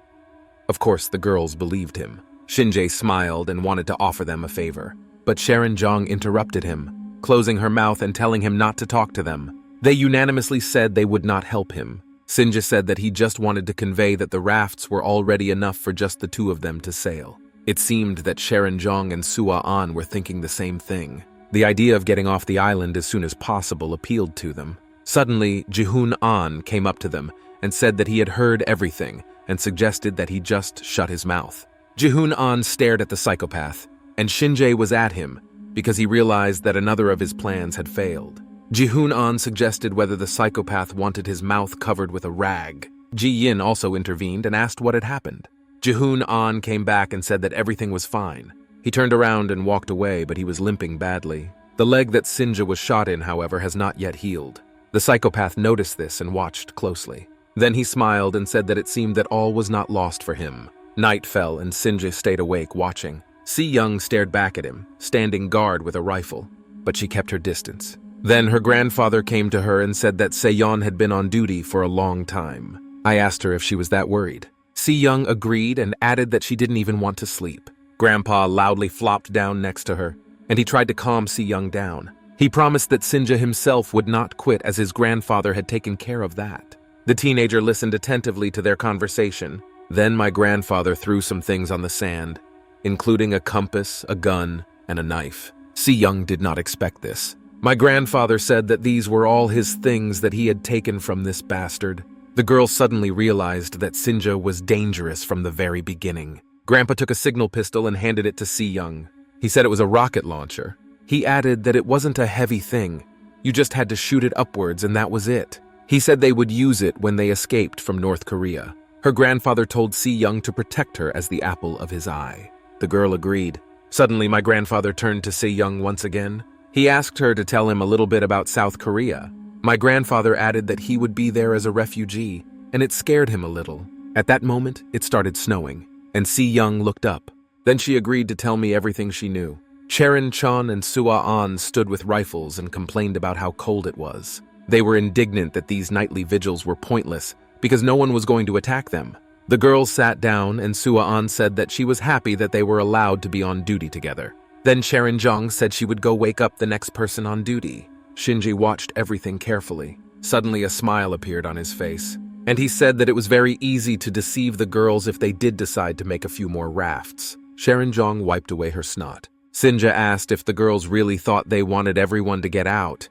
Of course, the girls believed him. Shin-jae smiled and wanted to offer them a favor, but Sharon-jong interrupted him, closing her mouth and telling him not to talk to them. They unanimously said they would not help him. Sinja said that he just wanted to convey that the rafts were already enough for just the 2 of them to sail. It seemed that Sharon-jong and Sua-an were thinking the same thing. The idea of getting off the island as soon as possible appealed to them. Suddenly, Ji-hoon-an came up to them and said that he had heard everything and suggested that he just shut his mouth. Ji-hoon-an stared at the psychopath, and Shin-jae was at him because he realized that another of his plans had failed. Ji-hoon-an suggested whether the psychopath wanted his mouth covered with a rag. Ji-yin also intervened and asked what had happened. Ji-hoon-an came back and said that everything was fine. He turned around and walked away, but he was limping badly. The leg that Sinja was shot in, however, has not yet healed. The psychopath noticed this and watched closely. Then he smiled and said that it seemed that all was not lost for him. Night fell and Sinja stayed awake watching. Se-yeon stared back at him, standing guard with a rifle, but she kept her distance. Then her grandfather came to her and said that Se-yeon had been on duty for a long time. I asked her if she was that worried. Se-yeon agreed and added that she didn't even want to sleep. Grandpa loudly flopped down next to her, and he tried to calm Se-yeon down. He promised that Sinja himself would not quit as his grandfather had taken care of that. The teenager listened attentively to their conversation. Then my grandfather threw some things on the sand, including a compass, a gun, and a knife. Se-yeon did not expect this. My grandfather said that these were all his things that he had taken from this bastard. The girl suddenly realized that Sinja was dangerous from the very beginning. Grandpa took a signal pistol and handed it to Se-yeon. He said it was a rocket launcher. He added that it wasn't a heavy thing. You just had to shoot it upwards and that was it. He said they would use it when they escaped from North Korea. Her grandfather told Se-yeon to protect her as the apple of his eye. The girl agreed. Suddenly, my grandfather turned to Se-yeon once again. He asked her to tell him a little bit about South Korea. My grandfather added that he would be there as a refugee, and it scared him a little. At that moment, it started snowing, and Se-yeon looked up. Then she agreed to tell me everything she knew. Cheon and Sua-an stood with rifles and complained about how cold it was. They were indignant that these nightly vigils were pointless because no one was going to attack them. The girls sat down and Sua-an said that she was happy that they were allowed to be on duty together. Then Cheon said she would go wake up the next person on duty. Shinji watched everything carefully. Suddenly a smile appeared on his face, and he said that it was very easy to deceive the girls if they did decide to make a few more rafts. Cheon wiped away her snot. Sinja asked if the girls really thought they wanted everyone to get out,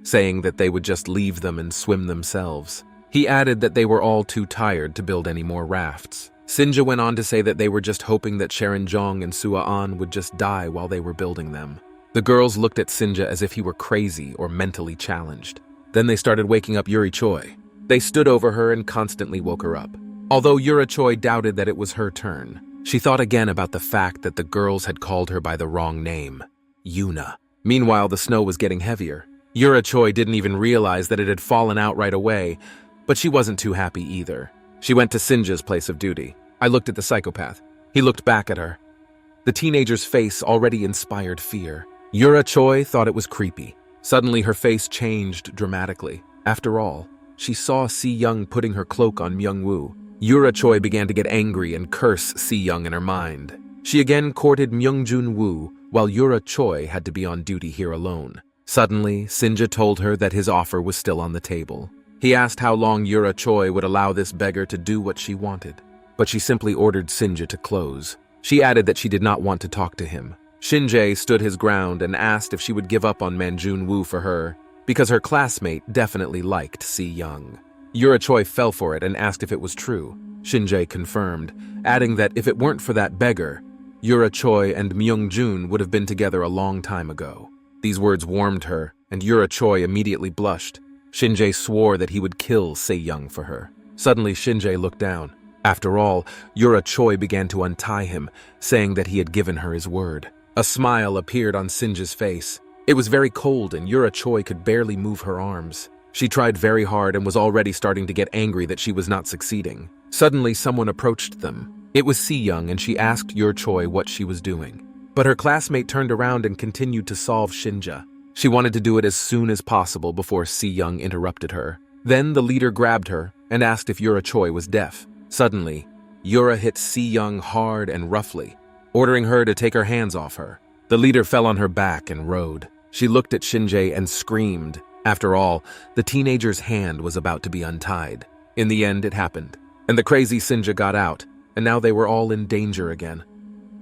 saying that they would just leave them and swim themselves. He added that they were all too tired to build any more rafts. Sinja went on to say that they were just hoping that Cheon and Sua-an would just die while they were building them. The girls looked at Sinja as if he were crazy or mentally challenged. Then they started waking up Yuri Choi. They stood over her and constantly woke her up. Although Yuri Choi doubted that it was her turn, she thought again about the fact that the girls had called her by the wrong name, Yuna. Meanwhile, the snow was getting heavier. Yuri Choi didn't even realize that it had fallen out right away, but she wasn't too happy either. She went to Sinja's place of duty. I looked at the psychopath. He looked back at her. The teenager's face already inspired fear. Yuri Choi thought it was creepy. Suddenly, her face changed dramatically. After all, she saw Se-yeon putting her cloak on Myung-woo. Yuri Choi began to get angry and curse Se-yeon in her mind. She again courted Myung-jun-woo, while Yuri Choi had to be on duty here alone. Suddenly, Sinja told her that his offer was still on the table. He asked how long Yuri Choi would allow this beggar to do what she wanted, but she simply ordered Sinja to close. She added that she did not want to talk to him. Shinjae stood his ground and asked if she would give up on Manjun-woo for her, because her classmate definitely liked Se-yeon. Yuri Choi fell for it and asked if it was true. Shinjae confirmed, adding that if it weren't for that beggar, Yuri Choi and Myung-jun would have been together a long time ago. These words warmed her, and Yuri Choi immediately blushed. Shinjae swore that he would kill Se-yeon for her. Suddenly, Shinjae looked down. After all, Yuri Choi began to untie him, saying that he had given her his word. A smile appeared on Sinja's face. It was very cold and Yuri Choi could barely move her arms. She tried very hard and was already starting to get angry that she was not succeeding. Suddenly, someone approached them. It was Se-yeon, and she asked Yuri Choi what she was doing. But her classmate turned around and continued to solve Shinja. She wanted to do it as soon as possible before Se-yeon interrupted her. Then the leader grabbed her and asked if Yuri Choi was deaf. Suddenly, Yuri hit Se-yeon hard and roughly, ordering her to take her hands off her. The leader fell on her back and rode. She looked at Shinjae and screamed. After all, the teenager's hand was about to be untied. In the end, it happened, and the crazy Sinja got out, and now they were all in danger again.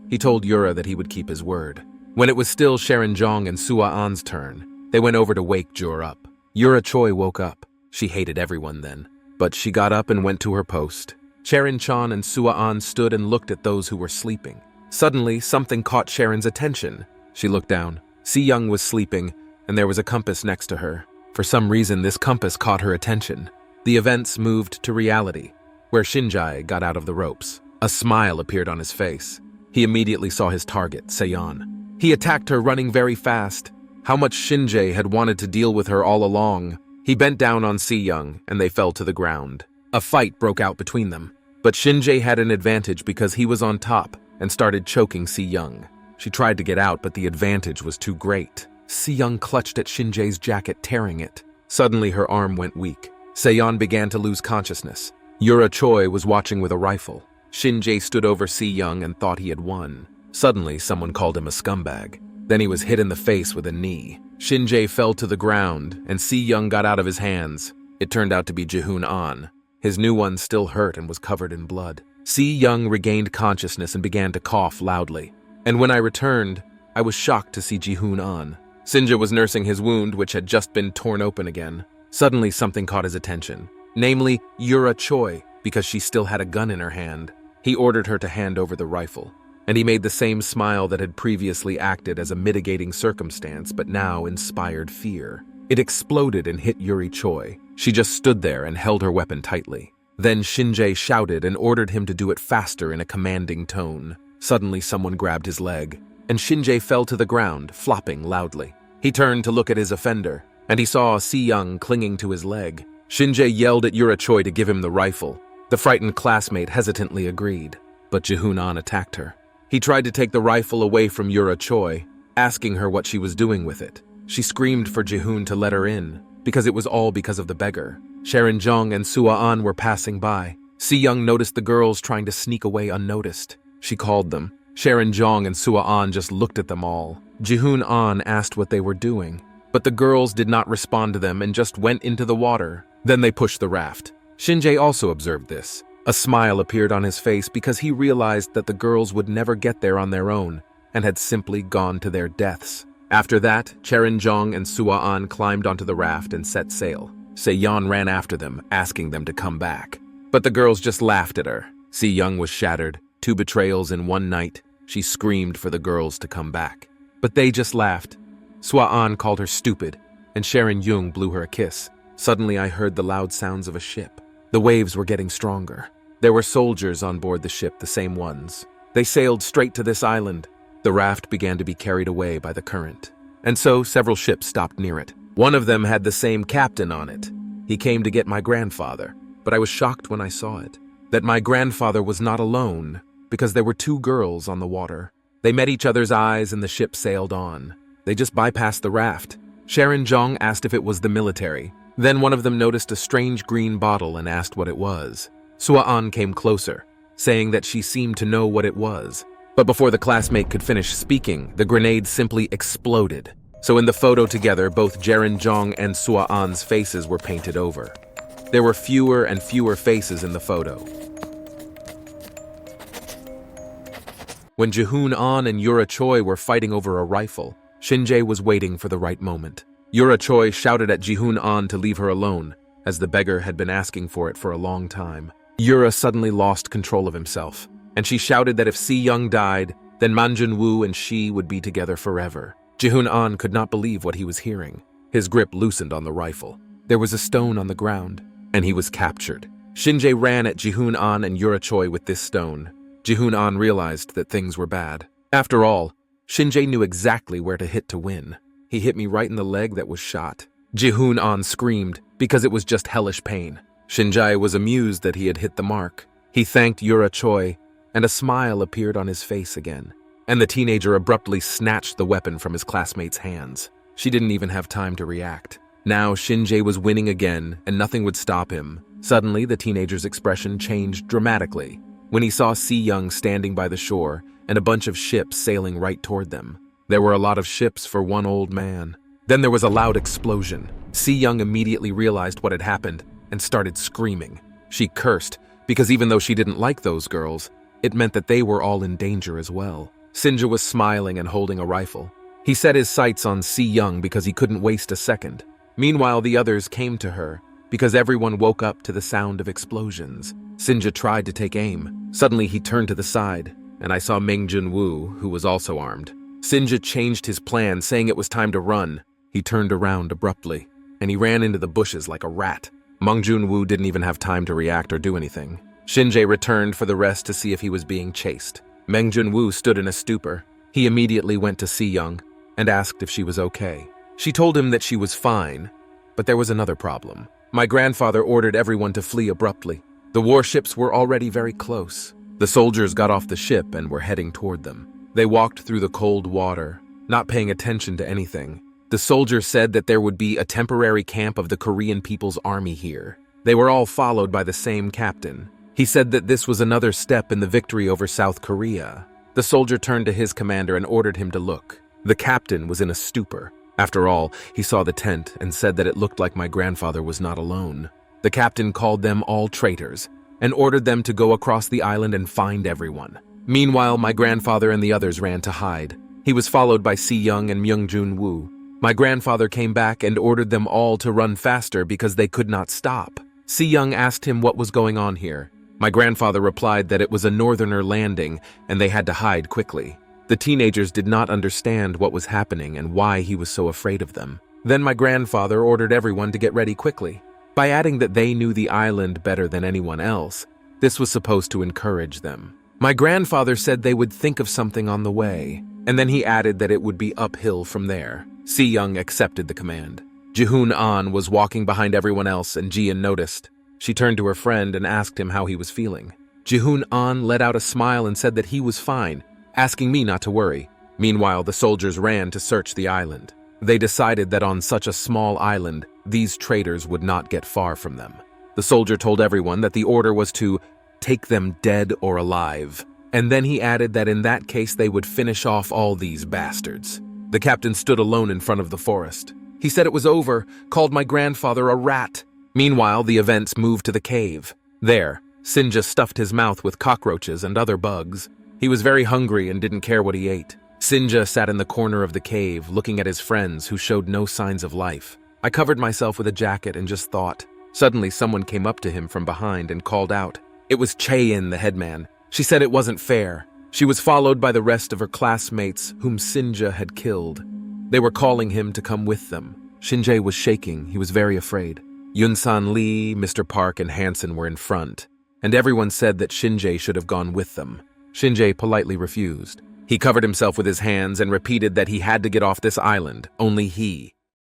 He told Yura that he would keep his word. When it was still Cheon and Sua-an's turn, they went over to wake Jur up. Yuri Choi woke up. She hated everyone then, but she got up and went to her post. Cheon and Sua-an stood and looked at those who were sleeping. Suddenly, something caught Sharon's attention. She looked down. Se-yeon was sleeping, and there was a compass next to her. For some reason, this compass caught her attention. The events moved to reality, where Shinjae got out of the ropes. A smile appeared on his face. He immediately saw his target, Se-yeon. He attacked her, running very fast. How much Shinjae had wanted to deal with her all along. He bent down on Se-yeon, and they fell to the ground. A fight broke out between them, but Shinjae had an advantage because he was on top and started choking Se-yeon. She tried to get out, but the advantage was too great. Se-yeon clutched at Shinjae's jacket, tearing it. Suddenly, her arm went weak. Se-yeon began to lose consciousness. Yuri Choi was watching with a rifle. Shinjae stood over Se-yeon and thought he had won. Suddenly, someone called him a scumbag. Then he was hit in the face with a knee. Shin-jae fell to the ground, and Se-yeon got out of his hands. It turned out to be Ji-hoon. His new one still hurt and was covered in blood. Se-yeon regained consciousness and began to cough loudly. And when I returned, I was shocked to see Ji-hoon. Sinja was nursing his wound, which had just been torn open again. Suddenly, something caught his attention, namely Yura Choi, because she still had a gun in her hand. He ordered her to hand over the rifle, and he made the same smile that had previously acted as a mitigating circumstance but now inspired fear. It exploded and hit Yuri Choi. She just stood there and held her weapon tightly. Then Shin-jae shouted and ordered him to do it faster in a commanding tone. Suddenly, someone grabbed his leg, and Shin-jae fell to the ground, flopping loudly. He turned to look at his offender, and he saw Se-yeon clinging to his leg. Shin-jae yelled at Yura Choi to give him the rifle. The frightened classmate hesitantly agreed, but Ji-hoon attacked her. He tried to take the rifle away from Yura Choi, asking her what she was doing with it. She screamed for Ji-hoon to let her in, because it was all because of the beggar. Sharon Jong and Sua-an were passing by. Se-yeon noticed the girls trying to sneak away unnoticed. She called them. Sharon Jong and Sua-an just looked at them all. Ji-hoon asked what they were doing, but the girls did not respond to them and just went into the water. Then they pushed the raft. Shin-jae also observed this. A smile appeared on his face because he realized that the girls would never get there on their own and had simply gone to their deaths. After that, Sharon Jong and Sua-an climbed onto the raft and set sail. Se-yeon ran after them, asking them to come back. But the girls just laughed at her. Se-yeon was shattered. 2 betrayals in one night. She screamed for the girls to come back. But they just laughed. Sua-an called her stupid, and Sharon Jung blew her a kiss. Suddenly I heard the loud sounds of a ship. The waves were getting stronger. There were soldiers on board the ship, the same ones. They sailed straight to this island. The raft began to be carried away by the current. And so several ships stopped near it. One of them had the same captain on it. He came to get my grandfather, but I was shocked when I saw it. That my grandfather was not alone, because there were 2 girls on the water. They met each other's eyes and the ship sailed on. They just bypassed the raft. Sharon Jong asked if it was the military. Then one of them noticed a strange green bottle and asked what it was. Sua-an came closer, saying that she seemed to know what it was. But before the classmate could finish speaking, the grenade simply exploded. So in the photo together, both Sharon Jong and Sua-an's faces were painted over. There were fewer and fewer faces in the photo. When Ji-hoon and Yura Choi were fighting over a rifle, Shin-jae was waiting for the right moment. Yura Choi shouted at Ji-hoon to leave her alone, as the beggar had been asking for it for a long time. Yura suddenly lost control of himself, and she shouted that if Se-yeon died, then Manjun-woo and she would be together forever. Ji-hoon could not believe what he was hearing. His grip loosened on the rifle. There was a stone on the ground, and he was captured. Shin-jae ran at Ji-hoon and Yura Choi with this stone. Ji-hoon realized that things were bad. After all, Shin-jae knew exactly where to hit to win. He hit me right in the leg that was shot. Ji-hoon screamed, because it was just hellish pain. Shin-jae was amused that he had hit the mark. He thanked Yura Choi, and a smile appeared on his face again. And the teenager abruptly snatched the weapon from his classmate's hands. She didn't even have time to react. Now Shin-jae was winning again, and nothing would stop him. Suddenly, the teenager's expression changed dramatically when he saw Se-yeon standing by the shore and a bunch of ships sailing right toward them. There were a lot of ships for one old man. Then there was a loud explosion. Se-yeon immediately realized what had happened and started screaming. She cursed, because even though she didn't like those girls, it meant that they were all in danger as well. Sinja was smiling and holding a rifle. He set his sights on Se-yeon because he couldn't waste a second. Meanwhile, the others came to her, because everyone woke up to the sound of explosions. Sinja tried to take aim. Suddenly, he turned to the side, and I saw Mangjun-woo, who was also armed. Sinja changed his plan, saying it was time to run. He turned around abruptly, and he ran into the bushes like a rat. Mangjun-woo didn't even have time to react or do anything. Shin-jae returned for the rest to see if he was being chased. Mangjun-woo stood in a stupor. He immediately went to Se-yeon and asked if she was okay. She told him that she was fine, but there was another problem. My grandfather ordered everyone to flee abruptly. The warships were already very close. The soldiers got off the ship and were heading toward them. They walked through the cold water, not paying attention to anything. The soldier said that there would be a temporary camp of the Korean People's Army here. They were all followed by the same captain. He said that this was another step in the victory over South Korea. The soldier turned to his commander and ordered him to look. The captain was in a stupor. After all, he saw the tent and said that it looked like my grandfather was not alone. The captain called them all traitors and ordered them to go across the island and find everyone. Meanwhile, my grandfather and the others ran to hide. He was followed by Se-yeon and Myung-jun-woo. My grandfather came back and ordered them all to run faster because they could not stop. Se-yeon asked him what was going on here. My grandfather replied that it was a northerner landing and they had to hide quickly. The teenagers did not understand what was happening and why he was so afraid of them. Then my grandfather ordered everyone to get ready quickly. By adding that they knew the island better than anyone else, this was supposed to encourage them. My grandfather said they would think of something on the way, and then he added that it would be uphill from there. Se-yeon accepted the command. Jihoon-an was walking behind everyone else and Jian noticed. She turned to her friend and asked him how he was feeling. Jihoon-an let out a smile and said that he was fine, asking me not to worry. Meanwhile, the soldiers ran to search the island. They decided that on such a small island, these traitors would not get far from them. The soldier told everyone that the order was to take them dead or alive, and then he added that in that case they would finish off all these bastards. The captain stood alone in front of the forest. He said it was over, called my grandfather a rat. Meanwhile, the events moved to the cave. There, Sinja stuffed his mouth with cockroaches and other bugs. He was very hungry and didn't care what he ate. Sinja sat in the corner of the cave, looking at his friends who showed no signs of life. I covered myself with a jacket and just thought. Suddenly, someone came up to him from behind and called out. It was Se-yeon, the headman. She said it wasn't fair. She was followed by the rest of her classmates, whom Sinja had killed. They were calling him to come with them. Shinjae was shaking. He was very afraid. Yunsan Lee, Mr. Park, and Hansen were in front, and everyone said that Shinjae should have gone with them. Shinjae politely refused. He covered himself with his hands and repeated that he had to get off this island, only he.